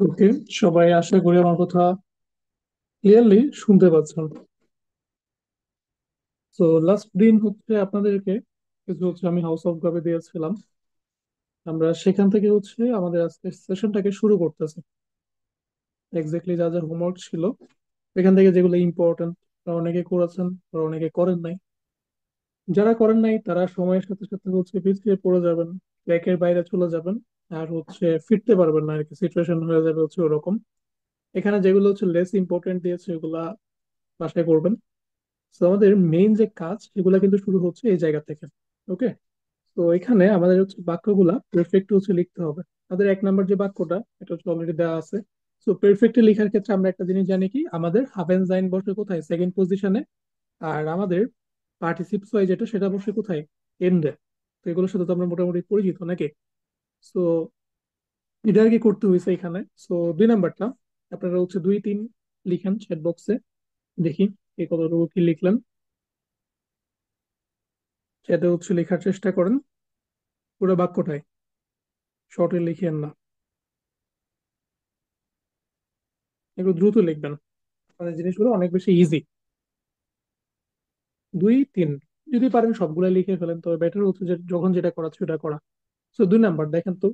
ওকে, সবাই আশা করি আমার কথা ক্লিয়ারলি শুনতে পাচ্ছেন। তো লাস্ট দিন হচ্ছে আপনাদেরকে কিছু হচ্ছে আমি হাউস অফ ভাবে দিয়েছিলাম। আমরা সেখান থেকে হচ্ছে আমাদের আজকের সেশনটাকে শুরু করতেছি। এক্স্যাক্টলি যা যা হোমওয়ার্ক ছিল এখান থেকে যেগুলো ইম্পর্টেন্ট, অনেকে করেছেন আর অনেকে করেন নাই। যারা করেন নাই তারা সময়ের সাথে সাথে হচ্ছে পিছিয়ে পড়ে যাবেন, ট্র্যাকের বাইরে চলে যাবেন, আর হচ্ছে ফিরতে পারবেন না আর কি। সিচুয়েশন হয়ে যাবে হচ্ছে ওরকম। এখানে যেগুলো হচ্ছে লেস ইম্পর্টেন্ট দিয়েছে ওগুলা বাসায় করবেন। তো আমাদের মেইন যে কাজ সেগুলো কিন্তু শুরু হচ্ছে এই জায়গা থেকে। ওকে, তো এখানে আমাদের হচ্ছে বাক্যগুলা পারফেক্ট হচ্ছে লিখতে হবে। আমাদের এক নাম্বার যে বাক্যটা এটা হচ্ছে অলরেডি দেওয়া আছে। তো পারফেক্টলি লেখার ক্ষেত্রে আমরা একটা জিনিস জানি কি, আমাদের হাভেন জাইন বসে কোথায়, সেকেন্ড পজিশনে। আর আমাদের পার্টিসিপস হয় যেটা সেটা বসে কোথায়, এন্ডে। তো এগুলোর সাথে তো আমরা মোটামুটি পরিচিত নাকি। তো এটা আর কি করতে হয়েছে এখানে। তো দুই নাম্বারটা আপনারা হচ্ছে দুই তিন লিখেন চ্যাট বক্সে, দেখি কে কতটুকু কি লিখলেন। চ্যাটে হচ্ছে লেখার চেষ্টা করেন পুরো বাক্যটাই, শর্টে লিখিয়েন না, একটু দ্রুত লিখবেন। মানে জিনিসগুলো অনেক বেশি ইজি। দুই তিন যদি পারেন সবগুলো লিখে ফেলেন, তবে বেটার হচ্ছে যে যখন যেটা করা সেটা করা। সো দুই নাম্বার দেখেন তো,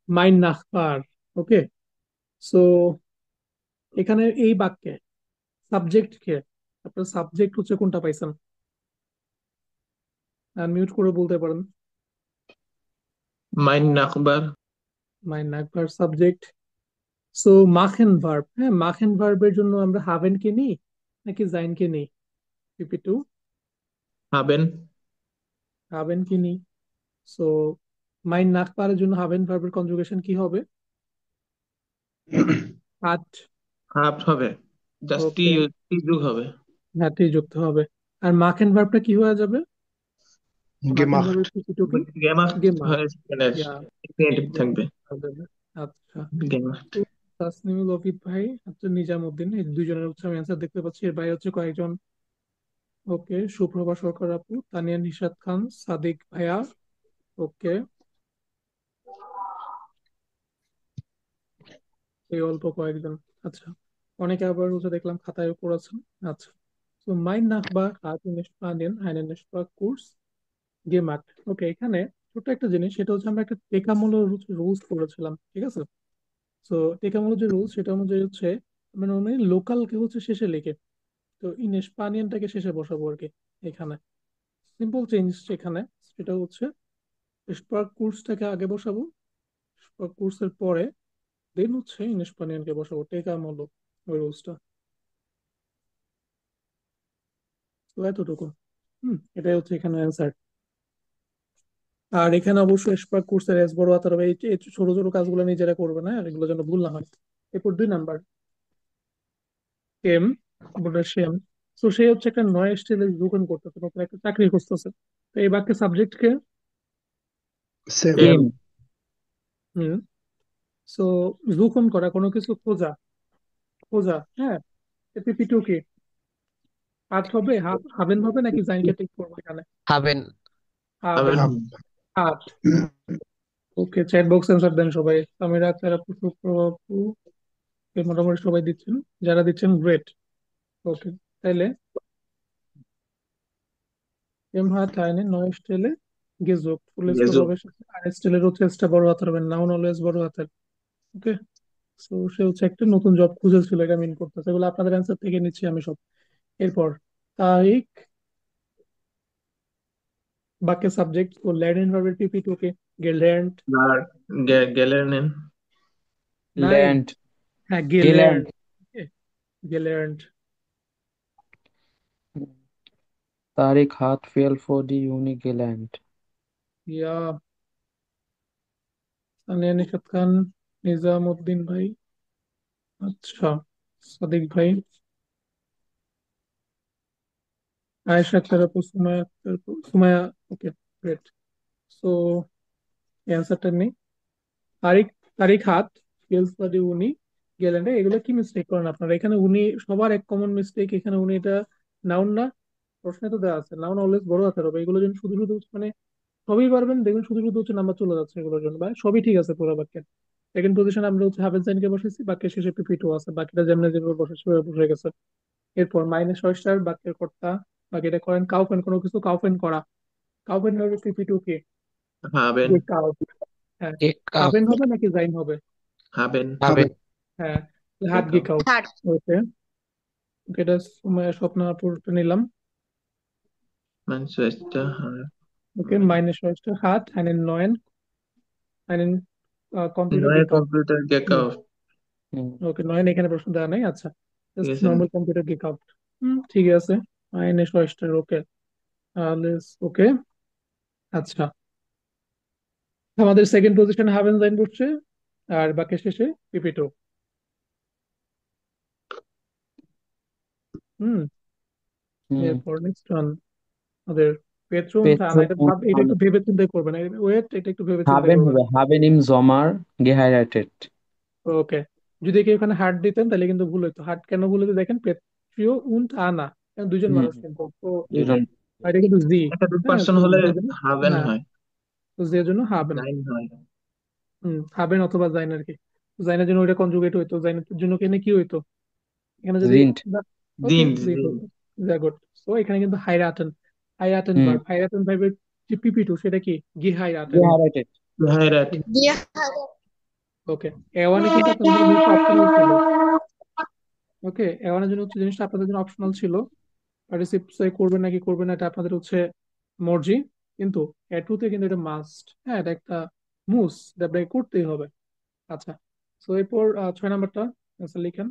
মাইন নাখপার। ওকে, সো এখানে এই বাক্যে সাবজেক্ট কে, আপনার সাবজেক্ট হচ্ছে কোনটা পাইছেন? মিউট করে বলতে পারেন। মাইন নাকবার। মাইন নাখপার সাবজেক্ট। সো মাখেন ভার্ব, হ্যাঁ মাখেন ভার্বের জন্য আমরা হাভেন কে নিই নাকি জাইন কে নিই? পিপি টু, হাবেন। হাভেন কে নিই। সো মাইন নাখপারের জন্য হাভেন ভার্বের কনজুগেশন কি হবে? আট। হাফ হবে। জাস্ট টি। ওকে, টি যোগ হবে। হ্যাঁ যুক্ত হবে। আর মাখেন ভার্বটা কি হয়ে যাবে? মাখেন gemacht, ভার্বের পিছু কি? Gamer Gemma. হয় মানে ইয়া, ইনফিনিটিভ গেমা থাকবে। হয়ে যাবে। আচ্ছা। গেমার। তো তাসনিমুল লবিব ভাই, আচ্ছা নিজামুদ্দিন, এই দুইজনের হচ্ছে আমি অ্যান্সার দেখতে পাচ্ছি। এর বাইরে হচ্ছে কয়েকজন। ওকে, সুপ্রভা সরকার আপু, তানিয়া নিশাত খান, সাদিক ভাইয়া। ওকে, এই অল্প কয়েকজন। আচ্ছা, অনেকে আবার হচ্ছে দেখলাম খাতায় পড়াচ্ছেন। আচ্ছা, তো মাইন নাখবা হাত স্পানিয়ান হাইনেন কোর্স গেমাট। ওকে, এখানে ছোট্ট একটা জিনিস, সেটা হচ্ছে আমরা একটা টেকামূলক রুলস করেছিলাম, ঠিক আছে? তো টেকামূলক যে রুলস সেটা অনুযায়ী হচ্ছে আমরা নর্মালি লোকালকে হচ্ছে শেষে লিখে, তো ইন স্পানিয়ানটাকে শেষে বসাবো আর কি। এখানে সিম্পল চেঞ্জ এখানে, সেটা হচ্ছে স্পার্ক কোর্সটাকে আগে বসাবো, স্পার্ক কোর্সের পরে দেন হচ্ছে ইন স্পানিয়ানকে বসাবো, টেকামূলক ওই রুলসটা। তো এতটুকু। এটাই হচ্ছে এখানে অ্যান্সার। আর এখানে অবশ্যই স্পার্ক কোর্সের এস বড় হাতে হবে, এই ছোট ছোট কাজগুলো নিজেরা করবে না, আর এগুলো যেন ভুল না হয়। এরপর দুই নাম্বার, এম পটাশিয়াম। তো সে হচ্ছে একটা নয় স্টাইলে দোকান করতেছে, নতুন একটা চাকরি করতেছে। তো এই বাক্যের সাবজেক্ট কে? এম। Serum, হুম। সো জুকন করা, কোনো কিছু খোঁজা, খোঁজা, হ্যাঁ। এপিপি টু কি আর্ট হবে, হাবেন হবে নাকি জাইনকে ঠিক করবো এখানে? হবেন। হাবেন। হাবেন, hab, আর্ট। ওকে, চ্যাট বক্স অ্যান্সার দেন সবাই। সামিরা আক্তার আপু, সুপ্রভা আপু, এই মোটামুটি সবাই দিচ্ছেন। যারা দিচ্ছেন গ্রেট। ওকে, তাইলে এম হাত আইনে নয় স্টাইলে গেজো ফুল স্টপ গেজু। হবে সাথে, আর স্টাইলের হচ্ছে এসটা বড় হাতের হবে, নাউন অলওয়েজ বড় হাতের। ওকে, তো সে হচ্ছে একটা নতুন জব খুঁজেছিল, এটা মিন করতেছে। এগুলো আপনাদের অ্যান্সার থেকে নিচ্ছি আমি সব। এরপর তারিখ, বাক্যের সাবজেক্ট ও ল্যান্ড ভার্বের পিপি টু কে? গেল্যান্ড। আর গেলেন। নাই, ল্যান্ড। হ্যাঁ গিল্যান্ড। গেল্যান্ড। গেল্যান্ড। তারিক হাত ফেল ফর দি ইউনিক গিল্যান্ড। ইয়া, সানিয়া নিশাত খান, নিজামুদ্দিন ভাই, আচ্ছা, সাদিক ভাই, আয়েশা আক্তার আপু, সুমায়া আক্তার আপু, সুমায়া। ওকে, গ্রেট। সো অ্যান্সারটা নেই। তারিখ, তারিখ হাত ফেলস বাদে উনি গেলেন। এগুলো কি মিস্টেক করেন আপনারা এখানে? উনি সবার এক কমন মিস্টেক এখানে, উনি এটা নাউন না? প্রশ্নে তো দেওয়া আছে নাউন অলওয়েজ বড় হাতের হবে। এগুলো জন্য শুধু শুধু মানে সবই পারবেন দেখবেন, শুধু শুধু হচ্ছে নাম্বার চলে যাচ্ছে এগুলোর জন্য, বা সবই ঠিক আছে পুরো বাক্যে। সেকেন্ড পজিশন আমরা হচ্ছে হাফেনসাইনকে বসেছি, বাক্যের শেষে পিপি টু আছে, বাকিটা যেমন যেভাবে বসে সেভাবে বসে গেছে। এরপর মাইনাস ছয়স্টার বাক্যের কর্তা, বাকিটা করেন কাউফেন, কোনো কিছু কাউফেন করা। কাউফেন হবে পিপি টু কি, হাবেন। যে কাউ। হ্যাঁ, Gekauft. হাবেন হবে নাকি জাইন হবে? হাবেন। Haben. হ্যাঁ, হাত গেকাও। গিকাও। হার্ট। ওকে, এটা স্বপ্নপুরটা নিলাম। ম্যানচেস্টার। ওকে, মাইনাস ছয়স্টার হাত, einen কম্পিউটার নয় গিকাও। কম্পিউটার গেকাও। ওকে, নয়ন এখানে প্রশ্ন দেওয়া নাই, আচ্ছা, ঠিক জাস্ট আছে না? Normal computer geek out. ঠিক আছে, মাইনাস ছয়স্টার। ওকে, ওকে, আচ্ছা, আমাদের সেকেন্ড পজিশনে হাভেন জাইন বসছে, আর বাকি শেষে পিপি2। হুম। হুম। এরপর নেক্সট ওয়ান আমাদের পেট্রোন থানা। Petro এটা und এটা Anna. একটু ভেবে চিন্তে করবেন, ওয়েট, এটা একটু ভেবে চিন্তে Haben করবেন। হবে, haben im Sommer geheiratet. ওকে, যদি কেউ এখানে হার্ট দিতেন তাহলে কিন্তু ভুল হতো। হার্ট কেন ভুল হতো দেখেন, পেট্রিও উন্ট আনা, দুইজন হুম। মানুষ কিন্তু তো, দুজন। আর এটা কিন্তু জি। একাধিক হ্যাঁ, পার্সন তো হলে জি এর জন্য, হাবেন হ্যাঁ, হয়, তো জি এর জন্য হাবেন। নাইন হয়। হাবেন অথবা জাইন আর কি। জাইনের জন্য ওইটা কনজুগেট হইতো, জাইনের জন্য এখানে কি হইতো, এখানে যদি, Sind. ওকে, দিন জিন্ট দিন। হইতো। গুড। সো এখানে কিন্তু হাইরাটেন, হাইরাটেন হুম। ভার্ব, হাইরাটেন ভার্বের যে পিপি2 সেটা কি, গি হাইরাটেন। Geheiratet. হায়রাত। দিয়ে ওকে, এওয়ানে কিন্তু আপনাদের জন্য জিনিসটা অপশনাল ছিল। ওকে, এওয়ানের জন্য হচ্ছে জিনিসটা আপনাদের জন্য অপশনাল ছিল, পার্টিসিপেট করবেন নাকি করবেন না এটা আপনাদের হচ্ছে মর্জি। কিন্তু এটুতে কিন্তু এটা মাস্ট, হ্যাঁ, এটা একটা মুস, এটা আপনাকে করতেই হবে। আচ্ছা, তো এরপর 6 নাম্বারটা আনসার লিখেন।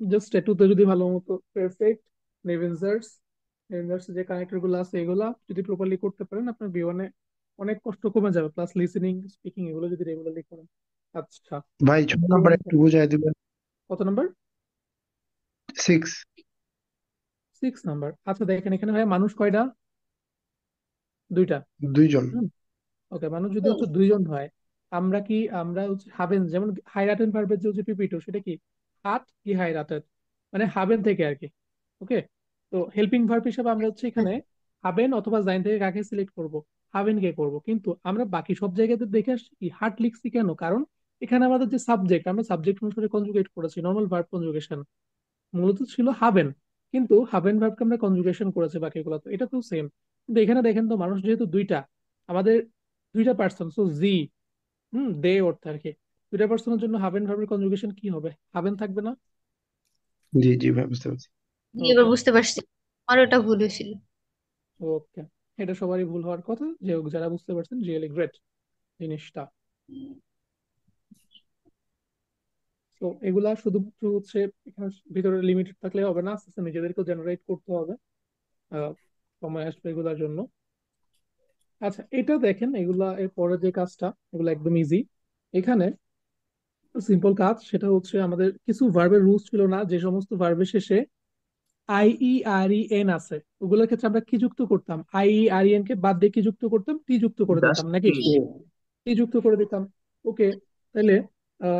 জাস্ট ট্যাটুতে যদি ভালো মতো পারফেক্ট নেভেনজার্স, নেভেনজার্স যে কানেক্টর গুলো আছে এগুলা যদি প্রপারলি করতে পারেন, আপনার বিওয়ানে অনেক কষ্ট কমে যাবে, প্লাস লিসেনিং স্পিকিং এগুলো যদি রেগুলারলি করেন। আচ্ছা, ভাই 6 নাম্বার একটু বুঝাই দিবেন। কত নাম্বার? 6। 6 নাম্বার। আচ্ছা দেখেন, এখানে ভাই মানুষ কয়টা? দুইটা। 2 জন। ওকে, মানুষ যদি হচ্ছে দুইজন হয়, আমরা হচ্ছে হাবেন, যেমন হাইরাটেন ভার্বের যে হচ্ছে পিপিটো সেটা কি, হাত কি হাইরাটেড, মানে হাবেন থেকে আর কি। ওকে, তো হেল্পিং ভার্ব হিসেবে আমরা হচ্ছে এখানে হাবেন অথবা জাইন থেকে কাকে সিলেক্ট করব, হাবেন কে করব। কিন্তু আমরা বাকি সব জায়গাতে দেখে আসছি কি হার্ট লিখছি কেন, কারণ এখানে আমাদের যে সাবজেক্ট, আমরা সাবজেক্ট অনুসারে কনজুগেট করেছি, নর্মাল ভার্ব কনজুগেশন মূলত ছিল হাবেন, কিন্তু হাবেন ভার্বকে আমরা কনজুগেশন করেছি বাকিগুলো, তো এটা তো সেম। কিন্তু এখানে দেখেন তো, মানুষ যেহেতু দুইটা, আমাদের দুইটা পার্সন, সো জি, দে অর্থ আর কি, দুইটা পার্সনের জন্য হাবেন ভার্বের কনজুগেশন কি হবে, হাবেন থাকবে না? জি জি ভাই, বুঝতে পারছি। এবার ওকে, বুঝতে পারছি, আমার ওটা ভুল হয়েছিল। ওকে, এটা সবারই ভুল হওয়ার কথা, যে হোক, যারা বুঝতে পারছেন রিয়েলি গ্রেট জিনিসটা। তো এগুলা শুধুমাত্র হচ্ছে এখানে ভিতরে লিমিটেড থাকলে হবে না, আস্তে আস্তে নিজেদেরকেও জেনারেট করতে হবে। আহ, সময় আসবে এগুলার জন্য। আচ্ছা, এটা দেখেন, এগুলা এর পরে যে কাজটা, এগুলো একদম ইজি। এখানে সিম্পল কাজ, সেটা হচ্ছে আমাদের কিছু ভার্বের রুলস ছিল না, যে সমস্ত ভার্বের শেষে IEREN আছে, ওগুলোর ক্ষেত্রে আমরা কি যুক্ত করতাম, IEREN কে বাদ দিয়ে কি যুক্ত করতাম, টি যুক্ত করে জাস্ট দিতাম নাকি, টি। টি যুক্ত করে দিতাম। ওকে, তাহলে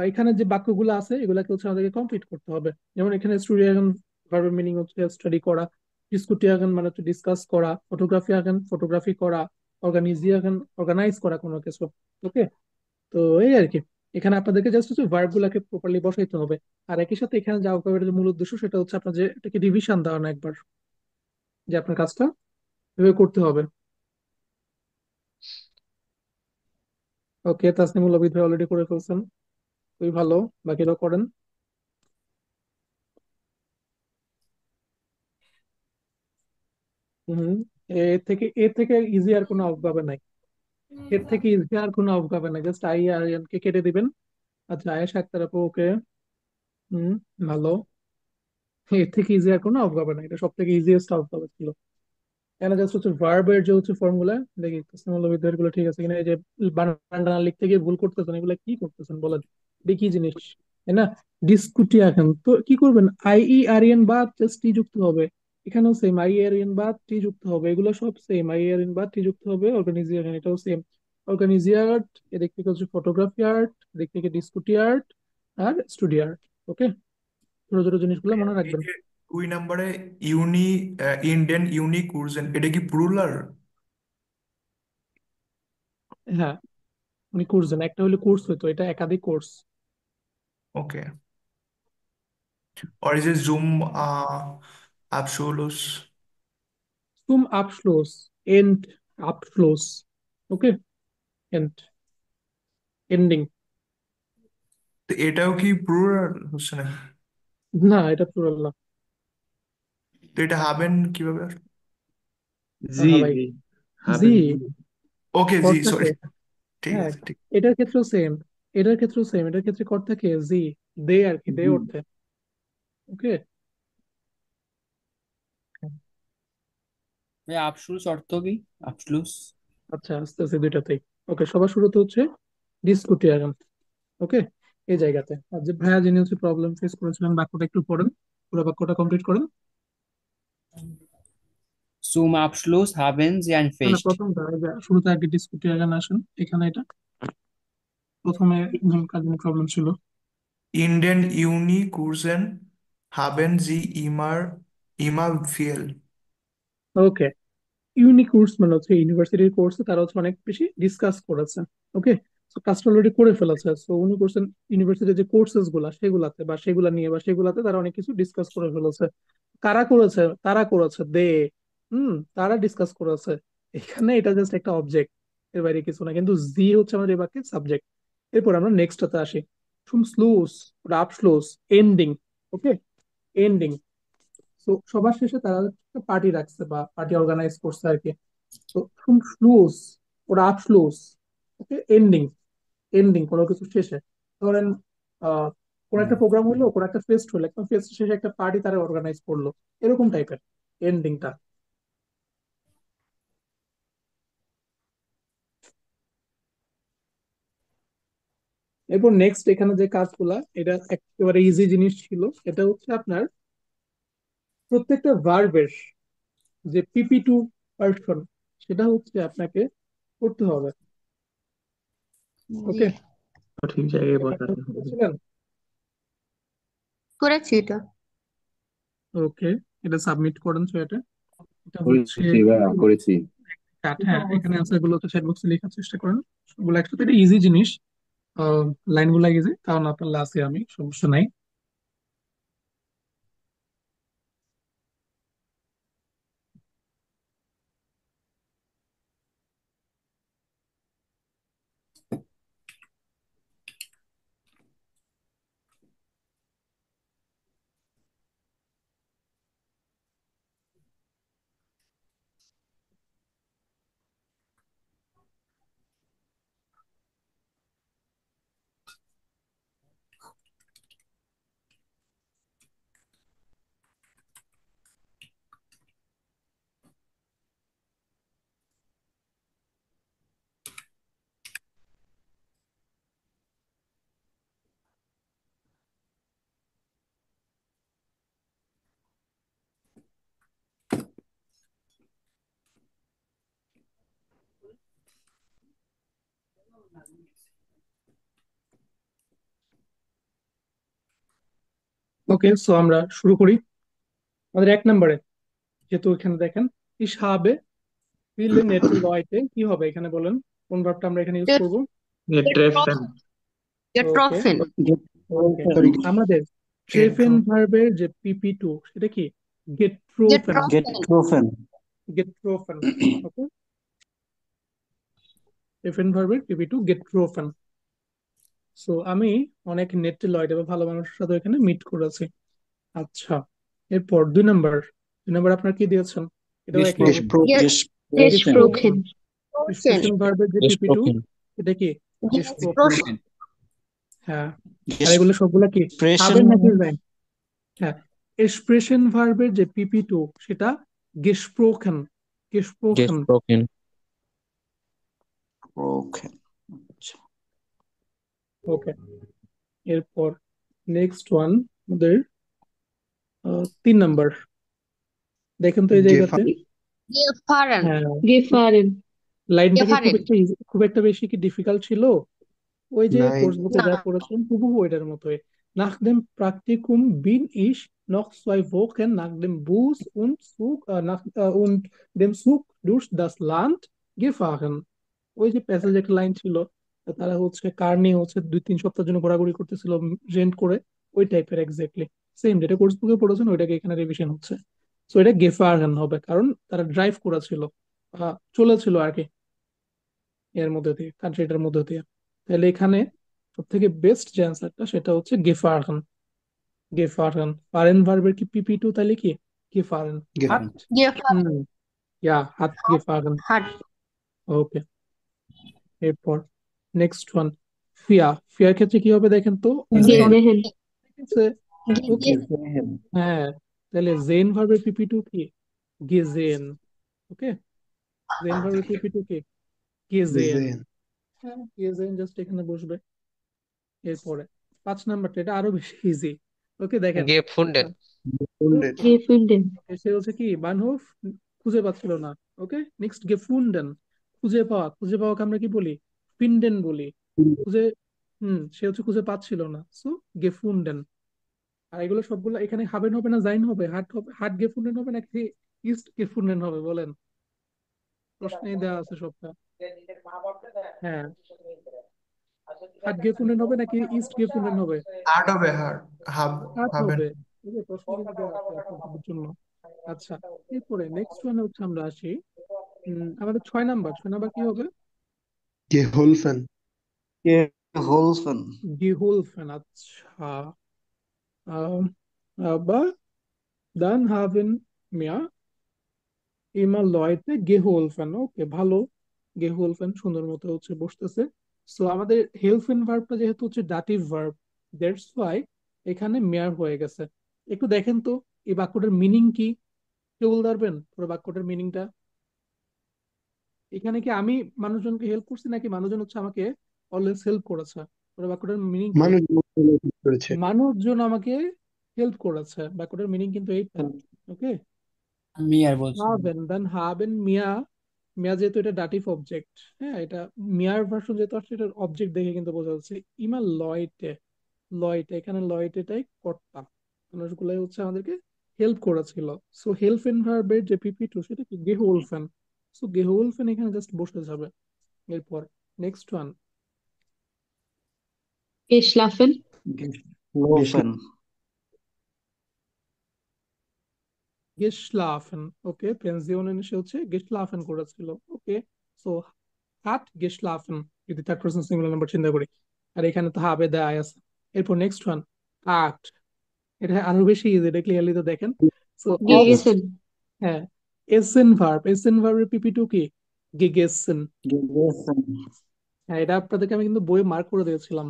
এখানে যে বাক্যগুলো আছে এগুলাকে হচ্ছে আমাদেরকে কমপ্লিট করতে হবে। যেমন এখানে স্টুডিয়াগান ভার্বের মিনিং হচ্ছে স্টাডি করা, ডিসকুটিয়াগান মানে হচ্ছে ডিসকাস করা, ফটোগ্রাফিয়াগান ফটোগ্রাফি করা, অর্গানাইজিয়াগান অর্গানাইজ করা কোনো কিছু। ওকে, তো এই আর কি, এখানে আপনাদেরকে জাস্ট হচ্ছে ভার্ব গুলাকে প্রপারলি বসাইতে হবে। আর একই সাথে এখানে যা ভোকাবুলারির যে মূল উদ্দেশ্য সেটা হচ্ছে আপনার যে এটাকে রিভিশন দেওয়া না একবার, যে আপনার কাজটা এভাবে করতে হবে। ওকে, তাসনিমুল আবিদ ভাই অলরেডি করে ফেলছেন, খুবই ভালো, বাকিরাও করেন। হম, এর থেকে ইজি আর কোনো অবগাবে নাই, এর থেকে ইজি আর কোনো অবগাবে নাই, জাস্ট আর এন কে কেটে দিবেন। আচ্ছা, আয়েশা আক্তার আপু, ওকে, হম, ভালো। এর থেকে ইজি আর কোনো অবগাবে নাই, এটা সব থেকে ইজিয়েস্ট অবগাবে ছিল। এখানে জাস্ট হচ্ছে ভার্বের যে হচ্ছে ফর্মুলা, দেখি তাসনিমুল আবিদ গুলো ঠিক আছে কিনা, এই যে বানান টানান লিখতে গিয়ে ভুল করতেছেন, এগুলো কি করতেছেন বলেন, এটা কি জিনিস, তাই না? ডিসকুটিয়া এখন তো কি করবেন, IEREN বা জাস্ট টি যুক্ত হবে, এখানেও সেম IEREN বা টি যুক্ত হবে, এগুলো সব সেম, IEREN বা টি যুক্ত হবে, অর্গানিজিয়ার এটাও সেম, অর্গানিজিয়ার্ট, এদিক থেকে হচ্ছে ফটোগ্রাফি আর্ট, এদিক থেকে ডিসকুটি আর্ট, আর স্টুডিও আর্ট। ওকে, ছোট ছোট জিনিসগুলো মনে এই রাখবেন। যে 2 নম্বরে ইউনি ইন্ডেন ইউনিক কুরজেন, এটা কি প্লুরাল? হ্যাঁ, উনি করছেন, একটা হলে কোর্স হইতো, এটা একাধিক course. Okay. Or is it Zoom Abschluss? Zum Abschluss, End, Abschluss, okay, end, ending. তো এটাও কি প্লুরাল হচ্ছে না? না, এটা প্লুরাল না। তো এটা হাবেন কিভাবে? জি ভাই, জি জি হাবেন জি। ওকে জি কর্তাকে, সরি, ঠিক হ্যাঁ, আছে ঠিক। এটার ক্ষেত্রেও সেম, এটার ক্ষেত্রেও সেম, এটার ক্ষেত্রে কর্তাকে জি, দে আর কি, দে জি অর্থে। ওকে, ভাই আফসুস অর্থ কি? আফসুস। আচ্ছা আস্তে আস্তে দুইটাতেই। ওকে, সবার শুরুতে হচ্ছে ডিসকুটিয়াগান। ওকে, এই জায়গাতে আর যে ভাইয়া যিনি হচ্ছে প্রবলেম ফেস করেছিলেন, বাক্যটা একটু পড়েন, পুরো বাক্যটা কমপ্লিট করেন। Zum Abschluss haben Sie ein না না, Fest. প্রথমটা এই যে শুরুতে আগে ডিসকুটিয়াগান আসেন এখানে, এটা প্রথমে কার প্রবলেম ছিল। In den Uni-Kursen haben Sie immer viel. Okay, uni course মানে হচ্ছে ইউনিভার্সিটির কোর্সে তারা হচ্ছে অনেক বেশি ডিসকাস করেছে। ওকে, তো কাজটা অলরেডি করে ফেলেছে, তো উনি করছেন ইউনিভার্সিটির যে কোর্সেস গুলা সেগুলাতে বা সেগুলা নিয়ে বা সেগুলাতে তারা অনেক কিছু ডিসকাস করে ফেলেছে। কারা করেছে? তারা করেছে, দে, তারা ডিসকাস করেছে। এখানে এটা জাস্ট একটা অবজেক্ট, এর বাইরে কিছু না, কিন্তু জি হচ্ছে আমাদের এই বাক্যের সাবজেক্ট। এরপর আমরা নেক্সটটাতে আসি। শুম স্লুস, রাবস্লুস, এন্ডিং। ওকে, এন্ডিং। তো সবার শেষে তারা একটা পার্টি রাখছে বা পার্টি অর্গানাইজ করছে আর কি। তো zum Schluss oder Abschluss, ওকে, এন্ডিং, এন্ডিং কোনো কিছু শেষে। ধরেন কোন একটা প্রোগ্রাম হলো, কোন একটা ফেস্ট হলো, একদম ফেস্ট শেষে একটা পার্টি তারা অর্গানাইজ করলো, এরকম টাইপের এন্ডিংটা। এরপর নেক্সট এখানে যে কাজগুলা, এটা একেবারে ইজি জিনিস ছিল। এটা হচ্ছে আপনার প্রত্যেকটা ভার্বের যে পিপি টু পার্সন, সেটা হচ্ছে আপনাকে করতে হবে। জি, ওকে, সঠিক জায়গায় এটা বসাতে note হবে। করেছিলেন? করেছি এটা। ওকে, এটা সাবমিট করেন, তো এটা এটা হচ্ছে করেছি ভাইয়া, করেছি। হ্যাঁ, এখানে অ্যান্সার গুলো তো চ্যাট বক্সে লেখার চেষ্টা করেন, সবগুলো একসাথে। এটা ইজি জিনিস, লাইন গুলো ইজি, কারণ আপনার লাস্টে আমি, সমস্যা নাই। ওকে, সো আমরা শুরু করি। আমাদের এক নম্বরে, যেহেতু এখানে দেখেন ইস হবে ফিলে নেট লয়তে কি হবে এখানে বলেন, কোন ভার্বটা আমরা এখানে ইউজ করব? গেট্রেফেন। ওকে, গেট্রফেন। ওকে, সরি, আমাদের ট্রেফেন Getro ভার্বের যে পিপি টু সেটা কি? গেট্রোফেন, গেট্রফেন। Gettrofen. গেট্রোফেন। ওকে, ট্রেফেন ভার্বের পিপি টু গেট্রোফেন। সো আমি অনেক নেট লয়েড এবং ভালো মানুষের সাথে এখানে মিট করেছি। আচ্ছা, এরপর দুই নম্বর আপনার কি দিয়েছেন? এটাও একই অবস্থা। Gespro গেসপ্রোকেন। এক্সপ্রেশন ভার্বের যে পিপি টু, Gesprochen. এটা কি? গেসপ্রোকেন। গেসপ্রোকেন। হ্যাঁ, আর এগুলো সবগুলা কি Gesprochen হাবেন নাকি রাইম? হ্যাঁ, এক্সপ্রেশন ভার্বের যে পিপি টু সেটা গেসপ্রোকেন, গেসপ্রোকেন। Gesprochen. broken. ওকে, এরপর নেক্সট ওয়ান আমাদের 3 নাম্বার, দেখেন তো এই জায়গাতে। Gefahren. গেফারেন। হ্যাঁ, গেফারেন। লাইনটা কি গেফারেন। খুব একটা বেশি কি ডিফিকাল্ট ছিল? ওই যে Nein. কোর্স বুকে না। যা পড়েছেন হুবহু ওইটার মতোই। Nach dem Praktikum bin ich noch 2 Wochen nach dem Bus und dem Zug durch das Land gefahren. ওই যে প্যাসেজ একটা লাইন ছিল, তারা হচ্ছে কার নিয়ে হচ্ছে 2-3 সপ্তাহের জন্য ঘোরাঘুরি করতেছিল রেন্ট করে, ওই টাইপের এক্স্যাক্টলি সেম যেটা কোর্স বুকে পড়েছেন ওইটাকে এখানে রিভিশন হচ্ছে। তো এটা গেফারগান হবে, কারণ তারা ড্রাইভ করেছিল, চলেছিল আর কি এর মধ্যে দিয়ে, কান্ট্রিটার মধ্যে দিয়ে। তাহলে এখানে সব থেকে বেস্ট যে অ্যান্সারটা সেটা হচ্ছে গেফারগান। গেফারগান ফারেন ভার্বের কি PP2 তাহলে কি গেফারেন। হাট। Giffen. gefahren, হুম, ইয়া হাত গেফারেন। hat, ওকে, এরপর নেক্সট ওয়ান, ফিয়া। ফিয়ার ক্ষেত্রে কি হবে দেখেন তো, এখানে gesehen, অনেক gesehen, আছে। ওকে, gesehen, হ্যাঁ, তাহলে জেন ভার্বের PP2 কি গেজেন। ওকে, জেন ভার্বের PP2 কি গেজেন। Gesehen. হ্যাঁ, গেজেন জাস্ট এখানে বসবে। এরপরে 5 নাম্বারটা, এটা আরো বেশি ইজি। ওকে দেখেন, gefunden, Gefunden. gefunden, সে হচ্ছে কি বানহোফ খুঁজে পাচ্ছিল না। ওকে, নেক্সট গেফুন্ডেন, খুঁজে পাওয়া। খুঁজে পাওয়াকে আমরা কি বলি, ফিন্ডেন বলি। খুঁজে, সে হচ্ছে খুঁজে পাচ্ছিল না, সো গেফুন্ডেন। আর এগুলো সবগুলো এখানে হাবেন হবে না জাইন হবে, হাট হবে, হাট গেফুন্ডেন হবে নাকি ইস্ট গেফুন্ডেন হবে বলেন, প্রশ্নেই দেওয়া আছে সবটা। হ্যাঁ, হাট গেফুন্ডেন হবে নাকি ইস্ট গেফুন্ডেন হবে, hart হবে hart, হাব হাট haben, হবে। এই যে প্রশ্ন কিন্তু দেওয়া আছে আপনাদের জন্য। আচ্ছা, এরপরে নেক্সট ওয়ানে হচ্ছে আমরা আসি, আমাদের 6 নাম্বার। 6 নাম্বার কি হবে, Geholfen. geholfen, geholfen। আচ্ছা, aber dann haben wir immer Leute geholfen। ওকে, ভালো, geholfen সুন্দর মতো হচ্ছে বসতেছে। সো আমাদের হেল্পেন ভার্বটা যেহেতু হচ্ছে ডাটিভ ভার্ব, দ্যাটস ওয়াই এখানে মেয়ার হয়ে গেছে। একটু দেখেন তো এই বাক্যটার মিনিং কি, কেউ বলতে পারবেন পুরো বাক্যটার মিনিংটা? এখানে কি আমি মানুষজনকে হেল্প করছি নাকি মানুষজন হচ্ছে আমাকে অলওয়েজ হেল্প করেছে? পুরো বাক্যটার মিনিং কি? মানুষ মূল্যায়ন করেছে। মানুষজন আমাকে হেল্প করেছে, বাক্যটার মিনিং কিন্তু এইটা। ওকে, আমি আর বলছি হাবেন দেন হাবেন মিয়া। মিয়া যেহেতু এটা ডাটিভ অবজেক্ট, হ্যাঁ, এটা মিয়ার ভার্সন যেহেতু আসছে, এটা অবজেক্ট দেখে কিন্তু বোঝা যাচ্ছে। ইমা লয়টে, লয়টে এখানে লয়টেটাই কর্তা, মানুষগুলাই হচ্ছে আমাদেরকে হেল্প করেছিল। সো হেল্পেন ভার্বের যে PP2 সেটা কি গেহোলফেন। সো গেহোলফেন এখানে জাস্ট বসে যাবে। এরপর নেক্সট ওয়ান, geschlafen, geschlafen, গেশলাফেন। ওকে, পেনজিওনের সে হচ্ছে গেশলাফেন করেছিল। ওকে, সো হাট গেশলাফেন যদি থার্ড পারসন সিঙ্গুলার নাম্বার চিন্তা করি, আর এখানে তো হাবে দেয় আছে। এরপর নেক্সট ওয়ান, আক্ট। এটা আরো বেশি ইজি, এটা ক্লিয়ারলি তো দেখেন। সো অক্ট, gegessen, হ্যাঁ, এসেন ভার্ব। এসেন ভার্বের PP2 কি গেগেসেন। gegessen, হ্যাঁ, এটা আপনাদেরকে আমি কিন্তু বইয়ে মার্ক করে দিয়েছিলাম।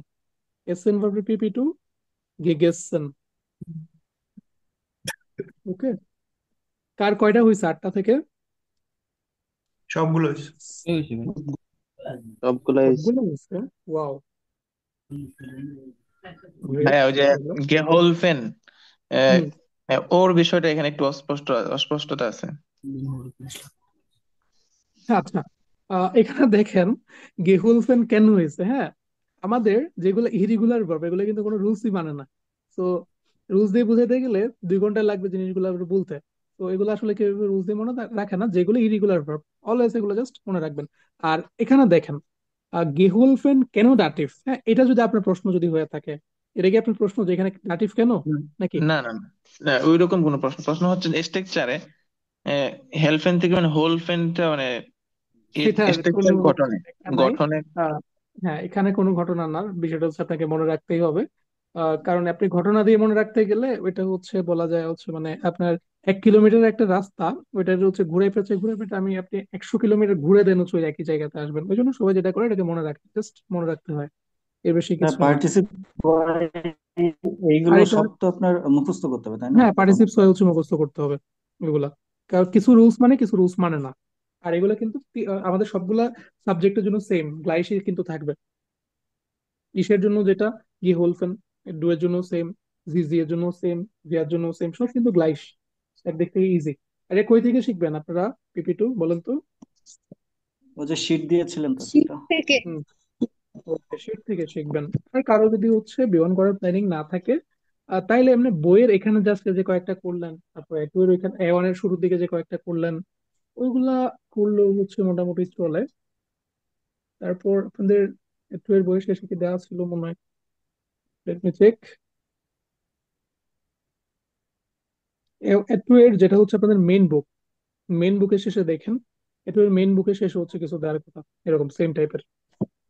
এসেন ভার্বের PP2 গেগেসেন। ওকে, কার কয়টা হয়েছে 8টা থেকে? সবগুলো সবগুলাই সবগুলো হয়েছে, ওয়াও, গ্রেট। হ্যাঁ, ওই যে গেহোলফেন, হুম, ওর বিষয়টা এখানে একটু অস্পষ্টতা আছে। আচ্ছা, এখানে দেখেন গেহুলফেন কেন হয়েছে। হ্যাঁ, আমাদের যেগুলো ইরিগুলার ভার্ব এগুলো কিন্তু কোনো রুলসই মানে না। তো রুলস দিয়ে বুঝাইতে গেলে 2 ঘন্টা লাগবে জিনিসগুলো আবার বলতে। তো এগুলো আসলে কেউ রুলস দিয়ে মনে রাখে না, যেগুলো ইরিগুলার ভার্ব অলওয়েজ এগুলো জাস্ট মনে রাখবেন। আর এখানে দেখেন গেহুলফেন কেন ডাটিভ, হ্যাঁ, এটা যদি আপনার প্রশ্ন যদি হয়ে থাকে, এটা কি আপনার প্রশ্ন যে এখানে ডাটিভ কেন হুম। নাকি? না না না, না, ওই রকম কোনো প্রশ্ন প্রশ্ন হচ্ছে স্ট্রাকচারে, হেলফেন থেকে মানে হোল ফেনটা মানে সেটার কোনো স্ট্রাকচার গঠনে ব্যাখ্যা নাই। গঠনে আহ, হ্যাঁ, এখানে কোনো ঘটনা না, বিষয়টা হচ্ছে আপনাকে মনে রাখতেই হবে। কারণ আপনি ঘটনা দিয়ে মনে রাখতে গেলে ওইটা হচ্ছে বলা যায় হচ্ছে মানে আপনার 1 কিলোমিটার একটা রাস্তা, ওইটা হচ্ছে ঘুরে পেঁচে আমি আপনি 100 কিলোমিটার ঘুরে দেন হচ্ছে ওই একই জায়গাতে আসবেন। ওই জন্য সবাই যেটা করে এটাকে মনে রাখে, জাস্ট মনে রাখতে হয়, এর বেশি না কিছু না। পার্টিসিপ আর এইগুলো এটা, সব তো আপনার মুখস্থ করতে হবে তাই না হ্যাঁ, প্রথম? পার্টিসিপস হচ্ছে মুখস্থ করতে হবে এগুলা, কারণ কিছু রুলস মানে কিছু রুলস মানে না। আর এগুলো কিন্তু আমাদের সবগুলা সাবজেক্টের জন্য সেম গ্লাইসই কিন্তু থাকবে। ইসের জন্য যেটা ই হোলফেন, ডু এর জন্য সেম, জি এর জন্য সেম, ভিয়ার জন্য সেম, সব কিন্তু গ্লাইস। একদিক থেকে ইজি। আরে কই থেকে শিখবেন আপনারা PP2 বলেন তো? ওই যে শীট দিয়েছিলেন তো শীত একটা। থেকে, হুম, ওকে, শীট থেকে শিখবেন। আর কারো যদি হচ্ছে বিয়ন করার প্ল্যানিং না থাকে, তাইলে এমনি বইয়ের এখানে জাস্ট যে কয়েকটা করলেন, তারপর A2 এর ওইখানে A1 এর শুরুর দিকে যে কয়েকটা করলেন, ওইগুলা করলেও হচ্ছে মোটামুটি চলে। তারপর আপনাদের একটু এর বই শেষে কি দেওয়া ছিল মনে হয়, লেট মি চেক। একটু এর যেটা হচ্ছে আপনাদের মেইন বুক, মেইন বুকের শেষে দেখেন, একটু এর মেইন বুকের শেষে হচ্ছে কিছু দেওয়ার কথা, এরকম সেম টাইপের।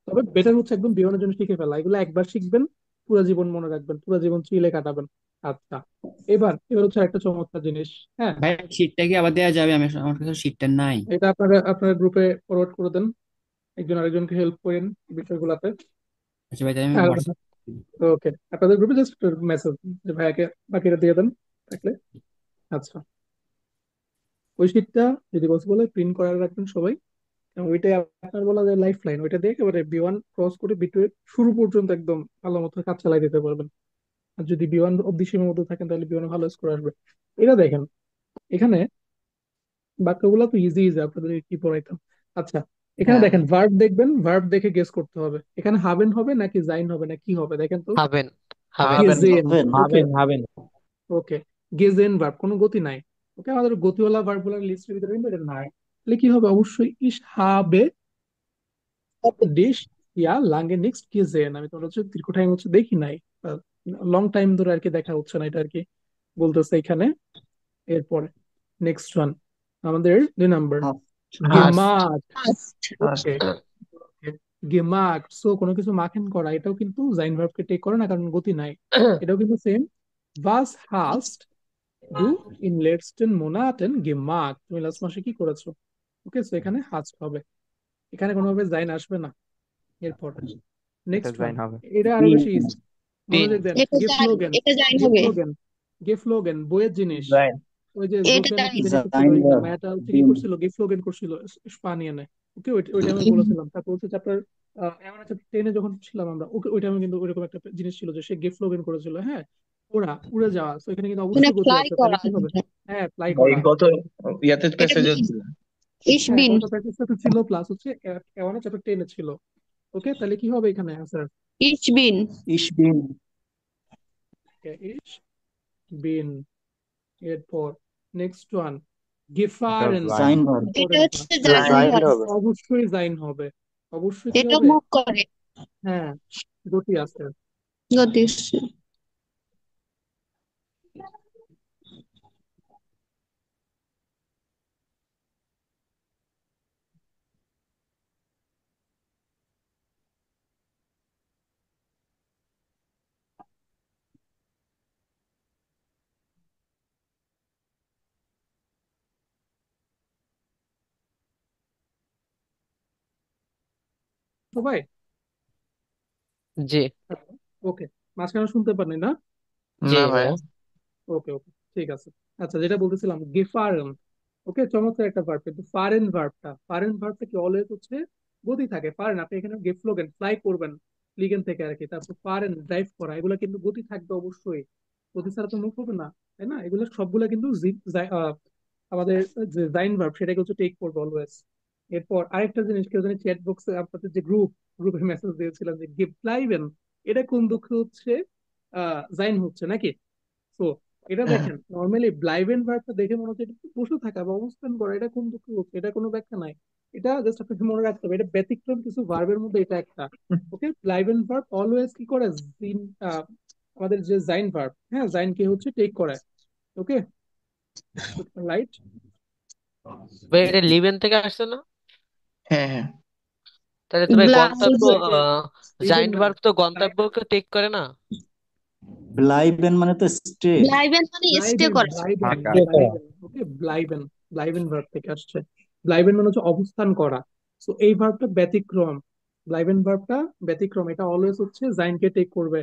তবে বেটার হচ্ছে একদম বিমানের জন্য শিখে ফেলা, এগুলো একবার শিখবেন, পুরো জীবন মনে রাখবেন, পুরো জীবন চিলে কাটাবেন। আচ্ছা, এবার হচ্ছে একটা চমৎকার জিনিস। হ্যাঁ, ভাই শীটটা কি আবার দেওয়া যাবে? আমার কাছে শীটটা নাই। এটা আপনারা আপনার গ্রুপে ফরওয়ার্ড করে দেন, একজন আরেকজনকে হেল্প করেন এই বিষয়গুলোতে। আচ্ছা ভাই, তাহলে আমি আর হোয়াটসঅ্যাপ। ওকে, আপনাদের গ্রুপে জাস্ট মেসেজ যে ভাইয়াকে বাকিটা দিয়ে দেন থাকলে। আচ্ছা, ওই শীটটা যদি পসিবল হয় প্রিন্ট করে রাখবেন সবাই, এবং ওইটাই আপনার বলা যায় লাইফ লাইন, ওইটা দিয়ে একেবারে বি1 ক্রস করে বি2 এর শুরু পর্যন্ত একদম ভালো মতো কাজ চালাই দিতে পারবেন। আর যদি বি1 অব্দি সীমাবদ্ধ থাকেন তাহলে বি1 ভালো স্কোর আসবে। এটা দেখেন, এখানে বাক্যগুলো তো ইজি ইজি, আপনাদের কি পড়াইতাম। আচ্ছা, এখানে হ্যাঁ, দেখেন ভার্ব দেখবেন, ভার্ব দেখে গেস করতে হবে এখানে হাবেন হবে নাকি জাইন হবে না কি হবে, দেখেন তো। হাবেন হাবেন হাবেন। গেজেন, হবেন। ওকে, হাবেন হাবেন। ওকে, গেজেন ভার্ব, কোনো গতি নাই। ওকে, আমাদের গতিওয়ালা ভার্ব গুলার লিস্টের ভিতরে কিন্তু এটা নাই। তাহলে কি হবে, অবশ্যই ইস হবে ডিশ ইয়া লাঙ্গে নেক্সট গেজেন। আমি তোমার হচ্ছে দীর্ঘ টাইম হচ্ছে দেখি নাই, লং টাইম ধরে আর কি দেখা হচ্ছে না, এটা আর কি বলতেছে এখানে। এরপরে নেক্সট ওয়ান, আমাদের 2 নাম্বার, হাস্ট। গেমাট। হাস্ট। ওকে, গেমাট, সো কোনো কিছু মাখেন করা, এটাও কিন্তু জাইন ভার্বকে টেক করে না, কারণ গতি নাই। এটাও কিন্তু same, was hast du in letzten Monaten gemacht, তুমি লাস্ট মাসে কি করেছো। ওকে, সো এখানে hast হবে, এখানে কোনোভাবে জাইন আসবে না। এরপর এটা নেক্সট ওয়ান, জাইন হবে। এটা আরো বেশি ইজি, তিন। মনোযোগ দেন। এটা জাইন, গেফলোগেন, এটা জাইন হবে। গেফলোগেন, গেফলোগেন বইয়ের জিনিস। জাইন। ওই যে এটা জুলফিয়া না কি জাইন। জানি করছিল, জাইন ওই ভার্ব মায়াটা হচ্ছে কি বিন। করছিল, গেফলোগেন করছিল স্পানিয়ানে। ওকে, ওইটা আমি বলেছিলাম। তারপর হচ্ছে চ্যাপ্টার এমন একটা 10-এ যখন ছিলাম আমরা, ওকে ওইটা আমি কিন্তু ওইরকম একটা জিনিস ছিল যে সে গেফলোগেন করেছিল। হ্যাঁ, উড়ে যাওয়া, তো এখানে কিন্তু মানে অবশ্যই গতি ফ্লাই আছে, তাহলে করা কি হবে। যেটা। হ্যাঁ, ফ্লাই ভাই করা। গত ইয়াতে এটা প্যাসেজও বিন, ছিল। ইস হ্যাঁ, বিন, গত প্র্যাকটিসটা ছিল, প্লাস হচ্ছে এমন চ্যাপ্টার 10-এ ছিল। ওকে, তাহলে কি হবে এখানে আনসার। ইস বিন। ইস বিন। ইস বিন। এরপর নেক্সট ওয়ান, এটা গেফারেন, জাইন। জাইন ভার্ব। এটা ইম্পর্টেন্ট না। হচ্ছে এটা জাইন জাইন ভার্ব। হবে। অবশ্যই জাইন হবে, অবশ্যই কি এটা হবে। মুভ করে, হ্যাঁ, গতি আছে। গতি। তো ভাই, জি ওকে, মাঝখানে শুনতে পারেনি না। জি না ভাই। ভাইয়া। ওকে ওকে, ঠিক আছে। আচ্ছা, যেটা বলতেছিলাম গেফারেন, ওকে, চমৎকার একটা ভার্ব। কিন্তু ফারেন ভার্বটা কি অলওয়েজ হচ্ছে গতি থাকে। ফারেন, আপনি এখানে গেফলোগেন ফ্লাই করবেন লিগেন থেকে আর কি, তারপর ফারেন ড্রাইভ করা, এগুলো কিন্তু গতি থাকবে অবশ্যই, গতি ছাড়া তো মুখ হবে না, তাই না। এগুলো সবগুলো কিন্তু আমাদের যে জাইন ভার্ব সেটাকে হচ্ছে টেক করবে অলওয়েজ। এরপর আরেকটা জিনিস, কেউ জানি চ্যাট বক্সে আপনাদের যে গ্রুপে মেসেজ দিয়েছিলাম যে গেফলাইবেন, এটা কোন দুঃখে হচ্ছে জাইন হচ্ছে নাকি। তো এটা হ্যাঁ। দেখেন, নর্মালি ব্লাইভেন ভার্বটা দেখে মনে হচ্ছে এটা একটু বসে থাকা বা অবস্থান করা, এটা কোন দুঃখ হচ্ছে, এটা কোনো ব্যাখ্যা নাই। এটা জাস্ট আপনাকে মনে রাখতে হবে, এটা ব্যতিক্রম কিছু ভার্বের মধ্যে এটা একটা। ওকে, ব্লাইভেন ভার্ব অলওয়েজ কি করে, জিন, আমাদের যে জাইন ভার্ব, হ্যাঁ, জাইন কে হচ্ছে টেক করায়। ওকে, রাইট। ভাই এটা লিবেন থেকে আসছে না? হ্যাঁ হ্যাঁ। তাহলে তো ভাই গন্তব্য, ব্লাইভেন, লিভেন জাইন্ট না, ভার্ব তো গন্তব্যকে টেক করে না। ব্লাইবেন মানে তো স্টে। ব্লাইভেন মানে স্টে ব্লাইবেন, করে। ব্লাইবেন, থাকা। ব্লাইবেন, ওকে, ব্লাইবেন, ব্লাইবেন ভার্ব থেকে আসছে। ব্লাইবেন মানে হচ্ছে অবস্থান করা। তো এই ভার্বটা ব্যতিক্রম, ব্লাইবেন ভার্বটা ব্যতিক্রম, এটা অলওয়েজ হচ্ছে জাইনকে টেক করবে,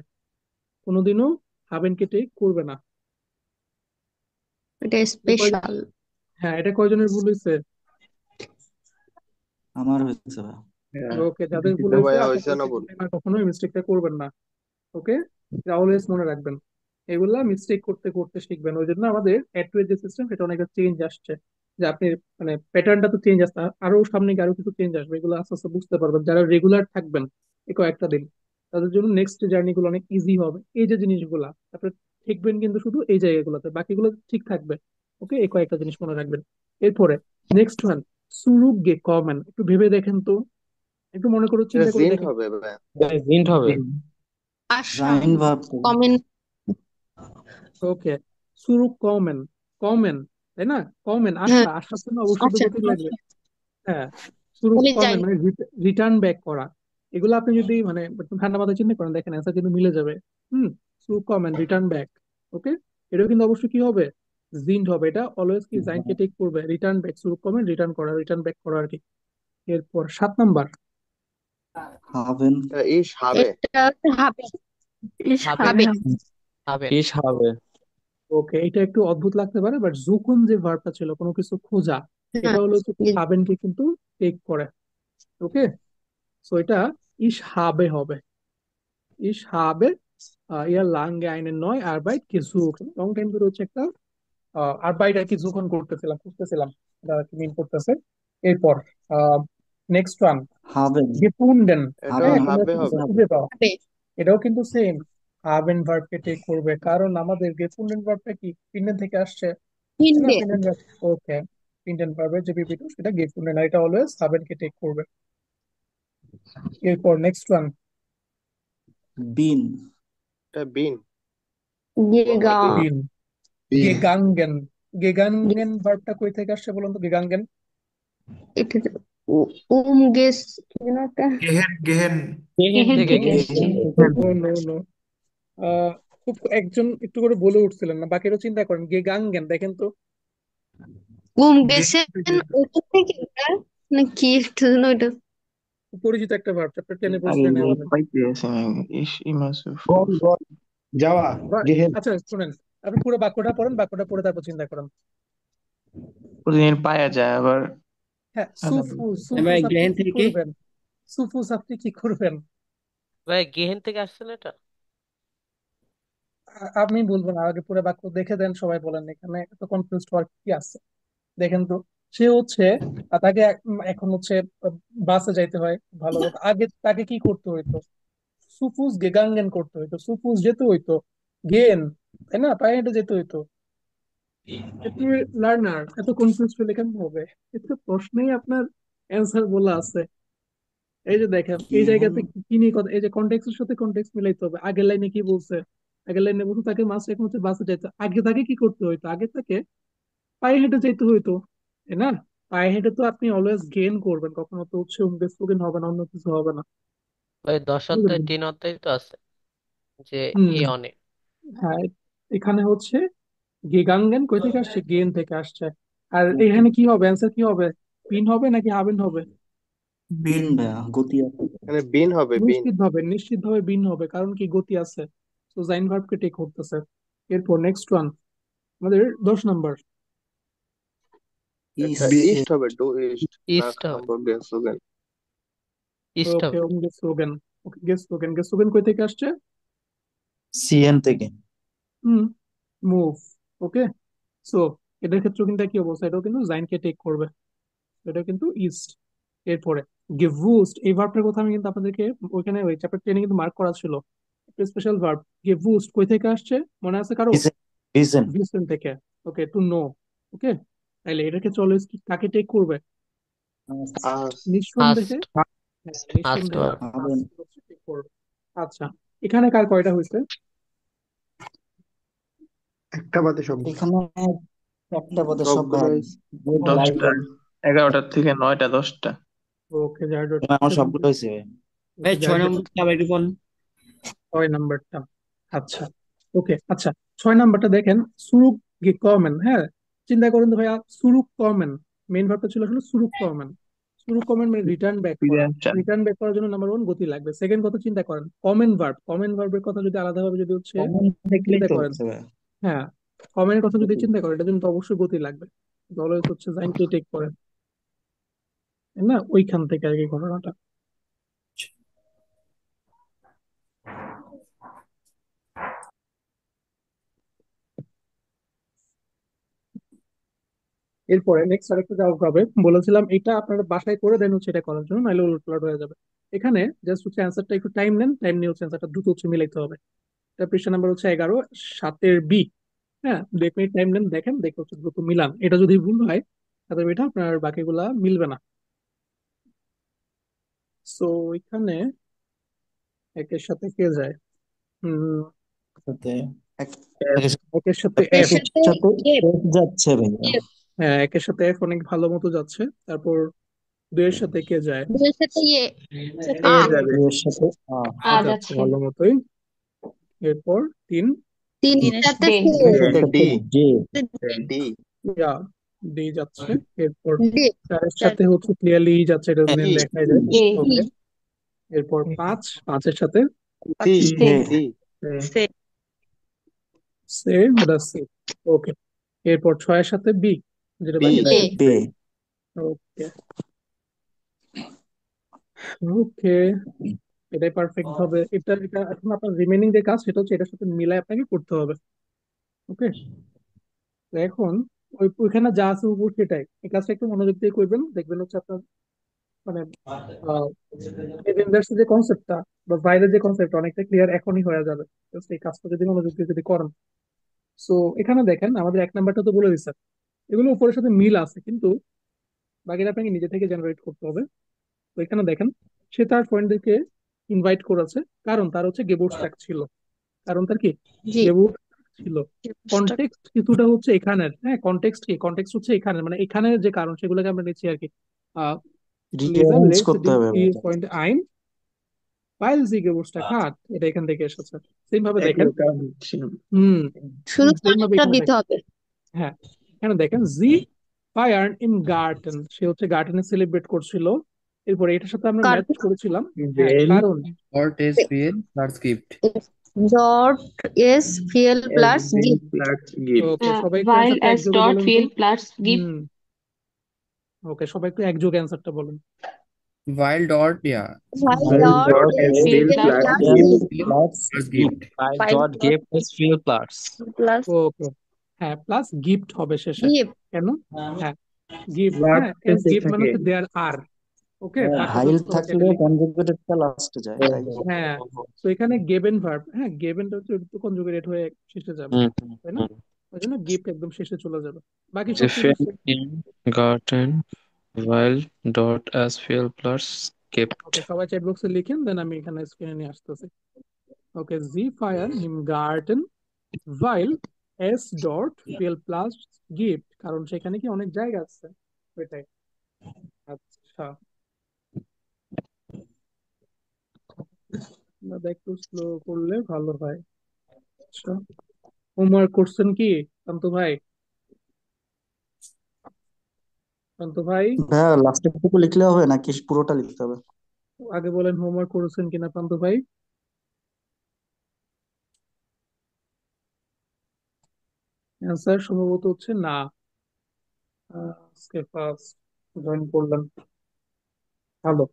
কোনোদিনও হাবেনকে টেক করবে না। এটা এটা স্পেশাল। হ্যাঁ, এটা কয়জনের ভুল হয়েছে। আমার হয়েছে ভাই। হ্যাঁ। ওকে, যাদের ভুল তো হয়েছে ভাইয়া আপনারা হয়েছে না হচ্ছে ভুল? আর কখনো এই মিস্টেকটা করবেন না। ওকে, এটা অলওয়েজ মনে রাখবেন, এগুলা মিস্টেক করতে করতে শিখবেন। ওই জন্য আমাদের অ্যাড টু যে সিস্টেম সেটা অনেক চেঞ্জ আসছে, যে আপনি মানে প্যাটার্নটা তো চেঞ্জ আসছে, আরো সামনে গিয়ে আরো কিছু চেঞ্জ আসবে, এগুলো আস্তে আস্তে বুঝতে পারবেন। যারা রেগুলার থাকবেন এই কয়েকটা দিন, তাদের জন্য নেক্সট জার্নি গুলো অনেক ইজি হবে। এই যে জিনিসগুলা আপনি শিখবেন কিন্তু শুধু এই জায়গাগুলোতে, বাকিগুলো ঠিক থাকবে। ওকে, এই কয়েকটা জিনিস মনে রাখবেন। এরপরে নেক্সট ওয়ান, সুরুগ গে কমেন, একটু ভেবে দেখেন তো, একটু মনে করে এটা চিন্তা করে জিন্ট দেখেন। হবে ভাই। জিন্ট হবে। আসাম জাইন ভার্ব কমেন ওকে, সুরুক কমেন, কমেন, তাই না? কমেন হ্যাঁ আসা, আসার জন্য অবশ্যই তো আচ্ছা গতি লাগবে। হ্যাঁ, সুরুক তাহলে যাই কমেন মানে রিটার্ন ব্যাক করা। এগুলো আপনি যদি মানে একটু ঠান্ডা মাথায় চিন্তা করেন, দেখেন অ্যান্সার কিন্তু মিলে যাবে। Suruk কমেন, return back. ওকে, এটাও কিন্তু অবশ্যই কি হবে, জিন্ট হবে। এটা অলওয়েজ কি জাইনকে টেক করবে, রিটার্ন ব্যাক, সুরুক কমেন রিটার্ন করা, রিটার্ন ব্যাক করা আর কি। এরপর 7 নাম্বার, হাবেন ইস হবে। এটা হচ্ছে হবে ইস হবে হবে হবেন ইস হবে। ওকে, এটা একটু অদ্ভুত লাগতে পারে, বাট যখন যে ভার্বটা ছিল কোনো কিছু খোঁজা, এটা হ্যাঁ হলো হচ্ছে হাবেনকে কিন্তু টেক করে। ওকে, সো এটা ইস হাবে হবে। ইস হাবে ইয়ার লাঙ্গে আইনের নয় আরবাইট gesucht, লং টাইম ধরে হচ্ছে একটা আরবাইট আর কি যখন করতেছিলাম, খুঁজতেছিলাম, এটা আর কি মিন করতেছে। এরপর নেক্সট ওয়ান, হাবেন gefunden। এটাও হ্যাঁ, হাবেন তোমরা হবে কিন্তু হবে। খুঁজে পাও, হবে এটাও কিন্তু সেম হাবেন ভার্বকে টেক করবে, কারণ আমাদের gefunden ভার্বটা কি ফিনল্যান্ড থেকে আসছে, তাই না? হিন্ডে ফিনল্যান্ড ভার্ব। ওকে, ফিনল্যান্ড ভার্বের যে বিবৃতি সেটা gefunden, আর এটা অলওয়েজ হাবেনকে টেক করবে। এরপর নেক্সট ওয়ান, বিন এটা বিন গেগা বিন। বিন, বিন গেগাঙ্গেন। গেগাঙ্গেন ভার্বটা কই থেকে আসছে বলুন তো, গেগাঙ্গেন? এটা গেস কি যেন একটা গেহেন গেহেন গেহেন গেহেন থেকে, থেকে আসছে গেহেন নো থেকে। নো নো, খুব একজন একটু করে বলে উঠছিলেন না, বাকিরাও চিন্তা করেন। গেগাঙ্গেন দেখেন তো। গেহেন গেছেন থেকে। ওটা থেকে এটা না কি একটা যেন ওইটা খুব পরিচিত একটা ভার্ব, চ্যাপ্টার 10-এ আরে পড়ছিলেন নেই এভাবে। পাইতে আছে ইস ইমাসুফ। গন গন যাওয়া গেহেন। আচ্ছা শুনেন, আপনি পুরো বাক্যটা পড়েন, বাক্যটা পড়ে তারপর চিন্তা করেন। প্রতিদিন পায়া যায় আবার। হ্যাঁ, আবার এবার সুফুস আপনি গ্লেন কি থেকে করবেন? সুফুস আপনি কি করবেন? ভাই গেহেন থেকে আসছে না এটা? আমি বলবো না, আগে পুরো বাক্য দেখে দেন, সবাই বলেন, এখানে এত কনফিউজ হওয়ার কি আছে। দেখেন তো, সে হচ্ছে তাকে এখন হচ্ছে বাসে যাইতে হয়, ভালো কথা। আগে তাকে কি করতে হইতো, সুফুস গেগাঙ্গেন করতে হইতো, সুফুস যেতে হইতো গেন, তাই না? পায়ে হেঁটে যেতে হইতো। একটু লার্নার এত কনফিউজ হলে কেমন হবে? এটা প্রশ্নেই আপনার অ্যান্সার বলা আছে। এই যে দেখেন এই গেহেন জায়গাতে কি নিয়ে কথা, এই যে কন্টেক্সটের সাথে কন্টেক্সট মিলাইতে হবে। আগের লাইনে কি বলছে, আগের লাইনে বলছে তাকে মাস এখন হচ্ছে বাসে যাইতো, আগে তাকে কি করতে হইতো, আগে তাকে পায়ে হেঁটে যেতে হইতো, তাই না? পায়ে হেঁটে তো আপনি অলওয়েজ গেইন করবেন, কখনো তো হচ্ছে স্লোগান হবে না, অন্য কিছু হবে না। ভাই 10 অধ্যায় বুঝলেন? 3 অধ্যায় তো আছে যে হুম, এ অনেক। হ্যাঁ, এখানে হচ্ছে গেগাঙ্গেন কই থেকে আসছে, গেন থেকে আসছে। আর এখানে কি হবে, অ্যান্সার কি হবে, পিন হবে নাকি হাবেন হবে? বিন বিন ভাইয়া গতি আছে মানে বিন হবে বিন। নিশ্চিত ভাবে বিন হবে, কারণ কি গতি আছে, তো জাইন ভার্বকে টেক করতেছে। এরপর নেক্সট ওয়ান, আমাদের 10 নাম্বার, এটা ইস ইস্ট হবে, ডু ইস্ট না ইস্ট হবে, হামবার্গ গেসোগেন। ইস্ট ওকে, হবে। গেসোগেন। ওকে, গেসোগেন, গেসোগেন কই থেকে আসছে? সিএন থেকে হুম, মুভ। ওকে, সো এটার ক্ষেত্রে কিন্তু কি অবস্থা, এটাও কিন্তু জাইনকে টেক করবে, এটা কিন্তু ইস্ট। এরপরে গেভুস্ট, এই ভার্বটার কথা আমি কিন্তু আপনাদেরকে ওইখানে ওই চ্যাপ্টার 10-এ কিন্তু মার্ক করা ছিল, একটা স্পেশাল ভার্ব। গেভুস্ট কই থেকে আসছে মনে আছে কারো? ভিসেন ভিসেন ভিসেন থেকে। ওকে, টু নো। ওকে, তাইলে এটার ক্ষেত্রে অলওয়েজ কাকে টেক করবে, আস নিঃসন্দেহে, ফার্স্ট হ্যাঁ, ফার্স্ট নিঃসন্দেহে ওয়ার্ড। হাবেন take করবে। আচ্ছা, এখানে কার কয়টা হয়েছে? একটা বাদে সব। এখানে একটা পদে সব সবগুলো ভাইয়া হয়েছে। লাইভ 10টা, 11টার থেকে 9টা 10টা। ওকে, যার আমার সবগুলো হয়েছে ভাই 6 নম্বরটা আবার একটু বল। 6 নাম্বারটা। আচ্ছা, ওকে, আচ্ছা, 6 নাম্বারটা দেখেন, সুরুক কমেন। হ্যাঁ, চিন্তা করুন তো ভাইয়া, সুরুক কমেন, মেইন ভার্বটা ছিল আসলে সুরুক কমেন। সুরুক কমেন মানে রিটার্ন ব্যাক ফিরে করা। আসা। রিটার্ন ব্যাক করার জন্য নাম্বার 1 গতি লাগবে। সেকেন্ড কথা চিন্তা করেন, কমেন ভার্ব, কমেন ভার্বের কথা যদি আলাদাভাবে যদি হচ্ছে কমন দেখলেই চিন্তা তো করেন, হচ্ছে ভাইয়া হ্যাঁ, কমেন্টের কথা যদি চিন্তা করেন, এটার জন্য তো অবশ্যই গতি লাগবে, অলওয়েজ হচ্ছে জাইনকে টেক করে, তাই না? ওইখান থেকে আর কি ঘটনাটা। এরপরে নেক্সট আরেকটা যাওয়া হবে, বলেছিলাম এটা আপনারা বাসায় করে দেন হচ্ছে এটা করার জন্য, নাহলে উলটপালট হয়ে যাবে। এখানে জাস্ট হচ্ছে অ্যান্সারটা একটু টাইম নেন, টাইম নিয়ে হচ্ছে অ্যান্সারটা দ্রুত হচ্ছে মিলাইতে হবে। এটা পৃষ্ঠা নাম্বার হচ্ছে 11, 7-এর বি। হ্যাঁ, 2 মিনিট টাইম নেন, দেখেন, দেখে হচ্ছে দ্রুত মিলান। এটা যদি ভুল হয় তাহলে এটা আপনার বাকিগুলা মিলবে না। সো এখানে একের সাথে কে যায়? হুম, সাথে এক F, একের একের সাথে এর এফ। সাথে সাথে এফ F যাচ্ছে ভাইয়া। এফ হ্যাঁ, একের সাথে এফ অনেক ভালো মতো যাচ্ছে। তারপর দুইয়ের সাথে কে যায়? দুইয়ের সাথে A আ যাবে। এর সাথে আ যাচ্ছে ভালো মতোই। এরপর তিন, তিনের সাথে সি তিনের সাথে ডি ডে ডি ইয়া, ডি যাচ্ছে। এরপর ডি চারের সাথে হচ্ছে ক্লিয়ারলি যাচ্ছে, এটা ই দেখাই যায়। ই ওকে। এরপর পাঁচের সাথে সি সে সি সে সে, ওটা সি। ওকে। এরপর ছয়ের সাথে বি, যেটা বি বাকি এ থাকে। বে ওকে। ওকে, এটাই পারফেক্ট হবে। এটা এটা এখন আপনার রিমেনিং যে কাজ সেটা হচ্ছে এটার সাথে মিলাই আপনাকে করতে হবে। ওকে। তো এখন ওইখানে যা আছে উপর সেটাই, এই কাজটা একটু মনোযোগ দিয়ে করবেন, দেখবেন হচ্ছে আপনার মানে এভেঞ্জার্স যে কনসেপ্টটা বা বাইরের যে কনসেপ্ট অনেকটা ক্লিয়ার এখনই হয়ে যাবে। Just এই কাজটা যদি মনোযোগ দিয়ে যদি করেন। সো এখানে দেখেন আমাদের এক নাম্বারটা তো বলে দিচ্ছে, এগুলো উপরের সাথে মিল আছে, কিন্তু বাকিটা আপনাকে নিজে থেকে জেনারেট করতে হবে। তো এখানে দেখেন সে তার ফ্রেন্ডদেরকে ইনভাইট করেছে, কারণ তার হচ্ছে গেবুর স্ট্যাক ছিল। কারণ তার কি জি গেবুর ছিল। কনটেক্সট কিছুটা হচ্ছে এখানের, হ্যাঁ কনটেক্সট কি, কনটেক্সট হচ্ছে এখানের, মানে এখানের যে কারণ সেগুলোকে আমরা নিচ্ছি আর কি। লেজার রিঅ্যারেঞ্জ লেস করতে ডি হবে ভাইয়া। পয়েন্ট আইন ফাইল জি গেবুরস্ট্যাক হাট, এটা এখান থেকে এসেছে। সেম ভাবে একই দেখেন। কারণ ছিল। হুম, শুধু সেম ভাবে কানেক্টর এখানে দিতে দেখেন। হবে হ্যাঁ, এখানে দেখেন জি ফায়ার ইন গার্ডেন, সে হচ্ছে গার্ডেনে সেলিব্রেট করছিল। এরপরে এটার সাথে আমরা ম্যাচ কার্টুন করেছিলাম। হ্যাঁ, বেল কারণ What is fuel plus gift? Dot S ফিএল এস প্লাস বিল গিফট প্লাস গিফট। ওকে, সবাই একটু অ্যান্সারটা একযোগে বলেন তো। হুম, ওকে, সবাই একটু একযোগে অ্যান্সারটা বলেন। While dot, yeah. ভাই ফাইল dot dot dot S S বিল ফিএল plus plus gift. Plus Plus gift gift. ফাইল ফাইভ ডট ডট গেট ইজ ফিল প্লাস প্লাস ওকে, হ্যাঁ প্লাস গিফট হবে শেষে। গিফট কেন? হ্যাঁ, গিফট, নট হ্যাঁ এস শেষে গিফট মানে থাকে। হচ্ছে দেয়ার আর। ওকে, বাকি ফাইল হচ্ছে সবাইকে থাকলে এটা লিখে। কনজুগেটেডটা লাস্টে যায় তাই। হ্যাঁ, তো এখানে গেবেন ভার্ব, হ্যাঁ গেবেনটা হচ্ছে কনজুগেট হয়ে শেষে যাবে, হুম তাই না? ওই জন্য গিফট একদম শেষে চলে যাবে। বাকি The সবকিছু fan in garden while dot as fuel plus gift. ওকে, সবাই চ্যাট বক্সে লিখেন, দেন আমি এখানে স্ক্রিনে নিয়ে আসতেছি। ওকে, জি ফায়ার হিম গার্ডেন ভাইল এস ডট ফিল প্লাস গিফট, কারণ সেখানে কি অনেক জায়গা আছে ওইটাই। আচ্ছা, দাদা একটু স্লো করলে ভালো হয়। আচ্ছা, হোমওয়ার্ক করছেন কি শান্ত ভাই? শান্ত ভাই, ভাইয়া লাস্টের টুকু লিখলে হবে নাকি পুরোটা লিখতে হবে? আগে বলেন হোমওয়ার্ক করেছেন কিনা শান্ত ভাই। অ্যান্সার সম্ভবত হচ্ছে না। আজকে ফার্স্ট জয়েন করলাম, ভালো।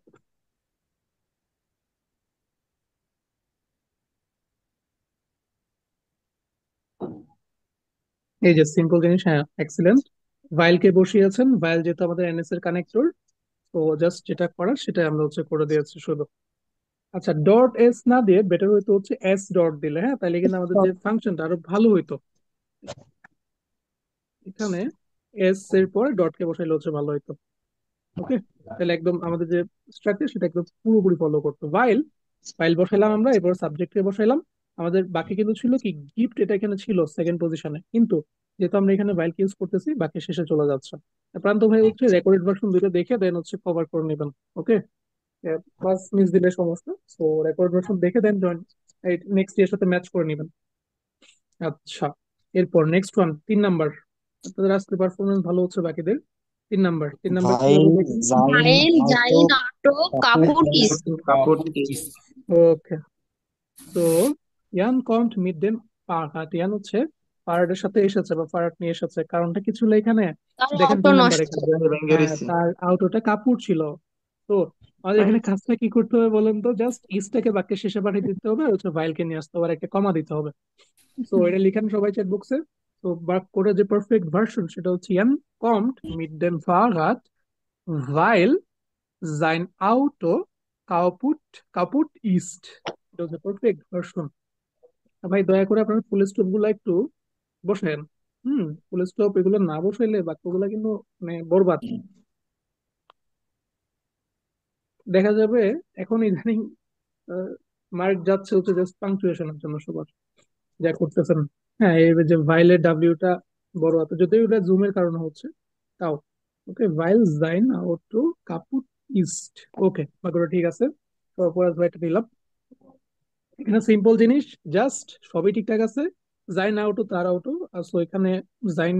এই যে সিম্পল জিনিস, হ্যাঁ এক্সিলেন্ট। ভাইল কে বসিয়েছেন, ভাইল যেহেতু আমাদের এনএস এর কানেক্টর, তো জাস্ট যেটা করার সেটা আমরা হচ্ছে করে দিয়েছি শুধু। আচ্ছা, ডট এস না দিয়ে বেটার হইতো হচ্ছে এস ডট দিলে, হ্যাঁ তাহলে কিন্তু আমাদের যে ফাংশনটা আরো ভালো হইতো। এখানে এস এর পরে ডট কে বসাইলে হচ্ছে ভালো হইতো। ওকে, তাহলে একদম আমাদের যে স্ট্রাকচার সেটা একদম পুরোপুরি ফলো করতো। ভাইল ফাইল বসাইলাম আমরা, এরপর সাবজেক্টে বসাইলাম। আমাদের বাকি কিন্তু ছিল কি গিফট, এটা এখানে ছিল সেকেন্ড পজিশনে, কিন্তু যেহেতু আমরা এখানে ভাইল ইউজ করতেছি বাকি শেষে চলে যাচ্ছে। প্রান্ত ভাই হচ্ছে রেকর্ডেড ভার্সন দুটো দেখে দেন হচ্ছে কভার করে নেবেন। ওকে, ক্লাস মিস দিলে সমস্যা, সো রেকর্ড ভার্সন দেখে দেন জয়েন এই নেক্সট এর সাথে ম্যাচ করে নেবেন। আচ্ছা, এরপর নেক্সট ওয়ান 3 নাম্বার। আপনাদের আজকে পারফরমেন্স ভালো হচ্ছে বাকিদের। 3 নাম্বার, 3 নাম্বার কি ভাইল হবে দেখুন। Zain file auto Zain auto Kapoor কাপুরিস কাপড় ওকে, তো ইয়ান কমড মিড দেম পাহাট, ইয়ান হচ্ছে পাহাড়ের সাথে এসেছে বা পাহাড় নিয়ে এসেছে, কারণটা কি ছিল এখানে? তার দেখেন অটো 2 নাম্বার নষ্ট এখানে। হ্যাঁ, ভেঙ্গেরেছি। তার আউটোটা কাপড় ছিল। তো আমাদের এখানে কাজটা কি করতে হবে বলেন তো, জাস্ট ইসটাকে বাক্যের শেষে পাঠিয়ে দিতে হবে, আর হচ্ছে ভাইলকে নিয়ে আসতে হবে আর একটা কমা দিতে হবে। তো এটা লিখেন সবাই চ্যাট বক্সে। তো বাক্যটা যে পারফেক্ট ভার্সন সেটা হচ্ছে ইয়ান কমড মিড দেম পাহাট ভাইল sein Auto কাপুট ইস্ট, এটা হচ্ছে পারফেক্ট ভার্সন। ভাই দয়া করে আপনার ফুল স্টপ গুলো একটু বসেন। ফুল স্টপ এগুলো না বসাইলে বাক্যগুলো কিন্তু মানে বরবাদ। দেখা যাবে এখন ইদানিং মার্ক যাচ্ছে হচ্ছে জাস্ট পাংচুয়েশনের জন্য সবার যা করতেছেন। হ্যাঁ, এই যে ভাইলের ডাব্লিউটা বড় হাতে, যদিও এটা জুমের কারণে হচ্ছে, তাও ওকে। ভাইল জাইন আউট টু কাপুট ইস্ট। ওকে, বাকিটা ঠিক আছে। তারপর ভাইটা নিলাম। এখানে সিম্পল জিনিস, জাস্ট সবই ঠিকঠাক আছে। জাইন আউটও তার আউটও আসো এখানে। জাইন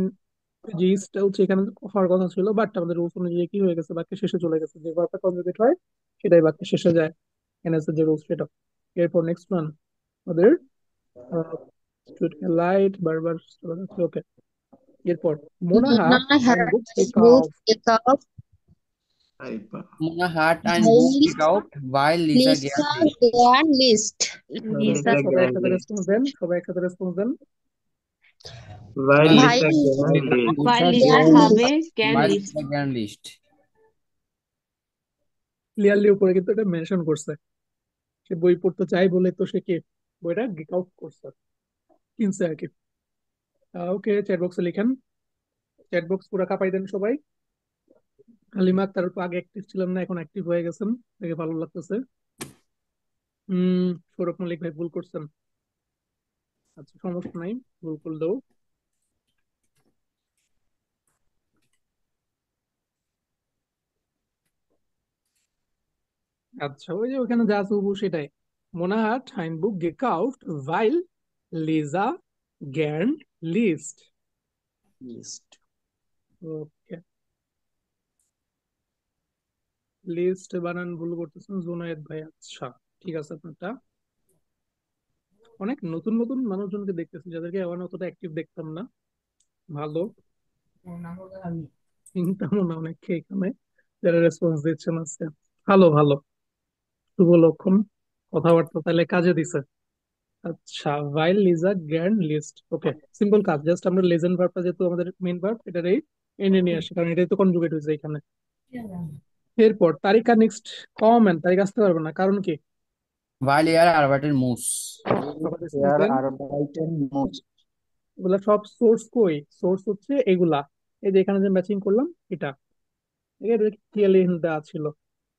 যে ইস্টটা হচ্ছে এখানে হওয়ার কথা ছিল, বাট আমাদের রুলস অনুযায়ী কি হয়ে গেছে, বাক্যের শেষে চলে গেছে। যে ভার্বটা কনজুগেট হয় সেটাই বাক্যের শেষে যায়। এখানে আছে যে রুলস সেটা। এরপর নেক্সট ওয়ান আমাদের লাইট বারবার চলে যাচ্ছে। ওকে, এরপর মোনা হাট Mona and had book take both out. take out আরে বাহ। Mona Hart and Book while kick out while Lisa Lisa gets it. Gyan list. Lisa সবাই একসাথে Gandhi. রেসপন্স দেন, সবাই একসাথে রেসপন্স দেন। While While While Lisa Gandhi leads. Lisa Lisa Gyan Gyan list. while Lisa Gyan list. Clearly উপরে কিন্তু এটা mention করছে, সে বই পড়তে চাই বলে তো সে কি বইটা গিক আউট করছে, কিনছে আর কি। ওকে, চ্যাট বক্সে লিখেন। চ্যাট বক্স পুরো কাঁপাই দেন সবাই। হালিমা তার তো আগে অ্যাক্টিভ ছিলেন না, এখন অ্যাক্টিভ হয়ে গেছেন, দেখে ভালো লাগতেছে। সৌরভ মল্লিক ভাই ভুল করছেন। আচ্ছা, সমস্যা নাই, ভুল করলেও। আচ্ছা, ওই যে ওখানে যা আছে হুবহু সেটাই। মোনাহাট হাইনবুক গেকাউট ভাইল লিজা গ্যার্ন লিস্ট। লিস্ট। ওকে, লিস্ট বানান ভুল করতেছেন জুনায়েদ ভাই। আচ্ছা, ঠিক আছে আপনারটা। অনেক নতুন নতুন মানুষজনকে দেখতেছি যাদেরকে এমন অতটা অ্যাক্টিভ দেখতাম না। ভালো, চিন্তাও না অনেককে এখানে যারা রেসপন্স দিচ্ছেন আজকে। ভালো ভালো, শুভ লক্ষণ। কথাবার্তা তাহলে কাজে দিছে। আচ্ছা, ভাইল লিজা গ্র্যান্ড লিস্ট। ওকে, সিম্পল কাজ, জাস্ট আমরা লেজেন্ড ভার্বটা যেহেতু আমাদের মেইন ভার্ব এটারই এনে নিয়ে আসি, কারণ এটাই তো কনজুগেট হয়েছে এখানে। এরপর তারিকা নেক্সট। কমেন্ট তারিখ আসতে পারবে না, কারণ কি? While air Arbated moves. সবাই response এয়ার দেন। আরবাইটেন মুভস। এগুলা সব সোর্স কই? সোর্স হচ্ছে এগুলা, এই যে এখানে যে ম্যাচিং করলাম এটা, এটা ক্লিয়ারলি দেওয়া ছিল।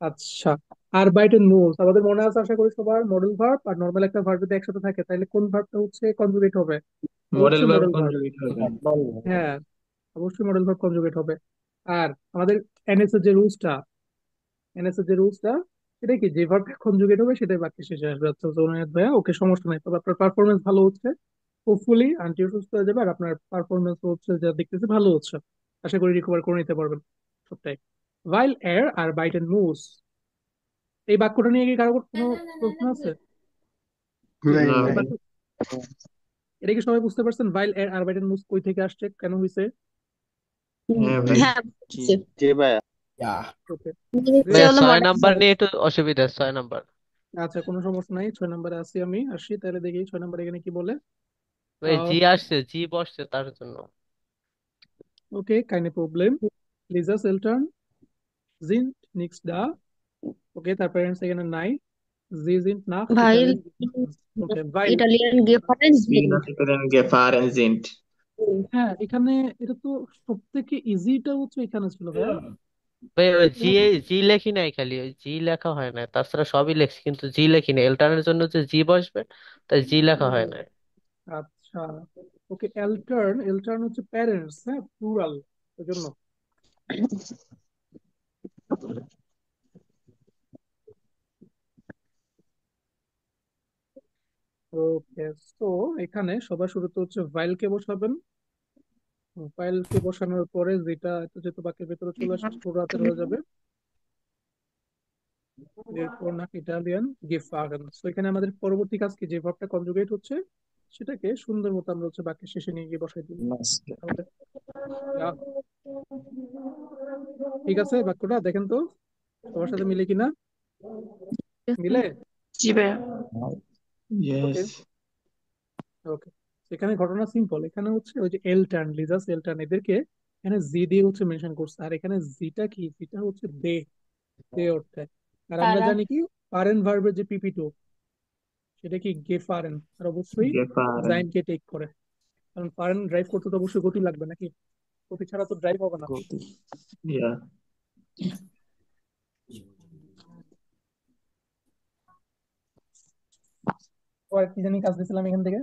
আচ্ছা, আর বাইটেন মুভস আমাদের মনে আছে আশা করি সবার। মডেল ভার্ব আর নর্মাল একটা ভার্ব যদি একসাথে থাকে তাহলে কোন ভার্বটা হচ্ছে কনজুগেট হবে? মডেল অবশ্যই ভার্ব মডেল ভার্ব। কনজুগেট হবে। হ্যাঁ, অবশ্যই মডেল ভার্ব কনজুগেট হবে। আর আমাদের এনএস এর যে রুলসটা, সেটা কি, যে ভার্ব কনজুগেট হবে সেটাই বাক্যে শেষে আসবে। আচ্ছা জোনায়েদ ভাইয়া, ওকে, সমস্যা নাই। তবে আপনার পারফরমেন্স ভালো হচ্ছে, হোপফুলি আন্টিও সুস্থ হয়ে যাবে, আর আপনার পারফরমেন্স হচ্ছে যা দেখতেছে ভালো হচ্ছে। আশা করি রিকভার করে নিতে পারবেন সবটাই। ভাইল এয়ার আর বাইট এন্ড মুভস, এই বাক্যটা নিয়ে কি কারো কোনো প্রশ্ন আছে? নাই না এই নাই ভাই। বাক্য, এটা কি সবাই বুঝতে পারছেন ভাইল এয়ার আর বাইট এন্ড মুভস কই থেকে আসছে, কেন হয়েছে? হ্যাঁ ভাই। হ্যাঁ, জি। বুঝছি। যে ভাইয়া Yeah. ওকে, নিচে ভাইয়া হলো 6 নাম্বার মডেল। নিয়ে একটু অসুবিধা, 6 নাম্বার। আচ্ছা, কোনো সমস্যা নাই। 6 নম্বরে আসি আমি, আসি তাহলে দেখি 6 নম্বরে এখানে কি বলে। ভাই জি আসছে, জি বসছে তার জন্য। ওকে, keine Problem. Lisa Seltern sind nicht da. ওকে, তার প্যারেন্টস এখানে নাই। Sie sind nach While Italien gefahren. ওকে, weil, Italian Gefahren Sie sind. nach Italien gefahren sind. হ্যাঁ এখানে এটা তো সব থেকে ইজিটা হচ্ছে এখানে ছিল ভাইয়া। ভাই ওই জি, এখানে জি লেখি নাই, খালি ওই জি লেখা হয় না, তাছাড়া সবই লেখছি কিন্তু জি লেখি না। এলটানের জন্য যে জি বসবে তাই জি লেখা হয় না। আচ্ছা, ওকে, এলটার্ন হচ্ছে প্যারেন্টস, হ্যাঁ, প্লুরাল, ওই জন্য। ওকে, তো এখানে সবার শুরুতে হচ্ছে ভাইল কে বসাবেন। ভাইল কে বসানোর পরে যেটা যেহেতু বাক্যের ভেতরে চলে আসে ছোট হাতের হয়ে যাবে। এরপর না ইটালিয়ান গেফারেন। তো এখানে আমাদের পরবর্তী কাজ কি, যে ভার্বটা কনজুগেট হচ্ছে সেটাকে সুন্দর মতো আমরা হচ্ছে বাক্যের শেষে নিয়ে গিয়ে বসাই দিব লাস্টে। আমাদের। আহ, ঠিক আছে, বাক্যটা দেখেন তো সবার সাথে মিলে কিনা। মিলে? জি ভাইয়া। ওকে, Yes. ওকে। এখানে ঘটনা সিম্পল, এখানে হচ্ছে ওই যে এলটার্ন, লিজাস এলটার্ন, এদেরকে এখানে জি দিয়ে হচ্ছে মেনশন করছে। আর এখানে জিটা কি, জিটা হচ্ছে দে, দে অর্থে। আর আমরা জানি কি পারেন ভার্বের যে পিপি টু, সেটা কি গেফারেন, আর অবশ্যই Gefahren. জাইনকে টেক করে। কারণ পারেন ড্রাইভ করতে তো অবশ্যই গতি লাগবে নাকি, গতি ছাড়া তো ড্রাইভ হবে না। গতি। Ja. কি জানি কাজ দিয়েছিলাম এখান থেকে,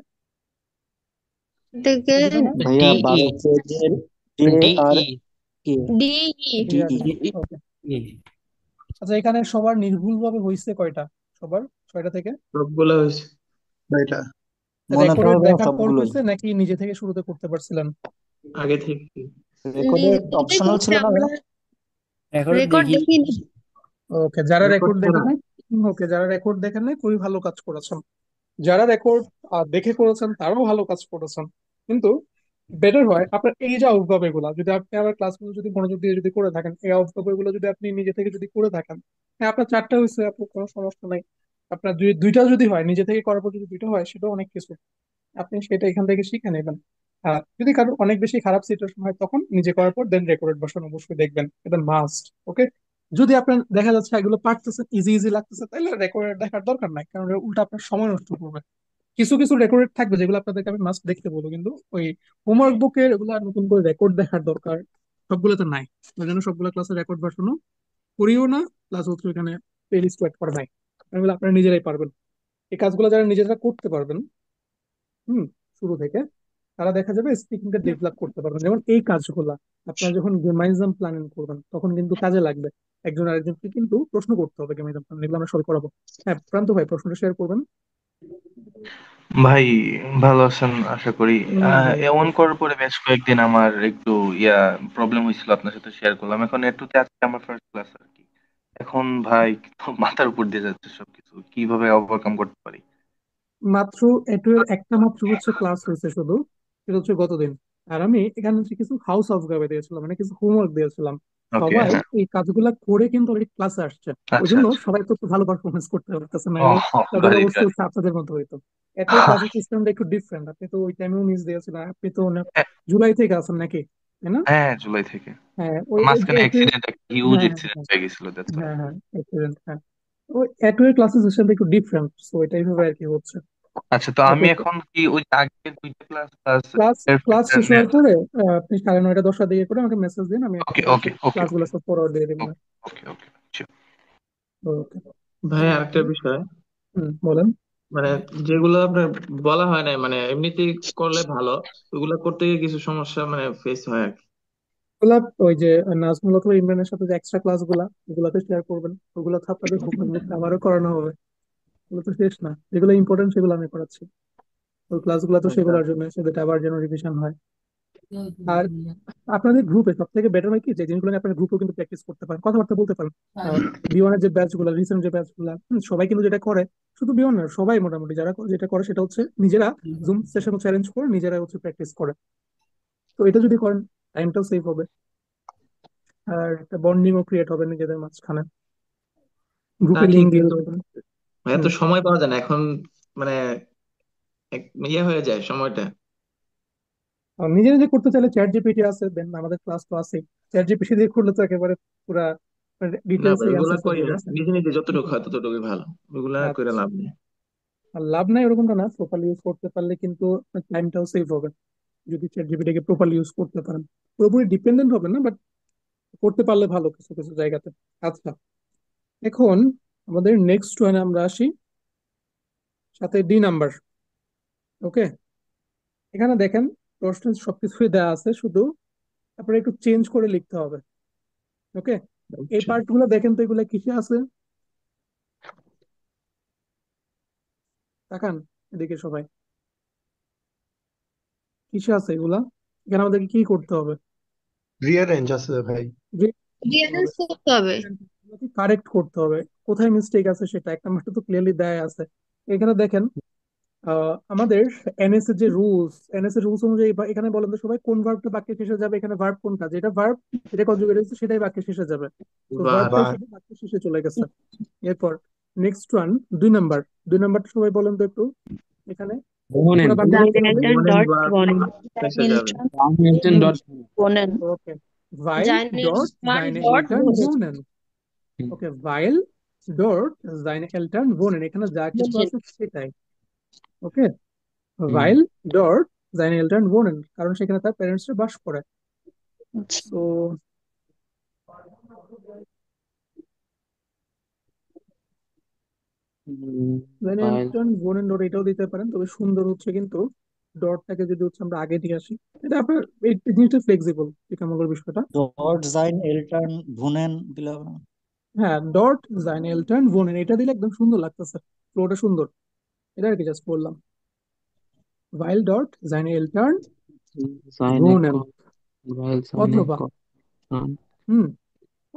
থেকে বুঝলো না? ভাইয়া ডিই 12 পেজের J R DE K D D আর ডিই। ই। ওকে, আচ্ছা এখানে সবার নির্ভুল ভাবে হয়েছে কয়টা? সবার 6টা থেকে সবগুলো হয়েছে। এটা মনে তো রেকর্ডেড হবে না দেখার পর সবগুলোই। হয়েছে নাকি নিজে থেকে শুরুতে করতে পারছিলেন? আগে থেকে। রেকর্ডে নিজে অপশনাল করছে ছিল না আমরা, ভাইয়া? রেকর্ড রেকর্ড দেখি। দেখিনি। ওকে, যারা রেকর্ড রেকর্ড করা। দেখে নাই, ওকে যারা রেকর্ড দেখেন নাই খুবই ভালো কাজ করেছেন। যারা রেকর্ড দেখে করেছেন তারাও ভালো কাজ করেছেন। কিন্তু বেটার হয় আপনার এই যে আউটকাম এগুলা যদি আপনি আমার ক্লাসগুলো যদি মনোযোগ দিয়ে যদি করে থাকেন, এই আউটকাম এগুলো যদি আপনি নিজে থেকে যদি করে থাকেন, হ্যাঁ আপনার 4টা হয়েছে, আপনার কোনো সমস্যা নাই। আপনার দুইটা যদি হয়, নিজে থেকে করার পর যদি দুইটা হয়, সেটা অনেক কিছু। আপনি সেটা এখান থেকে শিখে নেবেন। আর যদি কারো অনেক বেশি খারাপ সিচুয়েশন হয়, তখন নিজে করার পর দেন রেকর্ডেড ভার্সন অবশ্যই দেখবেন, এটা মাস্ট। ওকে, যদি আপনার দেখা যাচ্ছে এগুলো পারতেছে, ইজি ইজি লাগতেছে, তাহলে রেকর্ডেড দেখার দরকার নাই, কারণ উল্টা আপনার সময় নষ্ট করবে। কিছু কিছু রেকর্ডেড থাকবে যেগুলো আপনাদেরকে আমি মাস্ট দেখতে বলবো, কিন্তু ওই হোমওয়ার্ক বুকের এগুলো আর নতুন করে রেকর্ড দেখার দরকার সবগুলোতে নাই। ওই জন্য সবগুলো ক্লাসের রেকর্ড ভার্সনও করিও না, প্লাস হচ্ছে এখানে প্লে লিস্ট অ্যাড করা নাই। এগুলো আপনারা নিজেরাই পারবেন। এই কাজগুলো যারা নিজেরা করতে পারবেন, হুম, শুরু থেকে, তারা দেখা যাবে স্পিকিংটা ডেভেলপ করতে পারবেন। যেমন এই কাজগুলা আপনারা যখন গেমাইজম প্ল্যানিং করবেন তখন কিন্তু কাজে লাগবে। একজন আরেকজনকে কিন্তু প্রশ্ন করতে হবে গেমাইজম প্ল্যান, এগুলো আমরা সবাই করাবো। হ্যাঁ প্রান্ত ভাই, প্রশ্নটা শেয়ার করবেন। ভাই ভালো আছেন আশা করি। ভাই এমন অবশ্যই। করার পরে বেশ কয়েকদিন আমার একটু প্রবলেম হয়েছিল, আপনার সাথে শেয়ার করলাম। এখন এটুতে আজকে আমার ফার্স্ট ক্লাস আর কি। এখন ভাই মাথার উপর দিয়ে যাচ্ছে সবকিছু, কিভাবে ওভারকাম করতে পারি। মাত্র এটু এর একটা মাত্র হচ্ছে ক্লাস হয়েছে শুধু, সেটা হচ্ছে গতদিন। আর আমি এখানে হচ্ছে কিছু হাউস অফ গাবে দিয়েছিলাম, মানে কিছু হোমওয়ার্ক দিয়েছিলাম। ওকে, সবাই হ্যাঁ। এই কাজগুলা করে কিন্তু অলরেডি ক্লাসে আসছে। ওই আচ্ছা জন্য আচ্ছা। সবাই তো একটু ভালো পারফরমেন্স করতে পারতেছে, ও, নাইলে তাদের গাড়ি অবস্থা গাড়ি। হচ্ছে আপনাদের মতো হইতো। এটু এর ক্লাসের সিস্টেমটা একটু ডিফারেন্ট, আপনি তো ওই টাইমেও মিস দিয়েছিলেন, আপনি তো জুলাই থেকে আছেন নাকি, তাই না? হ্যাঁ, জুলাই থেকে। হ্যাঁ ওই মাঝখানে এটু, অ্যাক্সিডেন্ট, একটা হিউজ হ্যাঁ হ্যাঁ অ্যাক্সিডেন্ট হ্যাঁ হয়ে গেছিল, দ্যাটস ওয়াই। হ্যাঁ হ্যাঁ excellent, হ্যাঁ। ওই এটু এর ক্লাসের সিস্টেমটা একটু ডিফারেন্ট, তো এটাই ভাবে আর কি হচ্ছে। আচ্ছা, তো আমি ওকে, এখন কি ওই আগের দুইটা ক্লাস প্লাস ক্লাস ক্লাস এর শেষ হওয়ার পরে আপনি 9:30-10টার দিকে করে আমাকে মেসেজ দিন, আমি ওকে আপনাকে ওকে ওকে ক্লাসগুলো সব ফরওয়ার্ড দিয়ে দেবো। ওকে ওকে ওকে শিওর। ওকে, ভাই আরেকটা বিষয়, বলেন। মানে যেগুলো আপনার বলা হয় না, মানে এমনিতেই করলে ভালো, ওগুলা করতে গিয়ে কিছু সমস্যা মানে ফেস হয় আর কি। ওগুলা ওই যে নাজমুল অথবা ইমরানের সাথে যে এক্সট্রা ক্লাসগুলা, ওগুলাতে শেয়ার করবেন। ওগুলো তো আপনাদের হোমওয়ার্ক আবারও করানো হবে। ওগুলো তো শেষ না, যেগুলো ইম্পর্টেন্ট সেগুলো আমি করাচ্ছি। ওই ক্লাসগুলো তো আচ্ছা। সেগুলোর জন্য, সেটা আবার যেন রিভিশন হয়। আর আপনাদের গ্রুপে সব থেকে বেটার হয় কি, যে জিনিসগুলো নিয়ে আপনারা গ্রুপেও কিন্তু প্র্যাকটিস করতে পারেন, কথাবার্তা বলতে পারেন। বিওয়ানের যে ব্যাচ গুলা, রিসেন্ট যে ব্যাচ গুলা, সবাই কিন্তু যেটা করে, শুধু বিওয়ান না, সবাই মোটামুটি যারা যেটা করে সেটা হচ্ছে নিজেরা জুম সেশন চ্যালেঞ্জ করে নিজেরা হচ্ছে প্র্যাকটিস করে। তো এটা যদি করেন, টাইমটাও সেভ হবে, আর একটা বন্ডিংও ক্রিয়েট হবে নিজেদের মাঝখানে। তা গ্রুপে ঠিক, লিঙ্ক দিয়ে কিন্তু দেবেন। এত হুম। সময় পাওয়া যায় না এখন, মানে হয়ে যায় সময়টা। আর নিজে নিজে করতে চাইলে চ্যাট জিপিটি আছে, দেন আমাদের ক্লাস তো আছে। চ্যাট জিপিটি দিয়ে করলে তো একেবারে পুরা না ডিটেলস ভাই, এই ওগুলা অ্যান্সারটা করি দিয়ে না, দিচ্ছে। নিজে নিজে যতটুকু হয় ততটুকুই ভালো। ওগুলা করে আচ্ছা, লাভ নেই। আর লাভ নাই ওরকমটা না, প্রপারলি ইউজ করতে পারলে কিন্তু টাইমটাও সেভ হবে, যদি চ্যাট জিপিটিকে প্রপারলি ইউজ করতে পারেন। পুরোপুরি ডিপেন্ডেন্ট হবে না, বাট করতে পারলে ভালো কিছু কিছু জায়গাতে। আচ্ছা, এখন আমাদের নেক্সট ওয়ানে আমরা আসি, সাথে ডি নাম্বার। ওকে, এখানে দেখেন প্রশ্ন সবকিছুই দেওয়া আছে, শুধু আপনার একটু চেঞ্জ করে লিখতে হবে। ওকে, এই আচ্ছা। পার্ট গুলো দেখেন তো, এগুলা কিসে আছে? তাকান এদিকে সবাই, কিসে আছে এগুলা? এখানে আমাদেরকে কি করতে হবে? রিয়ারেঞ্জ আছে ভাই। রিয়ারেঞ্জ করতে হবে। কারেক্ট করতে হবে, কোথায় মিস্টেক আছে সেটা। এক নাম্বারটা তো ক্লিয়ারলি দেয়া আছে। এখানে দেখেন আমাদের এনএস এর যে রুলস, এনএস এর রুলস অনুযায়ী এখানে বলেন তো সবাই কোন ভার্বটা বাক্যের শেষে যাবে। এখানে ভার্ব কোনটা, যেটা ভার্ব যেটা কনজুগেট হয়েছে সেটাই বাক্যের শেষে যাবে। তো বার। ভার্বটাই বার। শুধু বাক্যের শেষে চলে গেছে। এরপর নেক্সট ওয়ান, 2 নাম্বার। 2 নাম্বারটা সবাই বলেন তো একটু, এখানে Wonen. পুরো বাক্য বলতে হবে। জাইনেল্টন ওয়ান ডট বার ওয়ার্নিং। শেষে যাবে। জাইনেল্টন Hamilton dot. ওনেন। ওকে, ভাইল ডট জাইনেলমান সাইনে ডট এল্টার্ন ওনেন। ভোনেন। ওকে, ভাইল ডট সাইনে এল্টার্ন ভোনেন, এখানে যা কিছু আছে সেটাই। ওকে, ভাইল ডট সাইনে এল্টার্ন ভোনেন, কারণ সেখানে তার প্যারেন্টসরা বাস করে। আচ্ছা। তো দেন while এলটন বোন এন্ড ডট এটাও দিতে পারেন, তবে সুন্দর হচ্ছে কিন্তু ডটটাকে যদি হচ্ছে আমরা আগে নিয়ে আসি, এটা আপনার এই জিনিসটা ফ্লেক্সিবল, এটা মূল বিষয়টা। ডট জাইন এলটার্ন ভুনেন দিলে হবে না? হ্যাঁ, ডট জাইন এলটন বোনেন এটা দিলে একদম সুন্দর লাগতেছে, ফ্লোটা সুন্দর, এটা আর কি জাস্ট বললাম। ভাইল ডট জাইন এলটন seine ভুনেন, weil seine অথবা হুম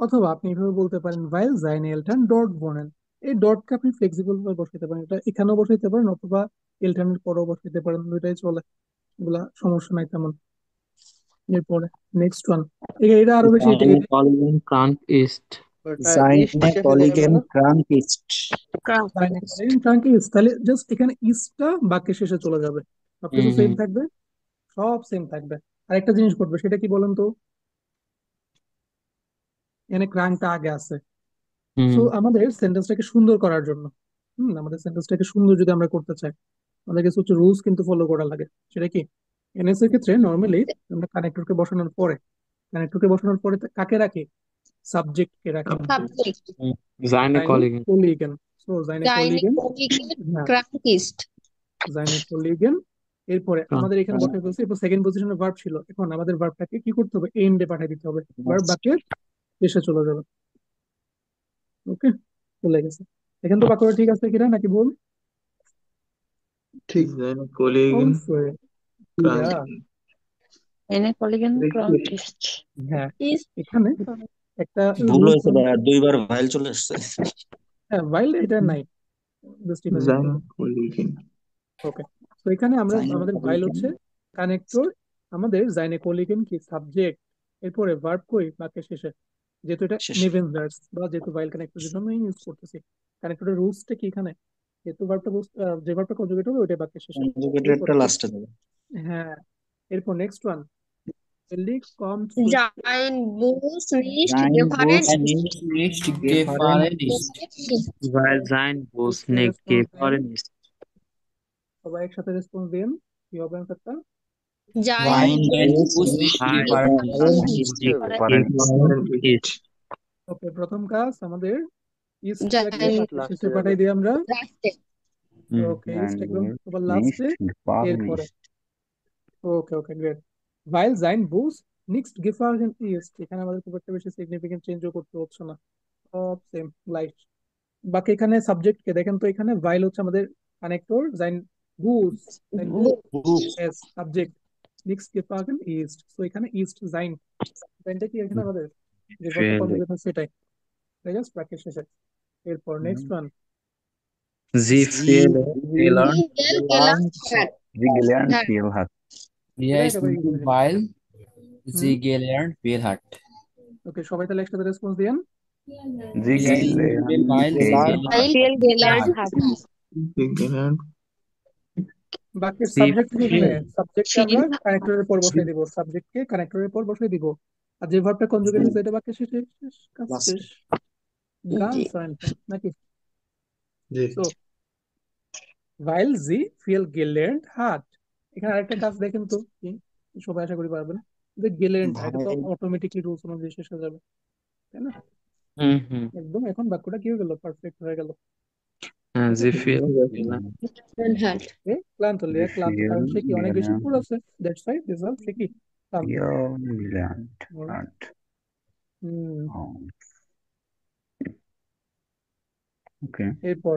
অথবা আপনি এভাবে বলতে পারেন ভাইল জাইন এলটন ডট বোনেন। এই ডটকে আপনি ফ্লেক্সিবল ভাবে বসাইতে পারেন, এটা এখানেও বসাইতে পারেন অথবা এলটনের পরেও বসাইতে পারেন, দুইটাই চলে, এগুলা সমস্যা নাই তেমন। এরপরে নেক্সট ওয়ান, এটা আরো বেশি এটা seine Kollegin krank ist. ওটা ইস্ট জাইনে শেষে যাবে কলিগেন না? ক্রাঙ্কিস্ট। তাহলে জাস্ট এখানে ইসটা বাক্যের শেষে চলে যাবে, সবকিছু সেম হুম থাকবে, সব সেম থাকবে। আর একটা জিনিস করবে, সেটা কি বলেন তো, এখানে ক্রাঙ্কটা আগে আছে। হুম সো আমাদের সেন্টেন্সটাকে সুন্দর করার জন্য, আমাদের সেন্টেন্সটাকে সুন্দর যদি আমরা করতে চাই, আমাদের কিছু হচ্ছে রুলস কিন্তু ফলো করা লাগে। সেটা কি, এনএস এর ক্ষেত্রে নর্মালি আমরা কানেক্টরকে বসানোর পরে কাকে রাখি, সাবজেক্টকে রাখি, সাবজেক্ট seine জাইনে Kollegin. কলিগেন। সো জাইনে কলিগেন, গাইনোকোলজিক্যাল হ্যাঁ ক্রাঙ্কিস্ট জাইনে কলিগেন। এরপরে আমাদের এখানে বসাই ফেলছি, এরপর সেকেন্ড পজিশনে ভার্ব ছিল, এখন আমাদের ভার্বটাকে কি করতে হবে, এন্ডে পাঠিয়ে দিতে হবে, ভার্ব বাক্যের শেষে চলে যাবে। ওকে, চলে গেছে। এখন তো বাক্যটা ঠিক আছে কিনা নাকি ভুল? ঠিক। seine Kollegen অবশ্যই, krank. ইয়া, গাইনোকোলজিক্যাল ক্রাঙ্কিস্ট হ্যাঁ ইজ এখানে একটা ভুল রুলস, হয়েছে ভাইয়া, দুইবার ভাইল চলে আসছে। হ্যাঁ ভাইল এটা নাই, জাস্টিফাই দিতে Seine হবে। Kollegen. ওকে, তো এখানে আমরা জাইনে আমাদের ভাইল কলিগেন হচ্ছে কানেক্টর, আমাদের জাইনে কলিগেন কি সাবজেক্ট, এরপরে ভার্ব কই বাক্যের শেষে, যেহেতু এটা শেষ। নেভেন ভার্বস বা যেহেতু ভাইল কানেক্টর যেটা আমরা ইউজ করতেছি, কানেক্টরের রুলসটা কি এখানে, যেহেতু ভার্বটা যে ভার্বটা কনজুগেট হবে ওইটা বাক্যের শেষে। কনজুগেটেডটা এরপরে লাস্টে দেবে। হ্যাঁ, এরপর নেক্সট ওয়ান, লিক কমস টু জাইন বুস নিস্ট জাইন গেফারেন বুস Nicht, nicht গেফারেন gefahren ist. Weil sein Bus nicht response দেন, gefahren ist. সবাই একসাথে রেসপন্স দিন, কি হবে অ্যান্সারটা? জাইন Weil dein বুস Bus নিস্ট nicht Weil gefahren গেফারেন ist. nicht গেফারেন gefahren ist. ওকে, প্রথম কাজ আমাদের ইস্ট লেখে জাইন ইস্ট বাক্যের লাস্টে শেষে যাবে। পাঠাই দিই আমরা। রাস্তে ওকে, জাইন ইস্ট একদম বুস সবার নিস্ট লাস্টে, গেফারেন এরপরে ist। ওকে ওকে গ্রেট। ভাইল জাইন বুস নিক্সট গেফারেন ইস্ট, এখানে আমাদের খুব একটা বেশি সিগনিফিকেন্ট চেঞ্জও করতে হচ্ছে না, সব সেম লাইট। বাকি এখানে সাবজেক্ট কে দেখেন তো, এখানে ভাইল হচ্ছে আমাদের কানেক্টর, জাইন বুস, জাইন বুস বুস এস সাবজেক্ট, নিক্সট গেফারেন ইস্ট, তো এখানে ইস্ট জাইন, জাইনটা কি এখানে আমাদের যে ভার্বটা Fehler. কনজুগেট হয় সেটাই, তাই জাস্ট বাক্যের শেষে। এরপর নেক্সট ওয়ান, Sie জি Fehler. জিগেল গেলার্ট হ্যাট জি গেলেন হ্যাট ফিল হাত। এটা Hier ist একেবারে mit ইজি dem জিনিস। Weil হুম sie gelernt wird hat. Okay, সবাই তাহলে একসাথে রেসপন্স দিয়েন। জি Hier ist mit গেলেন dem Weil sie ফিল ভাইল gelernt গেলার্ট hat. হ্যাট Gelernt. বাক্যের Sie সাবজেক্ট কি এখানে, সাবজেক্টকে আমরা ফিল কানেক্টরের পর বসাই দিব, সাবজেক্টকে কানেক্টরের পর বসাই দিব, আর যে ভার্বটা কনজুগেট হয়েছে এটা বাক্যের শেষে, শেষ, কাজ লাস্টে। শেষ, গান জি সাইন নাকি। জি। সো ভাইল জি ফিল গেলেন্ট হার্ট, এখানে আরেকটা কাজ দেখেন তো কি, সবাই আশা করি পারবেন, যে গেলেন্ট এটা তো ভাই অটোমেটিকলি রুলস অনুযায়ী শেষ হয়ে যাবে, তাই না? হুম একদম এখন বাক্যটা কি হয়ে গেল, পারফেক্ট হয়ে গেল। Sie Fehler. হ্যাট ক্লান্ত জি লিয়া ক্লান্ত, ফিল কারণ সে কি অনেক বেশি গেলেন পড়েছে, দ্যাটস ওয়াই রেজাল্ট সে কি ক্লান্ত। ফিল গেলেন হাত। হুম, ওকে। এরপর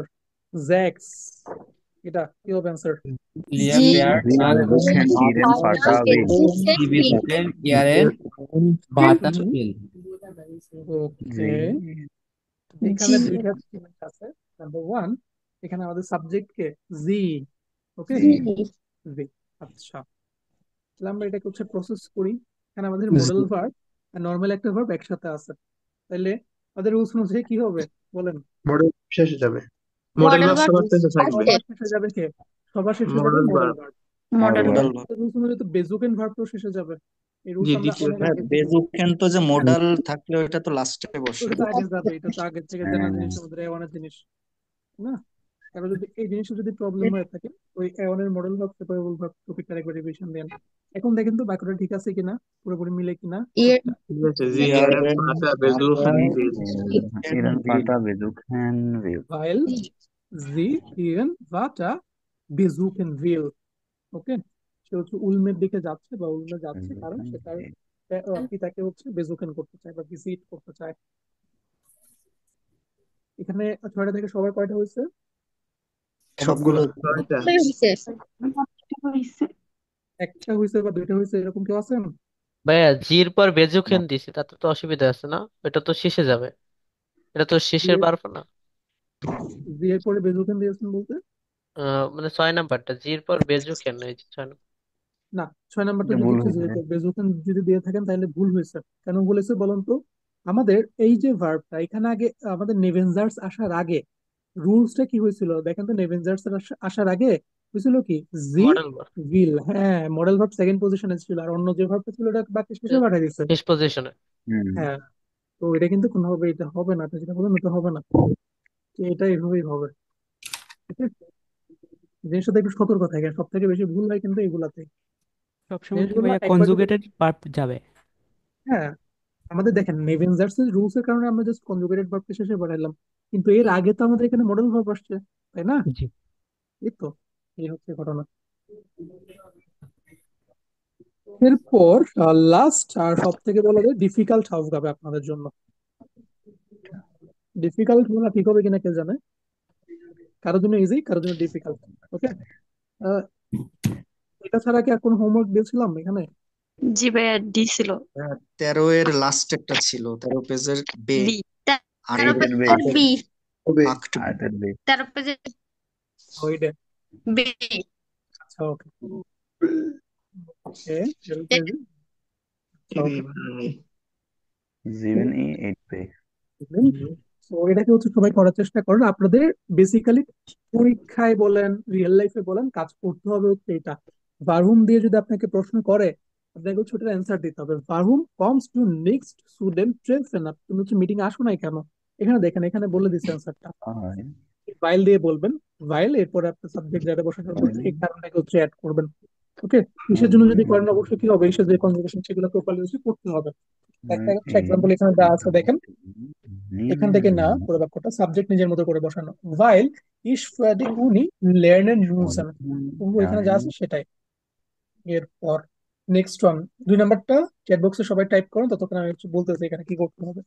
জ্যাক্স, এটা কি হবে answer? Leer G fährt Sie an besuchen ihren Vater will. Sie besuchen ihren Vater will. Okay, Sie এখানে জি দুইটা স্টেটমেন্ট আছে। নাম্বার ওয়ান, এখানে আমাদের সাবজেক্ট কে জি, ওকে জি জি, আচ্ছা, তাহলে আমরা এটাকে হচ্ছে প্রসেস করি। এখানে আমাদের মডেল ভার্ব আর নর্মাল একটা ভার্ব একসাথে আছে, তাহলে আমাদের রুলস অনুযায়ী কি হবে বলেন? মডেল শেষে যাবে। মডেল মডেল ভার্ব ভার্ব সবার শেষে থাকবে। সবার শেষে যাবে কে, সবার শেষে যাবে model modal verb. Verb. Model modal verb rules অনুযায়ী তো বেজুকেন ভার্বটাও শেষে যাবে, এই রুলস জি, আমরা দ্বিতীয় অনেক হ্যাঁ, আগে থেকে বেজুকেন তো যে মডেল থাকলে ওটা তো লাস্টে বসে। ওটা তো আগে যাবে, এটা তো আগে থেকে জানা হ্যাঁ, জিনিস, আমাদের এওয়ানের জিনিস না। কারণ যদি এই জিনিসটা যদি প্রবলেম হয়ে থাকে, ওই এওয়ানের মডেল ভার্ব সেপারেবল ভার্ব টপিকটা একবার রিভিশন দেন। এখন দেখেন তো বাক্যটা ঠিক আছে কিনা, পুরোপুরি মিলে কিনা ইয়ে ঠিকঠাক। ঠিক আছে। জি Wir এর werden ভাষা Vater বেজুফেন ihren Vater besuchen will. ভাইল জি ইয়েন ভাটা বেজুকেন ভিল। ওকে, সে হচ্ছে উলমের দিকে যাচ্ছে বা উলমে যাচ্ছে, কারণ সে তার পিতাকে হচ্ছে বেজুকেন করতে চায় বা ভিজিট করতে চায়। এখানে 6টা থেকে সবার কয়টা হয়েছে? সবগুলো। ছয়টা। একটা হয়েছে বা দুইটা হয়েছে, এরকম কেউ আছেন? ভাইয়া জির পর বেজুকেন দিছি, তাতে তো অসুবিধা আছে না? এটা তো শেষে যাবে, এটা তো জি শেষের এর পারবো না। জি এর পরে বেজুকেন দিয়েছেন বলতে? মানে 6 নাম্বারটা জির পর বেজুকেন, এই যে 6 নম্বর। না, 6 নাম্বারটা এটা যদি ভুল হচ্ছে হয়েছে। যে বেজুকেন যদি দিয়ে থাকেন তাহলে ভুল হয়েছে। কেন বলেছে বলুন তো? আমাদের এই যে ভার্বটা এখানে আগে, আমাদের নেভেনজার্স আসার আগে রুলসটা কি হয়েছিল দেখেন তো। নেভেনজার্স আসার আগে হয়েছিল কি? জি মডেল উইল, হ্যাঁ, মডেল ভার্ব সেকেন্ড পজিশনে ছিল, আর অন্য যে ভার্বটা ছিল ওটা বাকি শেষে পাঠিয়ে দিচ্ছে। শেষ পজিশনে। হুম। হ্যাঁ, তো এটা কিন্তু কোনোভাবে এটা হবে না, এটা যেটা বললাম এটা হবে না। তো এটা এভাবেই হবে, ঠিক আছে? জিনিসটা একটু সতর্ক থাকে, সব থেকে বেশি ভুল হয় কিন্তু এগুলাতে। সবসময় কি জিনিসগুলো ভাইয়া একবার যদি, কনজুগেটেড ভার্ব যাবে? হ্যাঁ, আমাদের দেখেন নেভেনজার্স এর রুলস এর কারণে আমরা জাস্ট কনজুগেটেড ভার্বকে শেষে বাড়াইলাম, কিন্তু এর আগে তো আমাদের এখানে মডেল ভার্ব আসছে, তাই না? জি। এই তো, এই হচ্ছে ঘটনা। এরপর লাস্ট আর সব থেকে বলা যায় ডিফিকাল্ট হাফ যাবে আপনাদের জন্য। ডিফিকাল্ট বলা ঠিক হবে কিনা কে জানে, কারোর জন্য ইজি, কারোর জন্য ডিফিকাল্ট। ওকে, এটা ছাড়া কি আর কোনো হোমওয়ার্ক দিয়েছিলাম এখানে? জি ভাইয়া ডি ছিল। 13 এর লাস্টেরটা ছিল, 13 পেজের বে। বি, 13 আটের বে। পেজের বি, হবে। আক্ট বে। 13 পেজের ওইটা, বি। আচ্ছা ওকে ওকে, ওকে। জিভেন ই 8 পে। তো এটাকে হচ্ছে সবাই করার চেষ্টা করেন। আপনাদের বেসিক্যালি পরীক্ষায় বলেন, রিয়েল লাইফে বলেন, কাজ করতে হবে হচ্ছে এটা। ভারহুম দিয়ে যদি আপনাকে প্রশ্ন করে, আপনাকে হচ্ছে ওটার অ্যান্সার দিতে হবে। ভারহুম কমস টু নেক্সট স্টুডেন্ট ট্রেলসেন। তুমি হচ্ছে মিটিং আসো নাই কেন? এখানে দেখেন, এখানে বলে দিচ্ছে অ্যান্সারটা। হয়। ভাইল দিয়ে বলবেন, ভাইল, এরপরে আপনার সাবজেক্ট যারা বসানোর পর এই কারণটাকে হচ্ছে অ্যাড করবেন। ওকে, কিসের জন্য যদি করেন অবশ্যই কি হবে, এসে যে কনভারসেশন সেগুলো প্রপারলি হচ্ছে করতে হবে। একটা হচ্ছে এক্সাম্পল এখানে দেওয়া আছে দেখেন, এখান থেকে না পুরো বাক্যটা সাবজেক্ট নিজের মতো করে বসানো। ভাইল ইস ফ্রাডি উনি লের্নেন রুলসেন, এখানে যা আছে সেটাই। এরপর নেক্সট ওয়ান, 2 নাম্বারটা চ্যাট বক্সে সবাই টাইপ করুন, ততক্ষণ আমি একটু বলতেছি এখানে কি করতে হবে।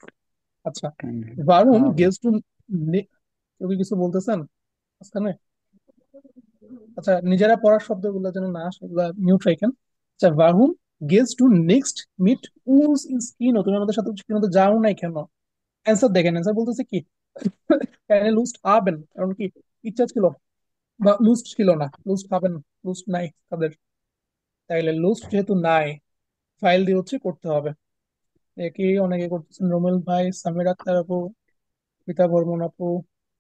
আচ্ছা, ভারুন গেস টু, কেউ কি কিছু বলতেছেন মাঝখানে? আচ্ছা, নিজেরা পড়ার শব্দগুলো যেন না আসে, এগুলা মিউট রাখেন। আচ্ছা, ভারুন গেস টু নেক্সট মিট উস ইন স্কিন। তুমি আমাদের সাথে স্কিন যাও নাই কেন? অ্যান্সার দেখেন, অ্যান্সার বলতেছে কি? কেন লুস্ট হবেন, কারণ কি ইচ্ছা ছিল, বা লুস্ট ছিল না, লুস্ট হবেন, লুস্ট নাই তাদের। তাইলে লুস্ট যেহেতু নাই, ফাইল দিয়ে হচ্ছে করতে হবে। একই অনেকে করতেছেন, রোমেল ভাই, সামির আক্তার আপু, পিতা বর্মন আপু,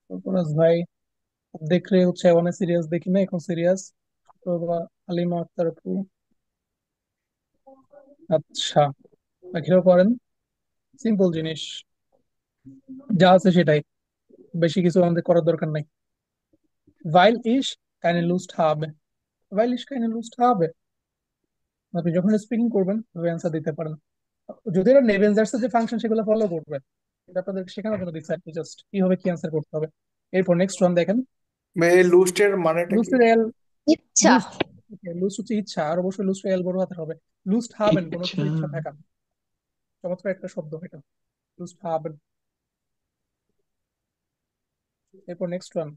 সরফরাজ ভাই। দেখলে হচ্ছে অনেক সিরিয়াস, দেখি না এখন সিরিয়াস। হালিমা আক্তার আপু। আচ্ছা, বাকিরাও করেন, সিম্পল জিনিস, যা আছে সেটাই, বেশি কিছু আমাদের করার দরকার নাই। ভাইল ইস কাইনে লুস্ট হবে, ভাইল ইস কাইনে লুস্ট হবে। আপনি যখন স্পিকিং করবেন তবে অ্যান্সার দিতে পারেন। যদি এটা নেভেনজার্স যে ফাংশন সেগুলো ফলো করবেন, এটা আপনাদের শেখানোর জন্য দিচ্ছে আর কি, জাস্ট কিভাবে কি অ্যান্সার করতে হবে। এরপর নেক্সট ওয়ান দেখেন, এই লুস্টের মানেটা কি? লুস্টের এল, ইচ্ছা। লুস্ট, লুস্ট হচ্ছে ইচ্ছা, আর অবশ্যই লুস্টের এল বড় হাতের হবে। লুস্ট হাবেন, কোনো ইচ্ছা। কিছু ইচ্ছা থাকা, চমৎকার একটা শব্দ এটা, লুস্ট হাবেন। এরপর নেক্সট ওয়ান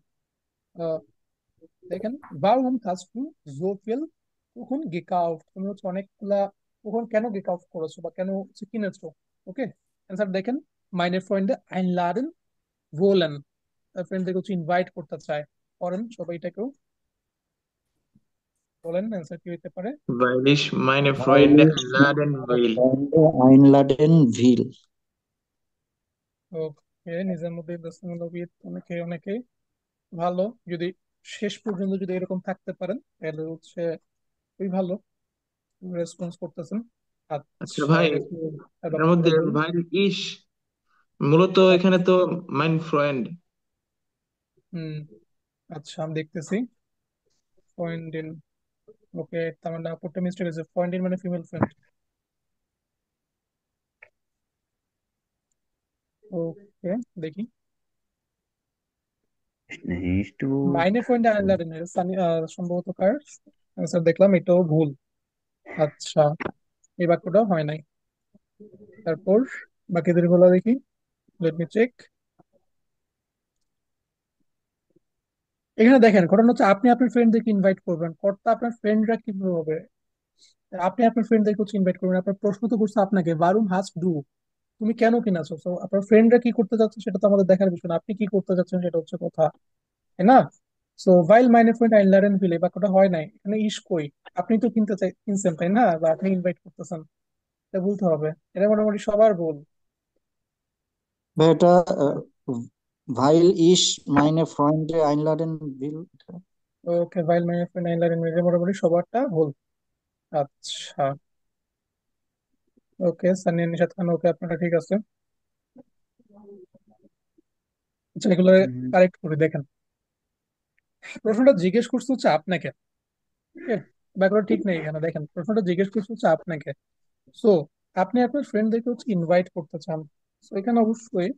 দেখেন, warum hast du so viel Kuchen gekauft? তুমি হচ্ছে অনেকগুলা কুখন কেন গেকআউট করেছো বা কেন হচ্ছে কিনেছো? ওকে, অ্যান্সার দেখেন, meine Freunde einladen wollen, তার ফ্রেন্ডদেরকে হচ্ছে ইনভাইট করতে চায়। করেন সবাই এটাকেও, বলেন অ্যান্সার কি হতে পারে? Weil ich meine Weil Freunde ich einladen meine will. Freunde einladen will. ওকে, নিজের মধ্যে দশমিক অনেকে অনেকে ভালো। যদি শেষ পর্যন্ত যদি এরকম থাকতে পারেন তাহলে হচ্ছে খুবই ভালো রেসপন্স করতেছেন। আচ্ছা আচ্ছা, ভাই, এটা কি এর বাক্যটা মধ্যে বলুন। ভাই ইস, মূলত এখানে তো মাইন ফ্রেন্ড। হুম, আচ্ছা আমি দেখতেছি। ফয়েন্ডিন, ওকে, তার মানে আপুরটা মিস্টেক আছে, ফয়েন্ডিন মানে ফিমেল ফ্রেন্ড। ওকে, দেখি। nicht gut. মাইনে পয়েন্টে আনলারেন সম্ভবত কার অ্যান্সার দেখলাম, এটাও ভুল। আচ্ছা, এই বাক্যটাও হয় নাই। তারপর বাকিদের গুলো দেখি, লেট মি চেক। এখানে দেখেন, ঘটনা হচ্ছে আপনি আপনার ফ্রেন্ডদেরকে ইনভাইট করবেন, কর্তা আপনার ফ্রেন্ডরা কিভাবে হবে? আপনি আপনার ফ্রেন্ডদেরকে হচ্ছে ইনভাইট করবেন, আপনার প্রশ্ন তো করছে আপনাকে, বারুম হাজ ডু, তুমি কেন কিনাছো? তো আপনার ফ্রেন্ডরা কি করতে যাচ্ছে সেটা তো আমাদের দেখার বিষয় না, আপনি কি করতে যাচ্ছেন সেটা হচ্ছে কথা, তাই না? সো ভাইল মাইনে ফ্রেন্ড আইনলারেন ভিলে বাক্যটা হয় নাই, এখানে ইস কই? আপনি তো কিনছেন তাই না, বা আপনি ইনভাইট করতেছেন, এটা বলতে হবে। এটা মোটামুটি সবার ভুল। ভাই এটা ভাইল ইস মাইনে ফ্রেন্ডে আইনলাডেন ভিল। ওকে, ভাইল মাইনে ফ্রেন্ড আইনলারেন ভিলে মোটামুটি সবারটা ভুল। আচ্ছা, ওকে সানিয়া নিশাত খান, ওকে আপনারা ঠিক আছে। আচ্ছা, এগুলো কারেক্ট করে দেখেন। প্রশ্নটা জিজ্ঞেস করছে হচ্ছে আপনাকে, ঠিক আছে? ব্যাপারটা ঠিক নেই এখানে, দেখেন প্রশ্নটা জিজ্ঞেস করছে হচ্ছে আপনাকে। সো আপনি আপনার ফ্রেন্ডদেরকে হচ্ছে ইনভাইট করতে চান, সো এখানে অবশ্যই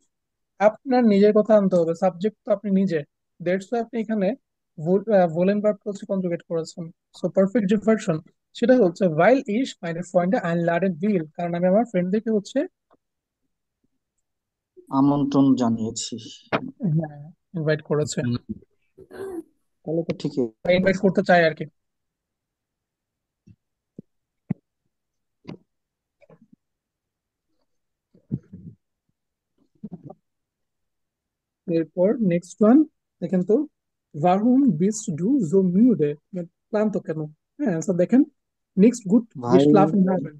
আপনার নিজের কথা আনতে হবে, সাবজেক্ট তো আপনি নিজে। দ্যাটস ওয়াই আপনি এখানে ভোলেন ভার্ব হচ্ছে কনজুগেট করেছেন। সো পারফেক্ট যে ভার্সন সেটা হচ্ছে ভাইল ইস মাইনে ফ্রেন্ডে আইনলাডেন ভিল, কারণ আমি আমার ফ্রেন্ডদেরকে হচ্ছে আমন্ত্রণ জানিয়েছি। হ্যাঁ ইনভাইট করেছে, তাহলে তো ঠিকই। ইনভাইট করতে চাই আর কি। এরপর নেক্সট ওয়ান দেখেন তো, ওয়ারুম বিস্ট ডু জো মিউডে, ক্লান্ত কেন? হ্যাঁ অ্যান্সার দেখেন, নিক্সট গুড ভাইল গেশলাফেন হাবেন।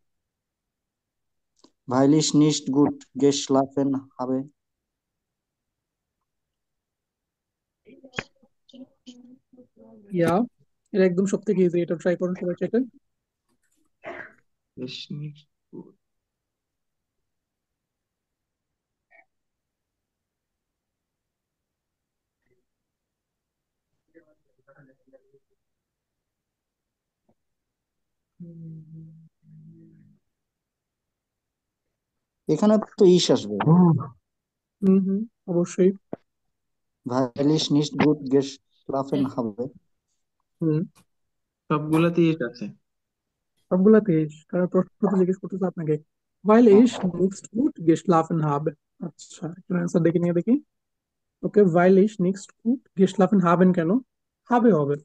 ভাইল ইস নিস্ট গুড গেশলাফেন হবে। ইয়া, এটা একদম সব থেকে ইজি, এটা ট্রাই করুন সবাই চেটে। এখানে তো ইস আসবে। হুম হুম, অবশ্যই। ভাইল ইস নিস্ট গুড গেশলাফেন হবে। হুম, সবগুলাতেই এটা আছে। সবগুলাতে ইস, কারণ প্রশ্ন তো জিজ্ঞেস করতেছে আপনাকে, while ইস নেক্সট গুড গেশলাফেন হাবে। আচ্ছা, একটু অ্যান্সার দেখে নিয়ে দেখি। ওকে, while ইস নেক্সট গুড গেশলাফেন হাবেন কেন? হবে হবে,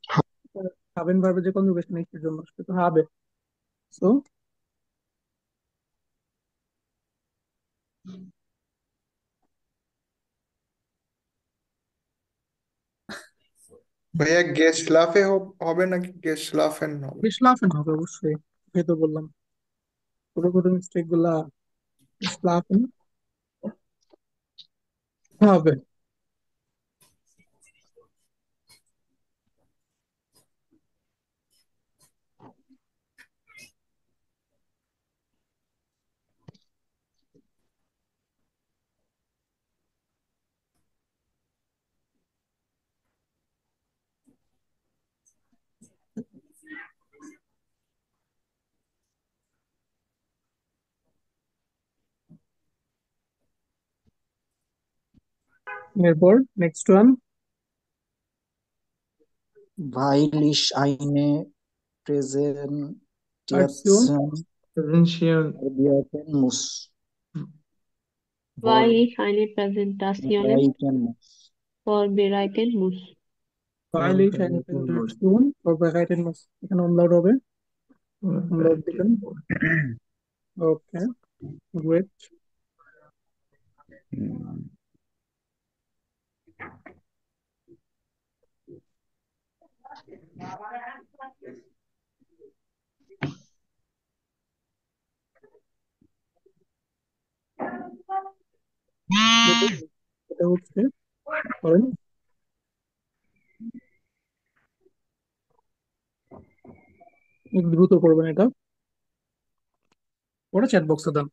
হাবেন ভার্বে যে কনজুগেশন এর জন্য সেটা তো হবে। সো ভাইয়া হবে নাকি গেসলাফেন হবে? গেশলাফেন হবে অবশ্যই, এই তো বললাম, ছোট ছোট মিস্টেক গুলা গেশলাফেন হবে। এরপর নেক্সট ওয়ান, ভাইল ইস আইনে আর্টসিওন প্রেজেন্টিয়াশন Präsentieren. বিয়াতেন মুস। Weil ich eine Präsentation vorbereiten muss. while ইস eine Präsentation vorbereiten muss, এখানে umlaut হবে, umlaut দিবেন। ওকে, গ্রেট। এটা হচ্ছে, করেন একটু দ্রুত করবেন এটা, ওটা চ্যাট বক্সে দেন।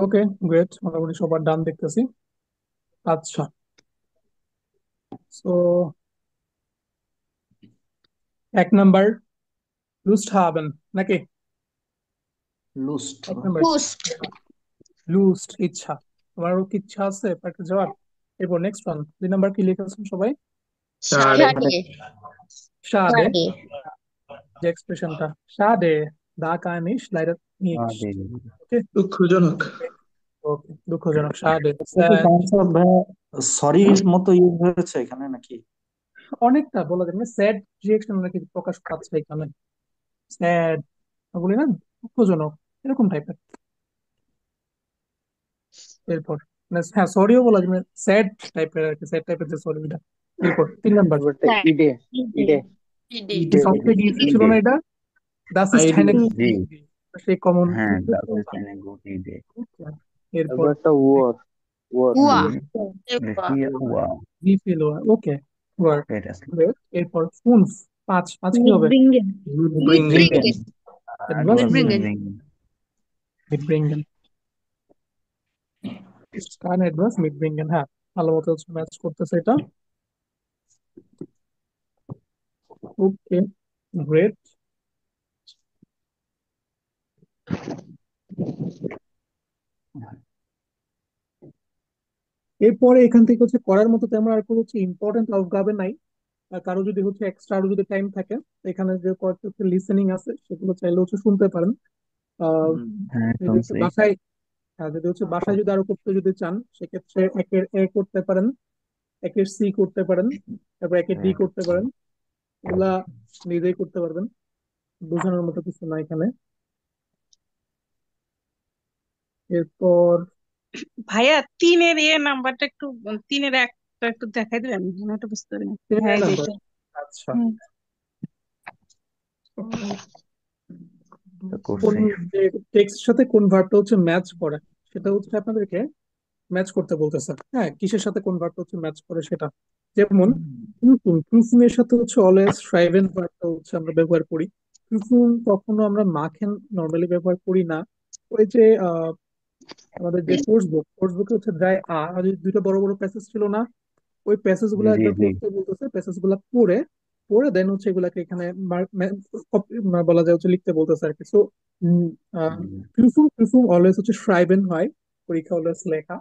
ওকে, গ্রেট, মোটামুটি সবার ডান দেখতেছি। আচ্ছা, সো 1 নাম্বার লুস্ট হাবেন নাকি? লুস্ট 1 নাম্বার পুস্ট লুস্ট, ইচ্ছা। তোমারও কি ইচ্ছা আছে পার্কে যাওয়ার? এরপর নেক্সট ওয়ান 2 নাম্বার কি লিখেছেন সবাই? সাড়ে সাড়ে শাদে, সাড়ে যে এক্সপ্রেশনটা শাদে, দা কানিশ লাইডার নিচ। ওকে দুঃখজনক। ওকে, দুঃখজনক, শাদে। সরির মতো ইউজ হয়েছে এখানে নাকি? অনেকটা বলা যায়, মানে স্যাড রিয়েকশন নাকি প্রকাশ পাচ্ছে এখানে। স্যাড বলি না, দুঃখজনক, এরকম টাইপের। এরপর মানে হ্যাঁ, সরিও বলা যায়, স্যাড টাইপের আর কি, স্যাড টাইপের যে সরিটা। এরপর 3 নাম্বার এবারটা ইডে ইডে ইডে কি সব থেকে ইজি ছিল না এটা? দাস ইস্ট আইডি হাইনে জি সেই কমন। হ্যাঁ, das ist eine gute Idee. এরপর এবারটা were were উয়া Wow, refill, okay, war, great as এরপর ফুনফ, পাঁচ পাঁচ কি হবে? মিটব্রিঙ্গেন ব্রিঙ্গেন। It was Mitbringen. মিটব্রিঙ্গেন, কারণ it was মিটব্রিঙ্গেন। হ্যাঁ, ভালো মতো ম্যাচ করতেছে এটা। ওকে, গ্রেট। এরপরে এখান থেকে হচ্ছে করার মতো তেমন আর কোনো হচ্ছে ইম্পর্টেন্ট আউটগাবে নাই। আর কারো যদি হচ্ছে এক্সট্রা আরো যদি টাইম থাকে, এখানে যে কয়েকটা হচ্ছে লিসেনিং আছে, সেগুলো চাইলে হচ্ছে শুনতে পারেন। আহ হ্যাঁ, যদি হচ্ছে শুনছি। বাসায়, হ্যাঁ যদি হচ্ছে বাসায় যদি আরো করতে যদি চান, সেক্ষেত্রে একের এ করতে পারেন, একের সি করতে পারেন, তারপর একের ডি করতে পারেন। এগুলা নিজেই করতে পারবেন, বোঝানোর মতো কিছু না এখানে। এরপর ভাইয়া 3-এর নাম্বারটা একটু 3-এর একটা একটু দেখাই দিবেন, আমি একটু বুঝতে পারি না। হ্যাঁ, এই যে নাম্বার, এটা। আচ্ছা, হুম। তো কোন করছি। টেক্সট সাথে কোন ভার্বটা হচ্ছে ম্যাচ করে, সেটা হচ্ছে আপনাদেরকে ম্যাচ করতে বলতেছে। হ্যাঁ, কিসের সাথে কোন ভার্বটা হচ্ছে ম্যাচ করে সেটা। যেমন প্রুফিং এর সাথে হচ্ছে অলওয়েজ শ্রাইভেন ভার্বটা হচ্ছে আমরা ব্যবহার করি। প্রুফিং কখনো আমরা মাখেন নর্মালি ব্যবহার করি না। ওই যে আমাদের যে কোর্স বুকে হচ্ছে ড্রাই আর দুইটা বড় বড় প্যাসেজ ছিল না, ওই প্যাসেজ গুলো জি একবার জি পড়তে বলতেছে, প্যাসেজ গুলা পড়ে পড়ে দেন হচ্ছে এগুলাকে এখানে বলা যায় হচ্ছে লিখতে বলতেছে আর কি। সো প্রিফুম অলওয়েজ হচ্ছে শ্রাইবেন হয়, পরীক্ষা অলওয়েজ লেখা।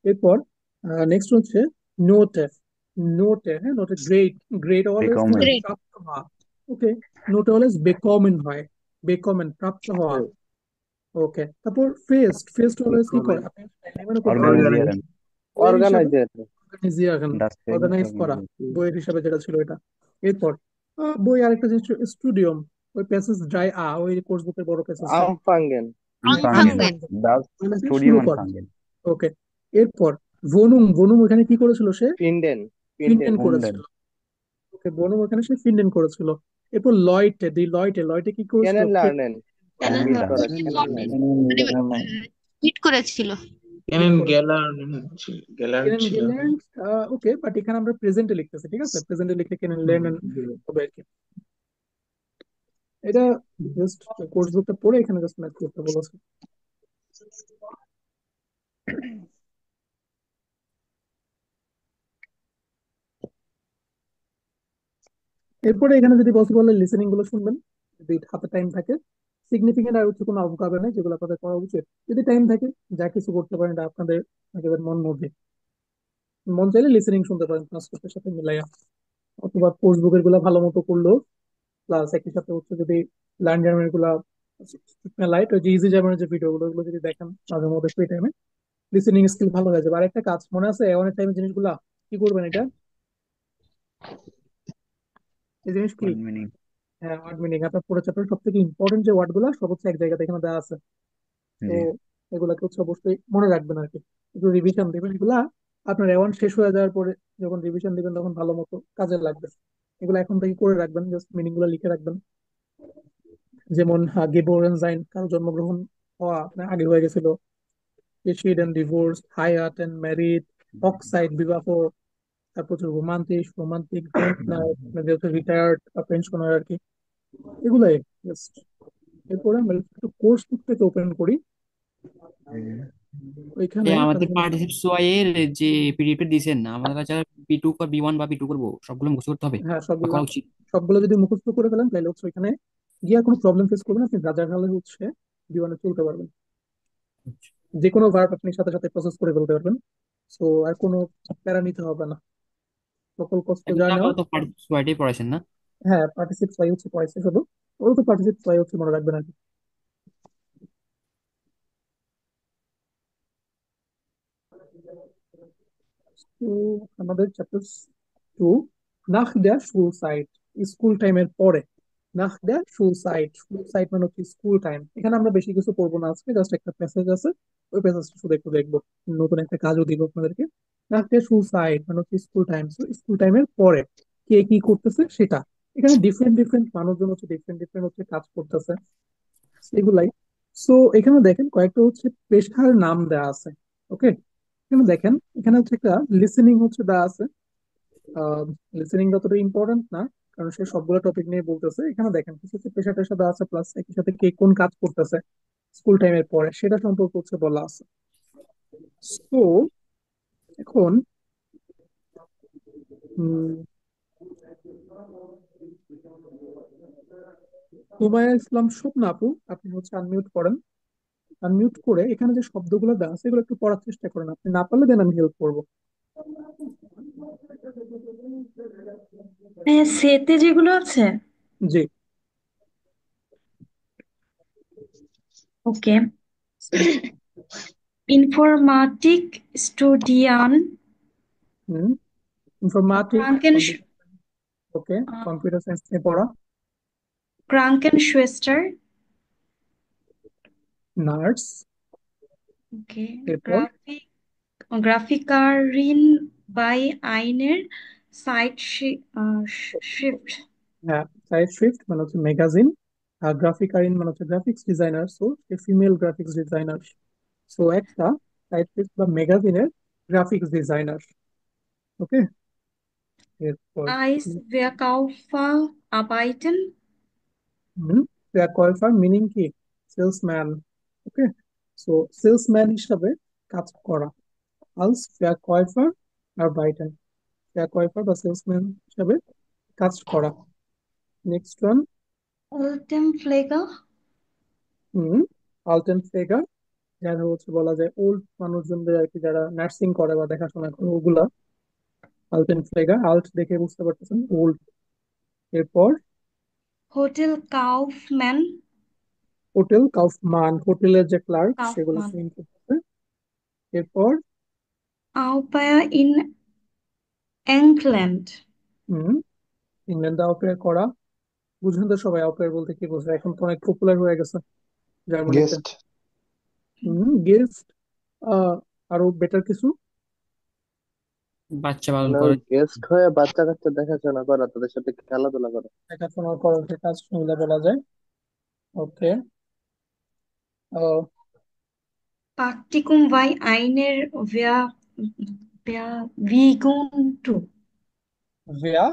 এরপর নেক্সট হচ্ছে নোটে, নোটে, হ্যাঁ নোটে গ্রেট, গ্রেট অলওয়েজ কি বেকমেন হয়? গ্রেট প্রাপ্ত হওয়া। ওকে, নোটে অলওয়েজ বেকমেন হয়, বেকমেন প্রাপ্ত হওয়া। ওকে, তারপর ফেস্ট, ফেস্ট অলওয়েজ কি করে? আপনি মনে করতে পারেন organisieren বই হিসাবে অর্গানাইজার অর্গানাইজিয়াশন, das Feld অর্গানাইজ করা, বইয়ের হিসাবে যেটা ছিল এটা। এরপর বই আরেকটা জিনিস স্টুডিয়াম, ওই প্যাসেজ ড্রাই ওই কোর্স বুকের বড় প্যাসেজটা আমফাঙ্গেন anfangen, Anfangen. das শুরু Studium কর। anfangen, ওকে, এরপর ভনুম, ভনুম এখানে কি করেছিল? সে ফিন্ডেন ফিন্ডেন ফিনটেন Hunden, করেছিল। ওকে, ভনুম এখানে সে ফিনটেন করেছিল। এরপর লয়েটে, দি লয়েটে লয়েটে কি করেছিল? ক্যানেন লার্নেন ক্যানেন মিট করা ক্যানেন ক্যানেন লার্নেন হিট করেছিল। হিট কেনেন করে গ্যালার্ড কেনেন ছিল। গেলেন্ট। ওকে, বাট এখানে আমরা প্রেজেন্টে লিখতেছি, ঠিক আছে? প্রেজেন্টে লিখলে কেনেন লেন্ডন হবে আর কি। এটা জাস্ট কোর্স বুকটা পড়ে এখানে জাস্ট ম্যাথ করতে বলেছে। এরপরে এখানে যদি পসিবল হয় লিসেনিং গুলো শুনবেন, যদি হাতে টাইম থাকে। সিগনিফিকেন্ট আর হচ্ছে কোনো অবকাবে নেই যেগুলো আপনাদের করা উচিত। যদি টাইম থাকে যা কিছু করতে পারেন, এটা আপনাদের একেবারে মন মর্জি। মন চাইলে লিসেনিং শুনতে পারেন ট্রান্সক্রিপ্টের সাথে মিলাইয়া, অথবা কোর্স বুকের গুলা ভালো মতো করলো, প্লাস একই সাথে হচ্ছে যদি লার্ন জার্মানির গুলা লাইট ওই যে ইজি জার্মানির যে ভিডিও গুলো, ওগুলো যদি দেখেন মাঝে মধ্যে ফ্রি টাইমে, লিসেনিং স্কিল ভালো হয়ে যাবে। আর একটা কাজ মনে আছে অনেক টাইমের জিনিসগুলা কি করবেন, এটা এই জিনিস কি, ওয়ান মিনিট। হ্যাঁ ওয়ার্ড মিনিং। আপনার পুরো চ্যাপ্টার সব থেকে ইম্পর্টেন্ট যে ওয়ার্ড গুলা সব হচ্ছে এক জায়গাতে এখানে দেওয়া আছে। তো জি এগুলাকে হচ্ছে অবশ্যই মনে রাখবেন আর কি, একটু রিভিশন দিবেন এগুলা। আপনার অ্যাওয়ান শেষ হয়ে যাওয়ার পরে যখন রিভিশন দিবেন তখন ভালো মতো কাজে লাগবে। এগুলো এখন থেকে করে রাখবেন, জাস্ট মিনিং গুলো লিখে রাখবেন। যেমন গেবোরেনজাইন, কারো জন্মগ্রহণ হওয়া আপনার আগে হয়ে গেছিল। এশিড এন্ড ডিভোর্স, হায়াত এন্ড ম্যারিড, অক্সাইড বিবাহ, তারপর হচ্ছে রোমান্টিক রোমান্টিক যেহেতু রিটায়ার্ড বা পেনশনার আর কি, এগুলাই জাস্ট। এরপরে আমরা একটু কোর্স বুক থেকে ওপেন করি, ওইখানে আমাদের পার্টিসিপেটস ওয়াই এর যে পিডিএফ দিয়েছেন, আমরা যারা বি2 বা বি1 বা বি2 করবো সবগুলো মুখস্থ করতে হবে হ্যাঁ বা সবগুলা করা উচিত। সবগুলো যদি মুখস্থ করে ফেলেন তাহলে হচ্ছে ওইখানে গিয়ে আর কোনো প্রবলেম ফেস করবেন, আপনি রাজার হালে হচ্ছে জীবনে চলতে পারবেন। যে কোনো ভার্ব আপনি সাথে সাথে প্রসেস করে ফেলতে পারবেন। সো আর কোনো প্যারা নিতে হবে না, সকল কষ্ট এগুলো যা নেওয়া। আপাতত পার্টিসিপেটস ওয়াইটাই পড়াছেন না? হ্যাঁ পার্টিসিপেট ওয়াই হচ্ছে পয়সা শুধু, ওরা তো পার্টিসিপেট ওয়াই হচ্ছে মনে রাখবেন আর কি। তো আমাদের চ্যাপ্টার 2, নাখ দেয়া শুল সাইট, স্কুল টাইমের পরে। নাখ দেয়া শুল সাইট, শুল সাইট মানে হচ্ছে স্কুল টাইম। এখানে আমরা বেশি কিছু পড়বো না আজকে, জাস্ট একটা প্যাসেজ আছে, ওই প্যাসেজটা শুধু একটু দেখবো। নতুন একটা কাজও দিব আপনাদেরকে। নাখ দেয়া শুল সাইট মানে হচ্ছে স্কুল টাইম, স্কুল টাইমের পরে কে কি করতেছে সেটা। এখানে ডিফারেন্ট ডিফারেন্ট মানুষজন হচ্ছে ডিফারেন্ট ডিফারেন্ট হচ্ছে কাজ করতেছে, এগুলাই। সো এখানে দেখেন কয়েকটা হচ্ছে পেশার নাম দেওয়া আছে। ওকে, এখানে দেখেন এখানে হচ্ছে একটা লিসেনিং হচ্ছে দেওয়া আছে। লিসেনিং যতটা ইম্পর্টেন্ট না, কারণ সে সবগুলো টপিক নিয়ে বলতেছে। এখানে দেখেন কিছু কিছু পেশা টেশা দেওয়া আছে, প্লাস একই সাথে কে কোন কাজ করতেছে স্কুল টাইমের পরে সেটা সম্পর্কে হচ্ছে বলা আছে। তো এখন উম, হুমায়ুন ইসলাম স্বপ্না আপু, আপনি হচ্ছে আনমিউট করেন। আনমিউট করে এখানে যে শব্দগুলো দেওয়া আছে এগুলো একটু পড়ার চেষ্টা করেন, আপনি না পারলে দেন আমি হেল্প করবো। হ্যাঁ, সেতে যেগুলো আছে। জি। ওকে। ইনফরমাটিক স্টুডিয়ান ইনফরমেটিক, ক্রাঙ্কেন ওকে, কম্পিউটার সায়েন্স নিয়ে পড়া। ক্রাঙ্কেন শুয়েস্টার। নার্স। ওকে। এরপর গ্রাফিকারিন বাই আইনের সাইট শিফট। হ্যাঁ, সাইড শিফট মানে হচ্ছে ম্যাগাজিন। আর গ্রাফিকারিন মানে হচ্ছে graphics designer, so female graphics designer. So একটা সাইড শিফট বা ম্যাগাজিনের গ্রাফিক্স ডিজাইনার। ওকে, এরপর আইস Verkaufsarbeiten. কয়ফার মিনিং কি, সেলসম্যান। ওকে, সো সেলসম্যান হিসাবে কাজ করা। আলস কয়ফার আর বাইটেন, কয়ফার বা সেলসম্যান হিসাবে কাজ করা। Next one Altenpfleger. আলটেন ফেগার, যারা হচ্ছে বলা যায় ওল্ড মানুষজনদের আর কি, যারা নার্সিং করে বা দেখাশোনা করে ওগুলা। আলটেন ফ্লেগার, আল্ট দেখে বুঝতে পারতেছেন ওল্ড। এরপর Hotel Kaufmann. হোটেল কাউফমান, হোটেলের যে ক্লার্ক সেগুলো Kaufmann. ক্লিন করতেছে। এরপর Au pair in England. ইংল্যান্ডে অপেরা করা। বুঝলেন তো সবাই অপেরা বলতে কি বোঝায়, এখন তো অনেক পপুলার হয়ে গেছে জার্মানিতে। Guest guest. আরো বেটার কিছু, বাচ্চা পালন মানে ওই করে। গেস্ট হয়ে বাচ্চা কাচ্চা দেখাশোনা করা, তাদের সাথে খেলাধুলা করা। দেখাশোনা করাকে কাজ বলে বলা যায়। Okay. Praktikum bei einer Werbewirkung. ভিয়া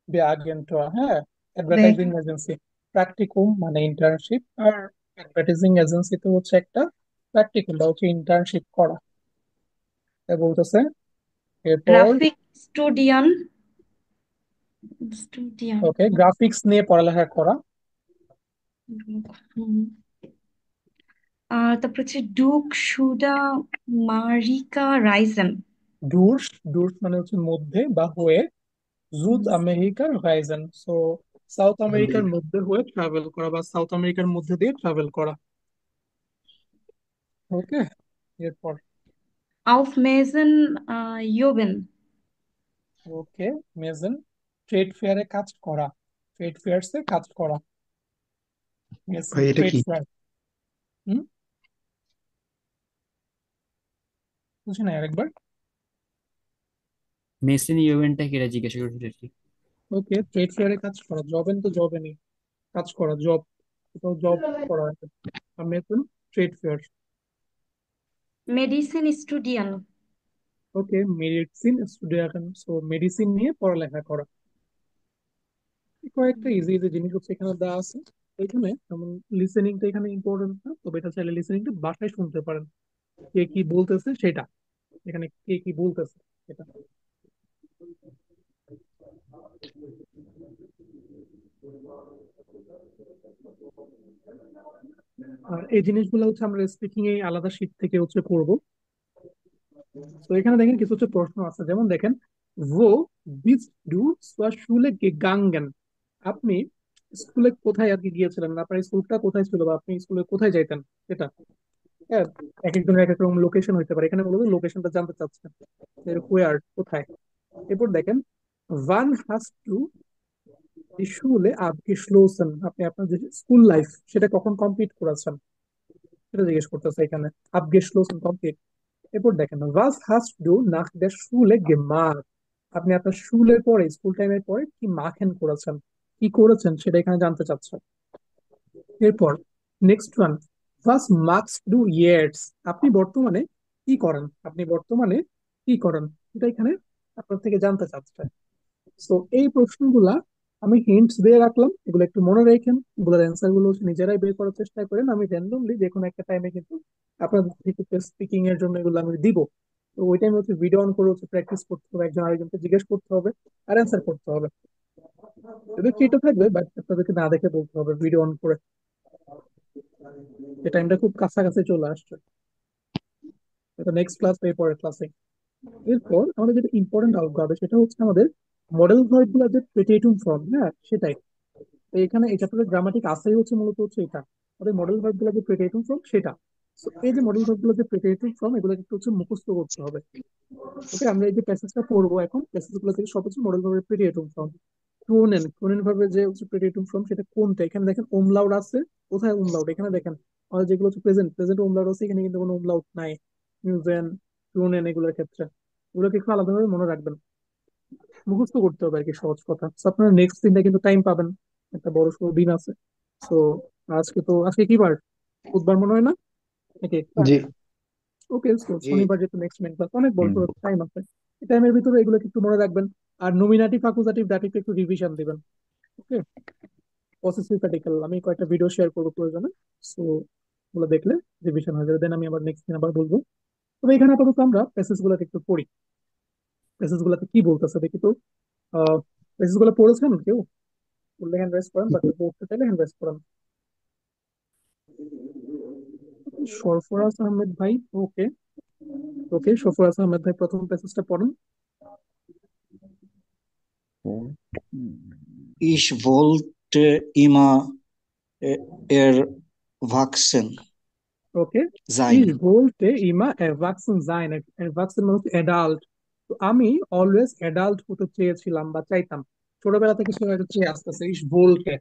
বিয়াগেন্টর, হ্যাঁ, অ্যাডভার্টাইজিং এজেন্সি। প্র্যাকটিকুম মানে ইন্টার্নশিপ, আর অ্যাডভার্টাইজিং এজেন্সি তো হচ্ছে একটা প্র্যাকটিকুম বা হচ্ছে ইন্টার্নশিপ করা, তাই বলতেছে। এরপর Graphic Studium. ওকে, গ্রাফিক্স নিয়ে পড়ালেখা করা। হুম। তারপর হচ্ছে ডুক সুডা মারিকা রাইজেন। ডুরস, ডুরস মানে হচ্ছে মধ্যে বা হয়ে, জুদ আমেরিকার রাইজেন, সো সাউথ আমেরিকার মধ্যে হয়ে ট্রাভেল করা বা সাউথ আমেরিকার মধ্যে দিয়ে ট্রাভেল করা। ওকে। এরপর Auf Messen Joben. ওকে, মেজন ট্রেড ফেয়ারে কাজ করা, ট্রেড ফেয়ার্সে কাজ করা, মেজন ভাই এটা ট্রেড কি? ফেয়ার। হুম, বুঝি না আরেকবার। মেসেন ইভেন্টটা কেটে জিজ্ঞাসা করছি আর কি। ওকে, ট্রেড ফেয়ারে কাজ করা, জবেন তো জবেনই কাজ করা, জব, কোথাও জব করা আর কি। আর মেজন ট্রেড ফেয়ার। Medicine Studium. ওকে, মেডিসিন স্টুডেন্ট, সো মেডিসিন নিয়ে পড়ালেখা করা। কয়েকটা ইজি ইজি জিনিস হচ্ছে এখানে দেওয়া আছে। এখানে যেমন লিসেনিংটা এখানে ইম্পর্টেন্ট না, তবে এটা চাইলে লিসেনিংটা বাসায় শুনতে পারেন, কে কি বলতেছে সেটা, এখানে কে কি বলতেছে সেটা। আর এই জিনিসগুলো হচ্ছে আমরা স্পিকিং এ আলাদা শীট থেকে হচ্ছে করব। তো এখানে দেখেন কিছু হচ্ছে প্রশ্ন আছে, যেমন দেখেন, wo bist du zur Schule gegangen? আপনি স্কুলে কোথায় আর কি গিয়েছিলেন, আপনার স্কুলটা কোথায় ছিল বা আপনি স্কুলে কোথায় যাইতেন সেটা। হ্যাঁ, এক একজনের এক এক রকম লোকেশন হইতে পারে, এখানে বলবো লোকেশনটা জানতে চাচ্ছেন, হোয়ার কোথায়। এরপর দেখেন, wann hast du die Schule abgeschlossen? আপনি আপনার যে স্কুল লাইফ সেটা কখন কমপ্লিট করেছেন সেটা জিজ্ঞেস করতেছে এখানে, abgeschlossen কমপ্লিট। এরপর দেখেন, was hast du nach der Schule gemacht? আপনি আপনার স্কুলের পরে, স্কুল টাইমের পরে কি মাখেন করেছেন, কি করেছেন সেটা এখানে জানতে চাচ্ছে। এরপর next one, was machst du jetzt? আপনি বর্তমানে কি করেন, আপনি বর্তমানে কি করেন এটা এখানে আপনার থেকে জানতে চাচ্ছে। তো এই প্রশ্নগুলা আমি হিন্টস দিয়ে রাখলাম, এগুলো একটু মনে রাখেন, এগুলোর অ্যান্সার গুলো হচ্ছে নিজেরাই বের করার চেষ্টা করেন। আমি র্যান্ডমলি যে কোনো একটা টাইমে কিন্তু আপনাদের থেকে স্পিকিং এর জন্য এগুলো আমি দিব। তো ওই টাইমে হচ্ছে ভিডিও অন করে হচ্ছে প্র্যাকটিস করতে হবে, একজন আরেকজনকে জিজ্ঞেস করতে হবে আর অ্যান্সার করতে হবে। যদি ফ্রিটা থাকবে বাট আপনাদেরকে না দেখে বলতে হবে ভিডিও অন করে। এই টাইমটা খুব কাছাকাছি চলে আসছে, এটা নেক্সট ক্লাস বা পরের ক্লাসে। এরপর আমাদের যেটা ইম্পর্টেন্ট আউট হবে সেটা হচ্ছে আমাদের মডেল ভার্ব গুলো, যে প্রেটিটিভ ফর্ম, হ্যাঁ সেটাই। তো এখানে এই চ্যাপ্টারের গ্রামাটিক আসেই হচ্ছে মূলত হচ্ছে এটা, আমাদের মডেল ভার্ব গুলো যে প্রেটিটিভ ফর্ম সেটা। তো এই যে মডেল ভার্ব গুলো যে প্রেটিটিভ ফর্ম, এগুলো কিন্তু হচ্ছে মুখস্থ করতে হবে। ওকে, আমরা এই যে প্যাসেজটা পড়বো এখন, প্যাসেজ গুলো থেকে সব হচ্ছে মডেল ভার্বের প্রেটিটিভ ফর্ম। ক্রোনেন, ক্রোনেন ভার্বের যে হচ্ছে প্রেটিটিভ ফর্ম সেটা কোনটা, এখানে দেখেন ওমলাউট আছে, কোথায় ওমলাউট, এখানে দেখেন আমাদের যেগুলো হচ্ছে প্রেজেন্ট, প্রেজেন্ট ওমলাউট আছে, এখানে কিন্তু কোনো ওমলাউট নাই। নিউজেন, ক্রোনেন এগুলোর ক্ষেত্রে এগুলোকে একটু আলাদাভাবে মনে রাখবেন, মুখস্থ করতে হবে আর কি, সহজ কথা। তো আপনারা নেক্সট দিনটা কিন্তু টাইম পাবেন, একটা বড় সড়ো দিন আছে। তো আজকে কি বার, বুধবার মনে হয় না নাকি? জি ওকে, জি। শনিবার যেহেতু নেক্সট মেন ক্লাস, অনেক বড় হুম। সড়ো টাইম আছে, এই টাইমের ভিতরে এগুলো একটু মনে রাখবেন। আর নমিনাটিভ অ্যাকুজাটিভ দাটিভ একটু রিভিশন দিবেন। ওকে, পসেসিভ পার্টিকেল আমি কয়েকটা ভিডিও শেয়ার করবো প্রয়োজনে, সো ওগুলো দেখলে রিভিশন হয়ে যাবে, দেন আমি আবার নেক্সট দিন আবার বলবো। তবে এখানে আপাতত আমরা প্যাসেজ গুলোকে একটু পড়ি, প্যাসেজ গুলোতে কি বলতেছে দেখি তো। প্যাসেজ গুলো পড়েছেন কেউ? বললে হ্যান্ড রাইজ করেন, বা কেউ পড়তে চাইলে হ্যান্ড রাইজ করেন। সরফরাজ আহমেদ ভাই, ওকে। ওকে, সরফরাজ আহমেদ ভাই প্রথম প্যাসেজটা পড়েন। Ich wollte immer erwachsen ওকে, sein. ich wollte immer erwachsen sein, erwachsen মানে হচ্ছে অ্যাডাল্ট। তো আমি অলওয়েজ অ্যাডাল্ট হতে চেয়েছিলাম বা চাইতাম, ছোটবেলা থেকে সে হয়তো চেয়ে আসতেছে। ich wollte,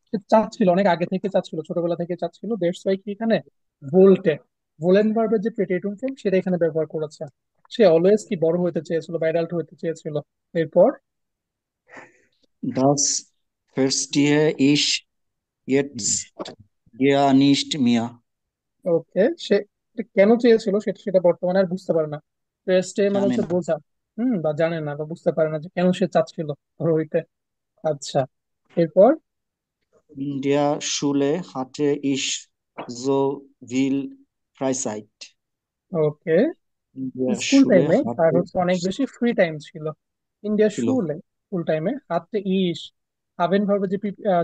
সে চাচ্ছিল, অনেক আগে থেকে চাচ্ছিল, ছোটবেলা থেকে চাচ্ছিল, দ্যাটস ওয়াই কি এখানে ভোল্টে, ভোলেন ভার্বের যে প্রেটেটিভ ফর্ম সেটা এখানে ব্যবহার করেছে। সে অলওয়েজ কি বড় হইতে চেয়েছিল বা অ্যাডাল্ট হইতে চেয়েছিল। এরপর Das Verstehe ich jetzt ja nicht mehr. ওকে, সে এটা কেন চেয়েছিল সেটা সেটা বর্তমানে আর বুঝতে পারে না। স্টে মানে জানে হচ্ছে না। বোঝা, বা জানে না বা বুঝতে পারে না যে কেন সে চাচ্ছিল বড় হইতে। আচ্ছা, এরপর In der Schule hatte ich so viel Freizeit. Okay, In der school Schule টাইমে তার hatte হচ্ছে অনেক ich বেশি ফ্রি টাইম ছিল। ইন্ডিয়া ছিল শুলে স্কুল টাইমে হাতে ইস হাবেন ভার্বে যে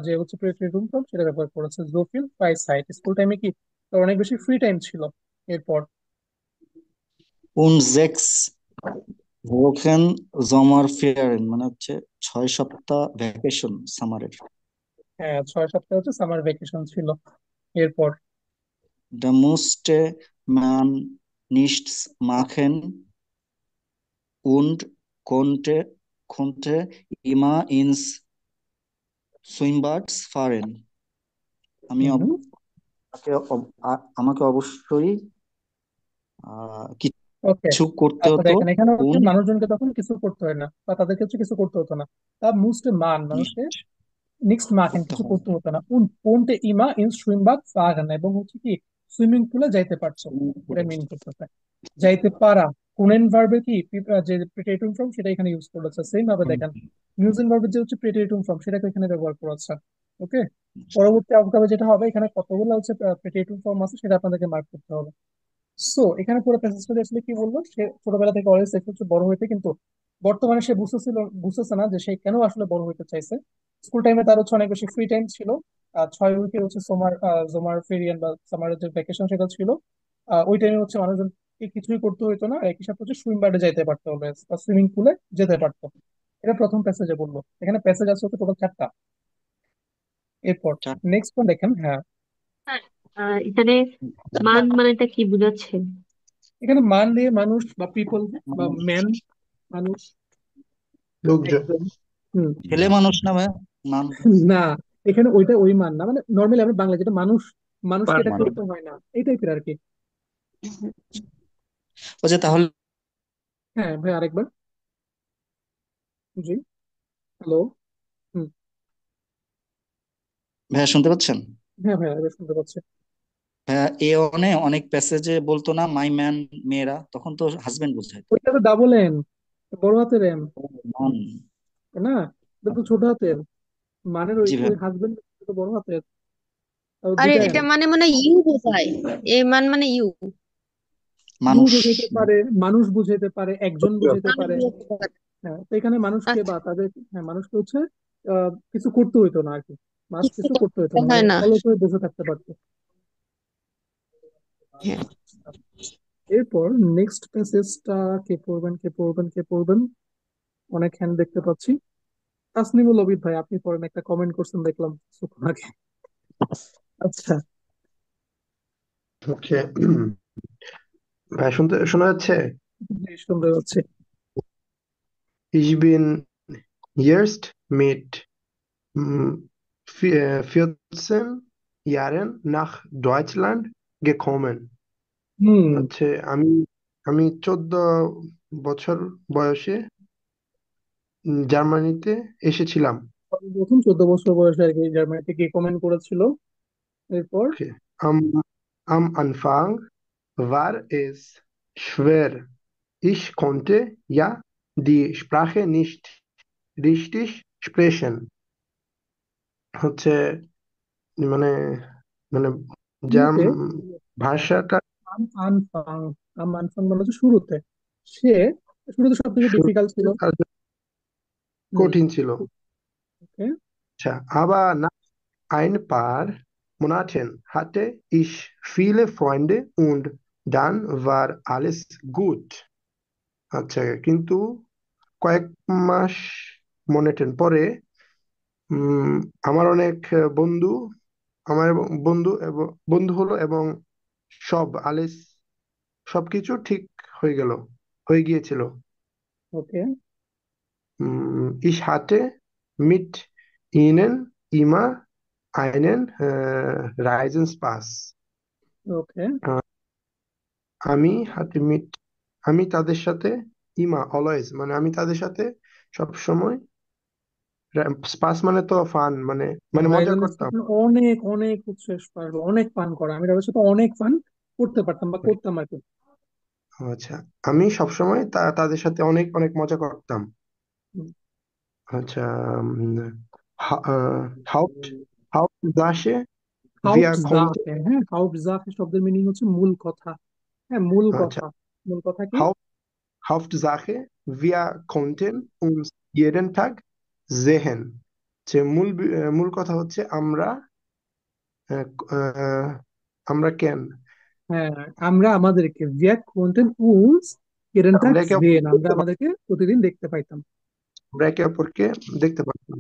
যে হচ্ছে প্রিপেরেটরি ফর্ম সেটা ব্যবহার করেছে। জোফিল বাই সাইট স্কুল টাইমে কি তার অনেক বেশি ফ্রি টাইম ছিল। এরপর und 6 Wochen Sommerferien মানে হচ্ছে 6 সপ্তাহ ভ্যাকেশন সামারের। হ্যাঁ, 6 সপ্তাহ হচ্ছে সামার ভ্যাকেশন ছিল। এরপর Da musste man nichts machen und konnte immer ins Schwimmbad fahren. আমি হুম, আমাকে অবশ্যই ওকে, কিছু করতে আচ্ছা হতো। দেখেন এখানে হচ্ছে und মানুষজনকে তখন কিছু করতে হয় না বা তাদেরকে হচ্ছে কিছু করতে হতো না। তা মুসট মান মানুষকে nicht নেক্সট মাকেন করতে কিছু হয়। করতে হতো না। কোনতে ইমা ইন সুইমবাদ ফাগান এবং হচ্ছে কি সুইমিং পুলে যাইতে পারতো। এটা মিন করতেছে যাইতে পারা। কোনেন ভার্বে কি যে প্রিটেটিভ ফর্ম সেটা এখানে ইউজ করেছে। সেম ভাবে দেখেন নিউজেন ভার্বের যে হচ্ছে প্রিটেটিভ ফর্ম সেটাকে এখানে ব্যবহার করেছে। ওকে, পরবর্তী আউটকামে যেটা হবে এখানে কতগুলো হচ্ছে প্রিটেটিভ ফর্ম আছে সেটা আপনাদেরকে মার্ক করতে হবে। সো এখানে পুরো প্যাসেজটা আসলে কি বললো, সে ছোটবেলা থেকে অলওয়েজ চেষ্টা হচ্ছে বড় হইতে, কিন্তু বর্তমানে সে বুঝতেছে না যে সে কেন আসলে বড় হইতে চাইছে। স্কুল টাইমে তার হচ্ছে অনেক বেশি ফ্রি টাইম ছিল। 6 উইকের হচ্ছে জোমার ফেরিয়ান বা সামারের যে ভ্যাকেশন সেটা ছিল। ওই টাইমে হচ্ছে মানুষজন কিছুই করতে হইতো না, একই সাথে হচ্ছে সুইম বার্ডে যাইতে পারতো অলওয়েজ বা সুইমিং পুলে যেতে পারতো। এটা প্রথম প্যাসেজে বললো। এখানে প্যাসেজ আছে হচ্ছে টোটাল 4টা। এরপর নেক্সট ওয়ান দেখেন। হ্যাঁ, স্যার, এখানে মান মানেটা কি বোঝাচ্ছে? এখানে মান দিয়ে মানুষ বা পিপল বা ম্যান মানুষ লোকজন। একজন। হুম, ছেলে মানুষ না ভাই, মান না, এখানে ওইটা ওই মান না, মানে নর্মালি আমরা বাংলা যেটা মানুষ, মানুষকে এটা মানুষ। করতে হয় না এই টাইপের আর কি। বলছে তাহলে হ্যাঁ ভাই, আরেকবার। জি, হ্যালো। হুম, ভাইয়া শুনতে পাচ্ছেন? হ্যাঁ ভাই, এবার শুনতে পাচ্ছি। ভাইয়া অনেক প্যাসেজে বলতো না মাই ম্যান মেয়েরা, তখন তো হাজবেন্ড বোঝাইতো। ওইটা তো ডাবল এম, বড় হাতের এম, মান। তাই না? এটা তো ছোট হাতের। মানের ওই জি ওই ভাইয়া, হাজবেন্ড তো বড় হাতের, আর আর দুইটা এম। এটা মানে মানে ইউ বোঝায়, এ মান মানে ইউ, ইউ মানুষ। বুঝাইতে পারে, মানুষ বুঝাইতে পারে, একজন বুঝাইতে মানুষ পারে। বোঝাতে পারে। হ্যাঁ, তো এখানে মানুষকে আচ্ছা, বা তাদের, হ্যাঁ মানুষকে হচ্ছে কিছু করতে হইতো না আর কি। মাস কিছু কিছু করতে হইতো করতে না, মানে হয় না। অলস হয়ে বসে থাকতে পারতো। হ্যাঁ, এরপর নেক্সট প্যাসেজটা কে পড়বেন কে পড়বেন কে পড়বেন? অনেক হ্যান্ড দেখতে পাচ্ছি। তাসনিমুল লবিব ভাই, আপনি পড়েন, একটা কমেন্ট করছেন দেখলাম কিছুক্ষণ আগে। আচ্ছা, ওকে। ভাই শোনা যাচ্ছে? জি, শুনতে পাচ্ছি। Ich bin jetzt mit 14 Jahren nach Deutschland gekommen. হুম, হচ্ছে আমি আমি 14 বছর বয়সে জার্মানিতে এসেছিলাম। প্রথম 14 বছর বয়সে আর কি জার্মানিতে গিয়ে কমেন্ট করেছিল। এরপর Okay. Am Anfang war es schwer. Ich konnte ja die Sprache nicht richtig sprechen. হচ্ছে মানে মানে যার শুরুতে ভাষাটা আম আনফাং, আম আনফাং মানে হচ্ছে শুরুতে। সে শুরুতে সব কিছু ডিফিকাল্ট ছিল। শুনতে তার জন্য হুম, কঠিন ছিল। ওকে, আচ্ছা, aber nach ein paar Monaten hatte ich viele Freunde und dann war alles gut. আচ্ছা, কিন্তু কয়েক মাস মনেটেন পরে উম, আমার অনেক বন্ধু আমার বন্ধু হলো এবং আলেস সবকিছু ঠিক হয়ে গিয়েছিল। ওকে, Ich hatte mit ihnen immer einen Reisenspaß. ওকে, Äh, আমি hatte mit আমি তাদের সাথে ইমা অলওয়েজ, মানে আমি তাদের সাথে সব সময়। স্পাস মানে তো ফান, মানে মানে মজা ভাইজানের করতাম। অনেক অনেক হচ্ছে অনেক পান করা, আমি তাদের সাথে অনেক পান করতে পারতাম বা করতাম আর কি। আচ্ছা, আমি সবসময় তাদের সাথে অনেক অনেক মজা করতাম। হুম। আচ্ছা, হাউপ্ট হাউপ্টজাসে wir konnten। হাউপ্টজাকে, হ্যাঁ হাউপ্টজাকে শব্দের মিনিং হচ্ছে মূল কথা। হ্যাঁ মূল আচ্ছা, কথা। মূল কথা কি? Hauptsache, wir konnten uns jeden Tag sehen। যে মূল কথা হচ্ছে আমরা আহ, আহ, আমরা কেন হ্যাঁ আমরা আমাদেরকে wir konnten uns jeden Tag আমরা একে sehen, অপরকে আমরা দেখতে পারতাম, আমাদেরকে প্রতিদিন দেখতে পাইতাম। আমরা একে অপরকে দেখতে পারতাম।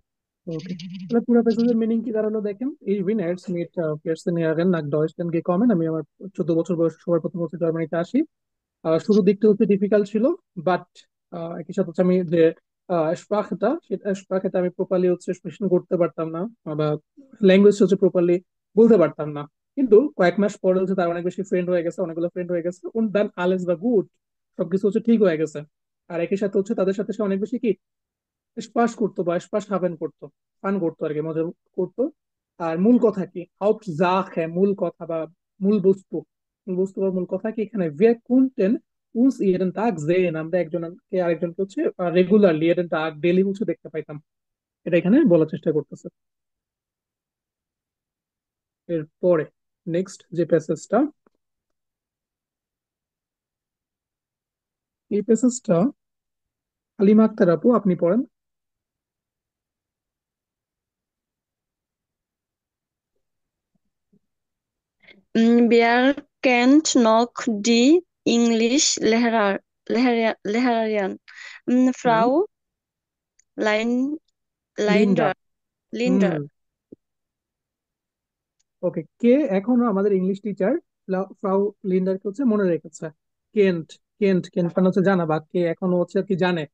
ওকে, তাহলে পুরো প্যাসেজের মিনিং কি দাঁড়ালো দেখেন। Ich bin erst mit 14 Jahren nach Deutschland gekommen, আমি আমার 14 বছর বয়সে সবার প্রথম হচ্ছে জার্মানিতে আসি। শুরুর দিকটা হচ্ছে ডিফিকাল্ট ছিল, বাট একই সাথে হচ্ছে আমি যে স্প্রাখটা, সেটা স্প্রাখটা আমি প্রপারলি হচ্ছে এক্সপ্রেশন করতে পারতাম না, বা ল্যাঙ্গুয়েজ হচ্ছে প্রপারলি বলতে পারতাম না। কিন্তু কয়েক মাস পরে হচ্ছে তার অনেক বেশি ফ্রেন্ড হয়ে গেছে, অনেকগুলো ফ্রেন্ড হয়ে গেছে, und dann alles war gut, সবকিছু হচ্ছে ঠিক হয়ে গেছে। আর একই সাথে হচ্ছে তাদের সাথে সে অনেক বেশি কি স্পাস করতো বা স্পাস হাবেন করতো, ফান করতো আর কি, মজা করতো। আর মূল কথা কি, হাউপ্ট জাক, হ্যাঁ মূল কথা বা মূল বস্তু। মূল বস্তু বা মূল কথা কি এখানে, wir konnten uns jeden Tag sehen, আমরা একজনকে আরেকজনকে হচ্ছে রেগুলারলি jeden Tag ডেইলি হচ্ছে দেখতে পাইতাম। এটা এখানে বলার চেষ্টা করতেছে। এরপরে নেক্সট যে প্যাসেজটা, এই প্যাসেজটা হালিমা আক্তার আপু আপনি পড়েন। Wer kennt noch die Englisch-Lehrerin? হুম। Frau Lein, Linda. Leinder, হুম। Linder. ওকে, কে এখনো আমাদের ইংলিশ টিচার ফ্রাউ লিন্ডারকে হচ্ছে মনে রেখেছে? কেন্ট। কেন্ট কেন্ট মানে হচ্ছে জানা, বা কে এখনো হচ্ছে কি জানে,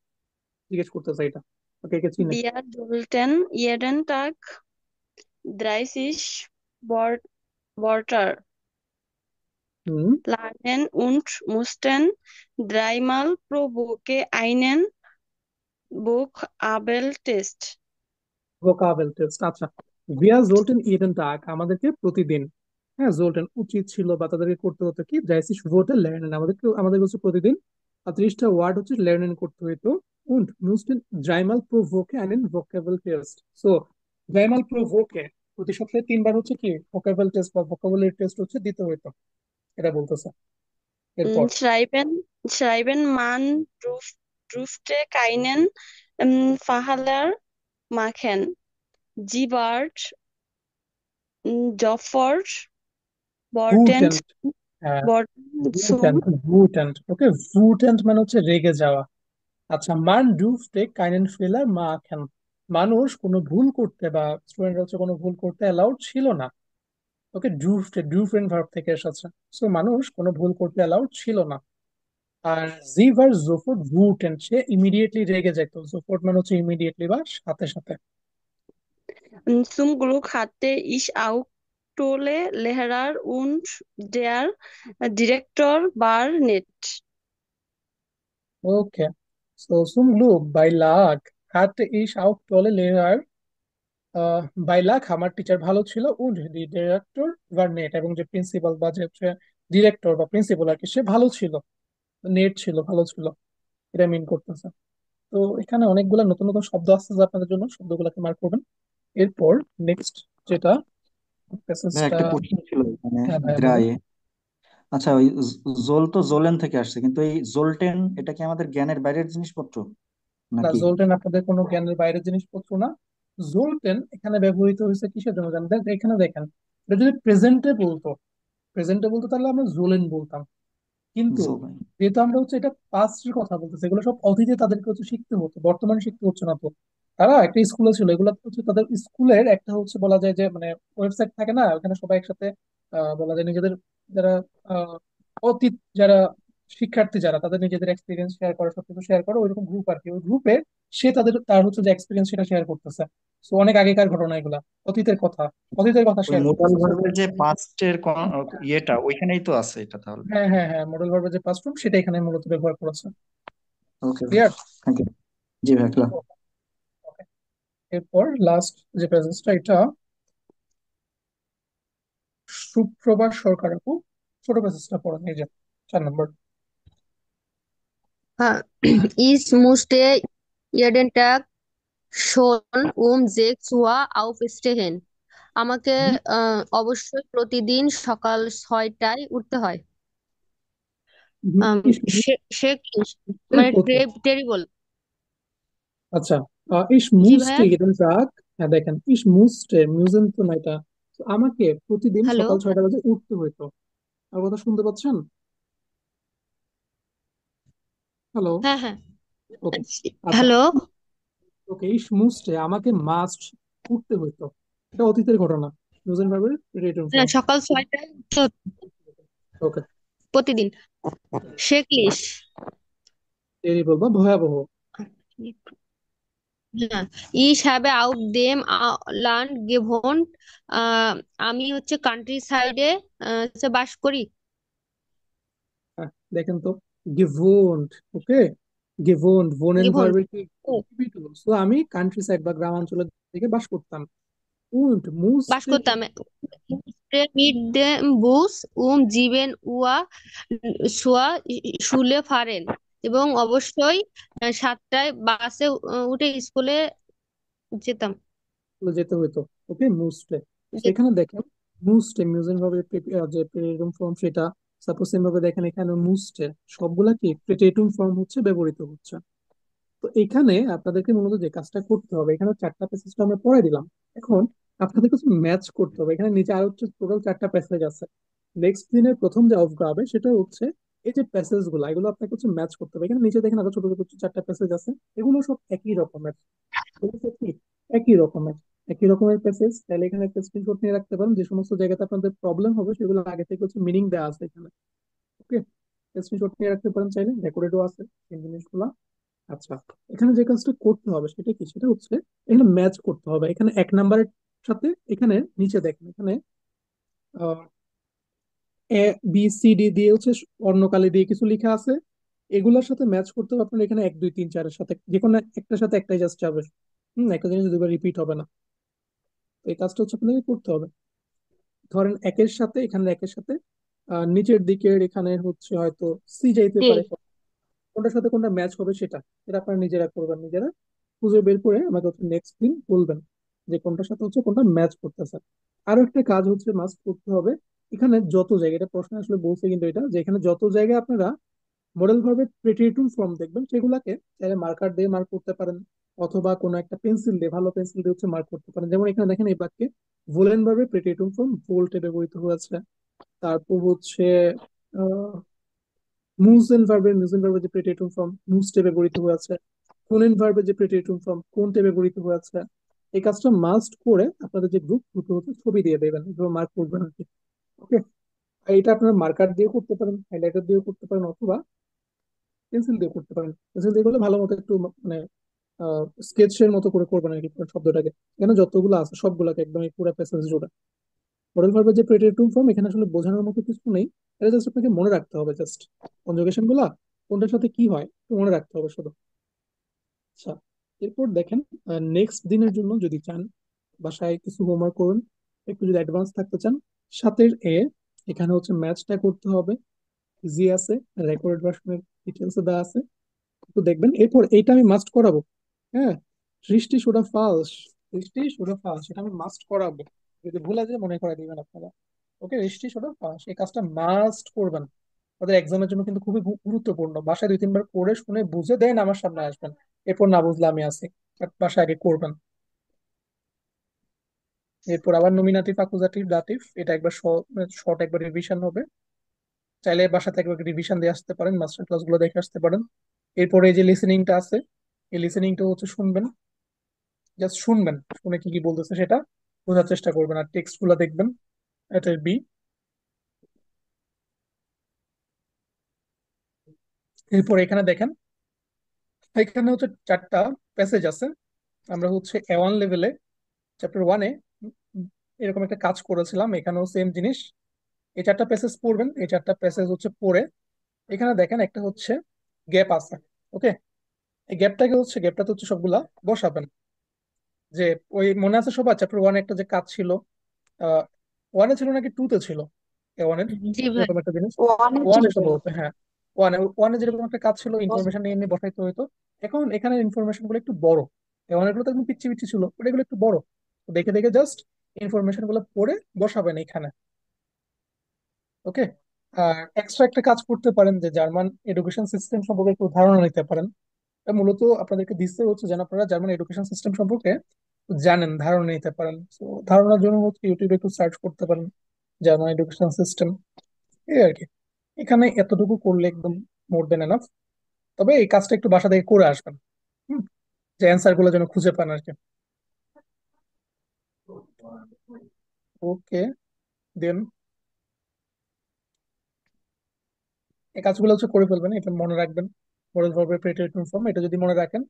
জিজ্ঞেস করতেছে এটা। ওকে, কে চিনে? Wir sollten jeden Tag 30 Wörter হুম। lernen und mussten dreimal pro Woche einen Vokabeltest. ভোকাবেল টেস্ট, আচ্ছা। ভিয়া জোলটেন ইডেন টাক, আমাদেরকে প্রতিদিন, হ্যাঁ জোলটেন উচিত ছিল বা তাদেরকে করতে হতো কি, জাইসিস ভোটে লার্নেন, আমাদের হচ্ছে প্রতিদিন 30টা ওয়ার্ড হচ্ছে লার্নেন করতে হতো। und mussten dreimal pro Woche einen Vokabeltest, so dreimal pro Woche, প্রতি সপ্তাহে 3বার হচ্ছে কি ভোকাবুলারি টেস্ট বা ভোকাবুলারি টেস্ট হচ্ছে দিতে হতো, এটা বলতেছে। এরপর Man durfte keinen Fehler machen. Sie war sofort wütend, ভুটেন্ট। হ্যাঁ wütend zum ভুটেন্ট, ভুটেন্ট ওকে, ভুটেন্ট মানে হচ্ছে রেগে যাওয়া। আচ্ছা, মান ডুফতে কাইনেন ফেলার মা খান, মানুষ কোনো ভুল করতে বা স্টুডেন্ট হচ্ছে কোনো ভুল করতে অ্যালাউড ছিল না। ওকে, ডুফতে ডিফারেন্ট ভার্ব থেকে এসেছে। সো মানুষ কোনো ভুল করতে অ্যালাউড ছিল না। আর জি ভার জোফোর্ট ভুটেন্ট, সে ইমিডিয়েটলি রেগে যেত। জোফোর্ট মানে হচ্ছে ইমিডিয়েটলি বা সাথে সাথে। Zum Glück hatte ich auch tolle Lehrer und der Direktor war nett. Okay, so সুম লুক বাই লাক হাতে ইস আউট টলে লেয়ার, বাই লাক আমার টিচার ভালো ছিল, উড দি ডিরেক্টর ওয়ার নেট, এবং যে প্রিন্সিপাল বা যে ডিরেক্টর বা প্রিন্সিপাল আর কি, সে ভালো ছিল, নেট ছিল, ভালো ছিল, এটা মিন করতেছে। তো এখানে অনেকগুলো নতুন নতুন শব্দ আসছে যে আপনাদের জন্য, শব্দগুলোকে মার্ক করবেন। এরপর নেক্সট যেটা ভাই প্যাসেজটা। একটা কোশ্চেন ছিল এখানে হ্যাঁ ভাইয়া বলেন। দ্রায়ে। আচ্ছা, ওই জোল তো জোলেন থেকে আসছে, কিন্তু এই জোলটেন এটা কি আমাদের জ্ঞানের বাইরের জিনিসপত্র না, নাকি? জোলটেন আপনাদের কোনো জ্ঞানের বাইরের জিনিসপত্র না। জোলটেন এখানে ব্যবহৃত হয়েছে কিসের জন্য জানেন? এখানে দেখেন, এটা যদি প্রেজেন্টে বলতো, প্রেজেন্টে বলতো তাহলে আমরা জোলেন বলতাম। কিন্তু জোলেন। যেহেতু আমরা হচ্ছে এটা পাস্টের কথা বলতেছি, এগুলো সব অতীতে তাদেরকে হচ্ছে শিখতে হতো, বর্তমানে শিখতে হচ্ছে না তো। তারা একটা স্কুলে ছিল, এগুলো হচ্ছে তাদের স্কুলের একটা হচ্ছে বলা যায় যে মানে ওয়েবসাইট থাকে না, ওখানে সবাই একসাথে বলা যায় নিজেদের যারা আহ, অতীত যারা শিক্ষার্থী যারা তাদের নিজেদের এক্সপিরিয়েন্স শেয়ার করে, সবকিছু শেয়ার করে, ওইরকম গ্রুপ আর কি। ওই গ্রুপে সে তার হচ্ছে যে এক্সপিরিয়েন্স সেটা শেয়ার করতেছে। তো অনেক আগেকার ঘটনা এগুলা, অতীতের কথা, অতীতের কথা ওই শেয়ার মোডাল করতেছে। So, ভার্বের যে পাস্টের ইয়েটা ওইখানেই তো আছে এটা তাহলে। হ্যাঁ হ্যাঁ হ্যাঁ, মডেল ভার্বের যে পাস্ট ফর্ম সেটা এখানে মূলত ব্যবহার করেছে। ওকে ভাই, ক্লিয়ার? Thank you. জি ভাই, ক্লাস। এরপর লাস্ট যে প্যাসেজটা, এটা সুপ্রভা সরকার আপু ছোট প্যাসেজটা পড়েন, এই যে 4 নম্বর। Ich musste jeden Tag schon um 6 Uhr aufstehen. আমাকে অবশ্যই প্রতিদিন সকাল 6টায় উঠতে হয়। সে কি মানে টেরিবল। আচ্ছা, ইস জি মুসতে ভাইয়া। jeden Tag, হ্যাঁ দেখেন, ইস মুসতে মিউজেন তো না এটা। তো আমাকে প্রতিদিন হ্যালো, সকাল 6টা বাজে উঠতে হইতো। আমার কথা শুনতে পাচ্ছেন? হ্যালো? হ্যাঁ হ্যাঁ, ওকে, আচ্ছা। হ্যালো। ওকে, ইস মুসতে আমাকে মাস্ট উঠতে হইতো, এটা অতীতের ঘটনা, মিউজেন ভার্বের রিলেটিভ হ্যাঁ, ফর্ম। সকাল 6টায় উঠতে হতো ওকে, প্রতিদিন। শেকলিশ। টেরিবল বা ভয়াবহ। হ্যাঁ, ich habe auf dem Land gewohnt. আমি হচ্ছে কান্ট্রি সাইডে বাস করি। হ্যাঁ, দেখেন তো, গেভোন্ড। ওকে, গেভোন্ড ভোনেন gewohnt ভার্বের কি তো আমি কান্ট্রি সাইড বা গ্রামাঞ্চলের দিকে বাস করতাম। উন্ট বাস মুসতে করতাম। mit dem Bus 7 Uhr শুলে ফারেন, এবং অবশ্যই 7টায় বাসে উঠে স্কুলে যেতাম। যেতে হইতো। ওকে, মুসটে। তো যে- এখানে দেখেন, মুসটে মিউজেন ভাবে যে প্রেটেটুম ফর্ম সেটা, সাপোজ সেম ভাবে দেখেন এখানে মুসটে সবগুলা কি প্রেটেটুম ফর্ম হচ্ছে ব্যবহৃত হচ্ছে। তো এখানে আপনাদেরকে মূলত যে কাজটা করতে হবে, এখানে 4টা প্যাসেজটা আমরা পড়ে দিলাম। এখন আপনাদের কিছু ম্যাচ করতে হবে। এখানে নিচে আরো হচ্ছে টোটাল 4টা প্যাসেজ আছে। নেক্সট দিনের প্রথম যে অফ হবে সেটা হচ্ছে এই যে প্যাসেজ গুলো, এগুলো আপনাকে হচ্ছে ম্যাচ করতে হবে। এখানে নিচে দেখেন আরো ছোট ছোট 4টা প্যাসেজ আছে, এগুলো সব একই রকমের। এগুলো সব কি একই রকমের, একই রকমের প্যাসেজ। তাহলে এখানে একটা স্ক্রিনশট নিয়ে রাখতে পারেন, যে সমস্ত জায়গাতে আপনাদের প্রবলেম হবে সেগুলো আগে থেকে হচ্ছে মিনিং দেওয়া আছে এখানে। ওকে, স্ক্রিনশট নিয়ে রাখতে পারেন, চাইলে রেকর্ডেডও আছে এই জিনিসগুলো। আচ্ছা, এখানে যে কাজটা করতে হবে সেটা কি, সেটা হচ্ছে এখানে ম্যাচ করতে হবে। এখানে 1 নাম্বারের সাথে এখানে নিচে দেখেন, এখানে এ বি সি ডি দিয়ে হচ্ছে বর্ণকালি দিয়ে কিছু লেখা আছে। এগুলোর সাথে ম্যাচ করতে হবে আপনার। এখানে 1 2 3 4-এর সাথে যে কোনো একটার সাথে একটাই জাস্ট যাবে। একটা জিনিস দুবার রিপিট হবে না। তো এই কাজটা হচ্ছে আপনাকে করতে হবে। ধরেন একের সাথে, এখানে একের সাথে নিচের দিকের এখানে হচ্ছে হয়তো সি যাইতে জি। পারে, কোনটার সাথে কোনটা ম্যাচ হবে সেটা এটা আপনারা নিজেরা করবেন, নিজেরা খুঁজে বের করে আমাকে হচ্ছে নেক্সট দিন বলবেন যে কোনটার সাথে হচ্ছে কোনটা ম্যাচ করতেছে। আরো একটা কাজ হচ্ছে মাস্ট করতে হবে, এখানে যত জায়গায়, এটা প্রশ্ন আসলে বলছে কিন্তু এটা, যে এখানে যত জায়গায় আপনারা মডেল ভার্বের প্রেটিটিভ ফর্ম দেখবেন সেগুলাকে চাইলে মার্কার দিয়ে মার্ক করতে পারেন, অথবা কোনো একটা পেন্সিল দিয়ে, ভালো পেন্সিল দিয়ে হচ্ছে মার্ক করতে পারেন। যেমন এখানে দেখেন এই বাক্যে ভোলেন ভার্বের প্রেটিটিভ ফর্ম ভোল্টে ব্যবহৃত হয়েছে। তারপর হচ্ছে মুজেন ভার্বের যে প্রেটিটিভ ফর্ম মুজটে ব্যবহৃত হয়েছে। কোনেন ভার্বের যে প্রেটিটিভ ফর্ম কোনটে ব্যবহৃত হয়েছে। এই কাজটা মাস্ট করে আপনাদের যে গ্রুপে হচ্ছে ছবি দিয়ে দেবেন, এভাবে মার্ক করবেন আর কি। ওকে, এটা আপনারা মার্কার দিয়ে করতে পারেন, হাইলাইটার দিয়ে করতে পারেন, অথবা পেন্সিল দিয়ে করতে পারেন। পেন্সিল দিয়ে করলে ভালো মতো একটু মানে স্কেচের মতো করে করবেন আর কি পুরো শব্দটাকে। এখানে যতগুলো আছে সবগুলোকে একদম এই পুরো প্যাসেজ জুড়ে। মডেল ভার্বের যে প্রেটিটিভ ফর্ম এখানে আসলে বোঝানোর মতো কিছু নেই, এটা জাস্ট আপনাকে মনে রাখতে হবে। জাস্ট কনজুগেশন গুলা কোনটার সাথে কি হয় একটু মনে রাখতে হবে শুধু। আচ্ছা, এরপর দেখেন, নেক্সট দিনের জন্য যদি চান বাসায় কিছু হোমওয়ার্ক করুন, একটু যদি অ্যাডভান্স থাকতে চান, 7-এ এখানে হচ্ছে ম্যাচটা করতে হবে। ইজি আছে, রেকর্ড ভার্সনের ডিটেলস দেওয়া আছে, একটু দেখবেন। এরপর এইটা আমি মাস্ট করাবো। হ্যাঁ, সৃষ্টি সুরা ফালস, সৃষ্টি সুরা ফালস এটা আমি মাস্ট করাবো। যদি ভুলে যায় মনে করে দিবেন আপনারা। ওকে, সৃষ্টি সুরা ফালস এই কাজটা মাস্ট করবেন। ওদের এক্সামের জন্য কিন্তু খুবই গুরুত্বপূর্ণ। বাসায় 2 3 বার করে শুনে বুঝে দেন আমার সামনে আসবেন। এরপর না বুঝলে আমি আছি, বাট বাসায় আগে করবেন। এরপর আবার নমিনাটিভ অ্যাকুজাটিভ দাটিভ, এটা একবার শর্ট একবার রিভিশন হবে। চাইলে বাসা থেকে একবার রিভিশন দিয়ে আসতে পারেন, মাস্টার ক্লাস গুলো দেখে আসতে পারেন। এরপরে এই যে লিসেনিংটা আছে, এই লিসেনিংটা হচ্ছে শুনবেন, জাস্ট শুনবেন, শুনে কি কি বলতেছে সেটা বোঝার চেষ্টা করবেন। আর টেক্সট গুলো দেখবেন, এটা বি। এরপর এখানে দেখেন, এখানে হচ্ছে 4টা প্যাসেজ আছে। আমরা হচ্ছে A1 লেভেলে চ্যাপ্টার 1-এ এরকম একটা কাজ করেছিলাম, এখানেও সেম জিনিস। এই 4টা প্যাসেজ পড়বেন, এই 4টা প্যাসেজ হচ্ছে পড়ে এখানে দেখেন একটা হচ্ছে গ্যাপ আছে। ওকে, এই গ্যাপটাতে হচ্ছে সবগুলা বসাবেন। যে ওই মনে আছে সবার চ্যাপ্টার 1-এ একটা যে কাজ ছিল, 1-এ ছিল নাকি 2-তে ছিল A1-এর জি ভাই। এরকম একটা জিনিস? ওয়ানে 1-এ ছিল। সম্ভবত, হ্যাঁ। ওয়ানে যেরকম একটা কাজ ছিল, ইনফরমেশন নিয়ে এমনি বসাইতে হইতো। এখন এখানে ইনফরমেশন গুলো একটু বড়। A1-এর গুলো তো একদম পিচ্ছি পিচ্ছি ছিল, ওটা এগুলো একটু বড়। তো দেখে দেখে জাস্ট ইনফরমেশন গুলো পড়ে বসাবেন এখানে। ওকে। আর এক্সট্রা একটা কাজ করতে পারেন, যে জার্মান এডুকেশন সিস্টেম সম্পর্কে একটু ধারণা নিতে পারেন। এটা মূলত আপনাদেরকে দিচ্ছে হচ্ছে যেন আপনারা জার্মান এডুকেশন সিস্টেম সম্পর্কে জানেন, ধারণা নিতে পারেন। তো ধারণার জন্য হচ্ছে ইউটিউবে একটু সার্চ করতে পারেন জার্মান এডুকেশন সিস্টেম, এই আর কি। এখানে এতটুকু করলে একদম মোর দেন এনাফ। তবে এই কাজটা একটু বাসা থেকে করে আসবেন, হুম, যে অ্যান্সার গুলো যেন খুঁজে পান আর কি। ওকে, দেন এই কাজগুলো হচ্ছে করে ফেলবেন, এটা মনে রাখবেন। মোরাল ভার্বের প্রেটেরিটুম ফর্ম, এটা যদি মনে রাখেন,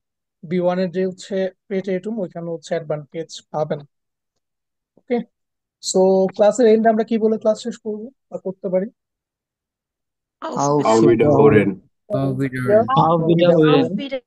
B1 এর যে হচ্ছে প্রেটেরিটুম, ওইখানে হচ্ছে অ্যাডভান্টেজ পাবেন। ওকে, সো ক্লাসের এন্ড আমরা কি বলে ক্লাস শেষ করবো বা করতে পারি? Auf Auf Wiederhören. Wiederhören. Auf Wiedersehen. Auf Auf Wiederhören. Wiederhören.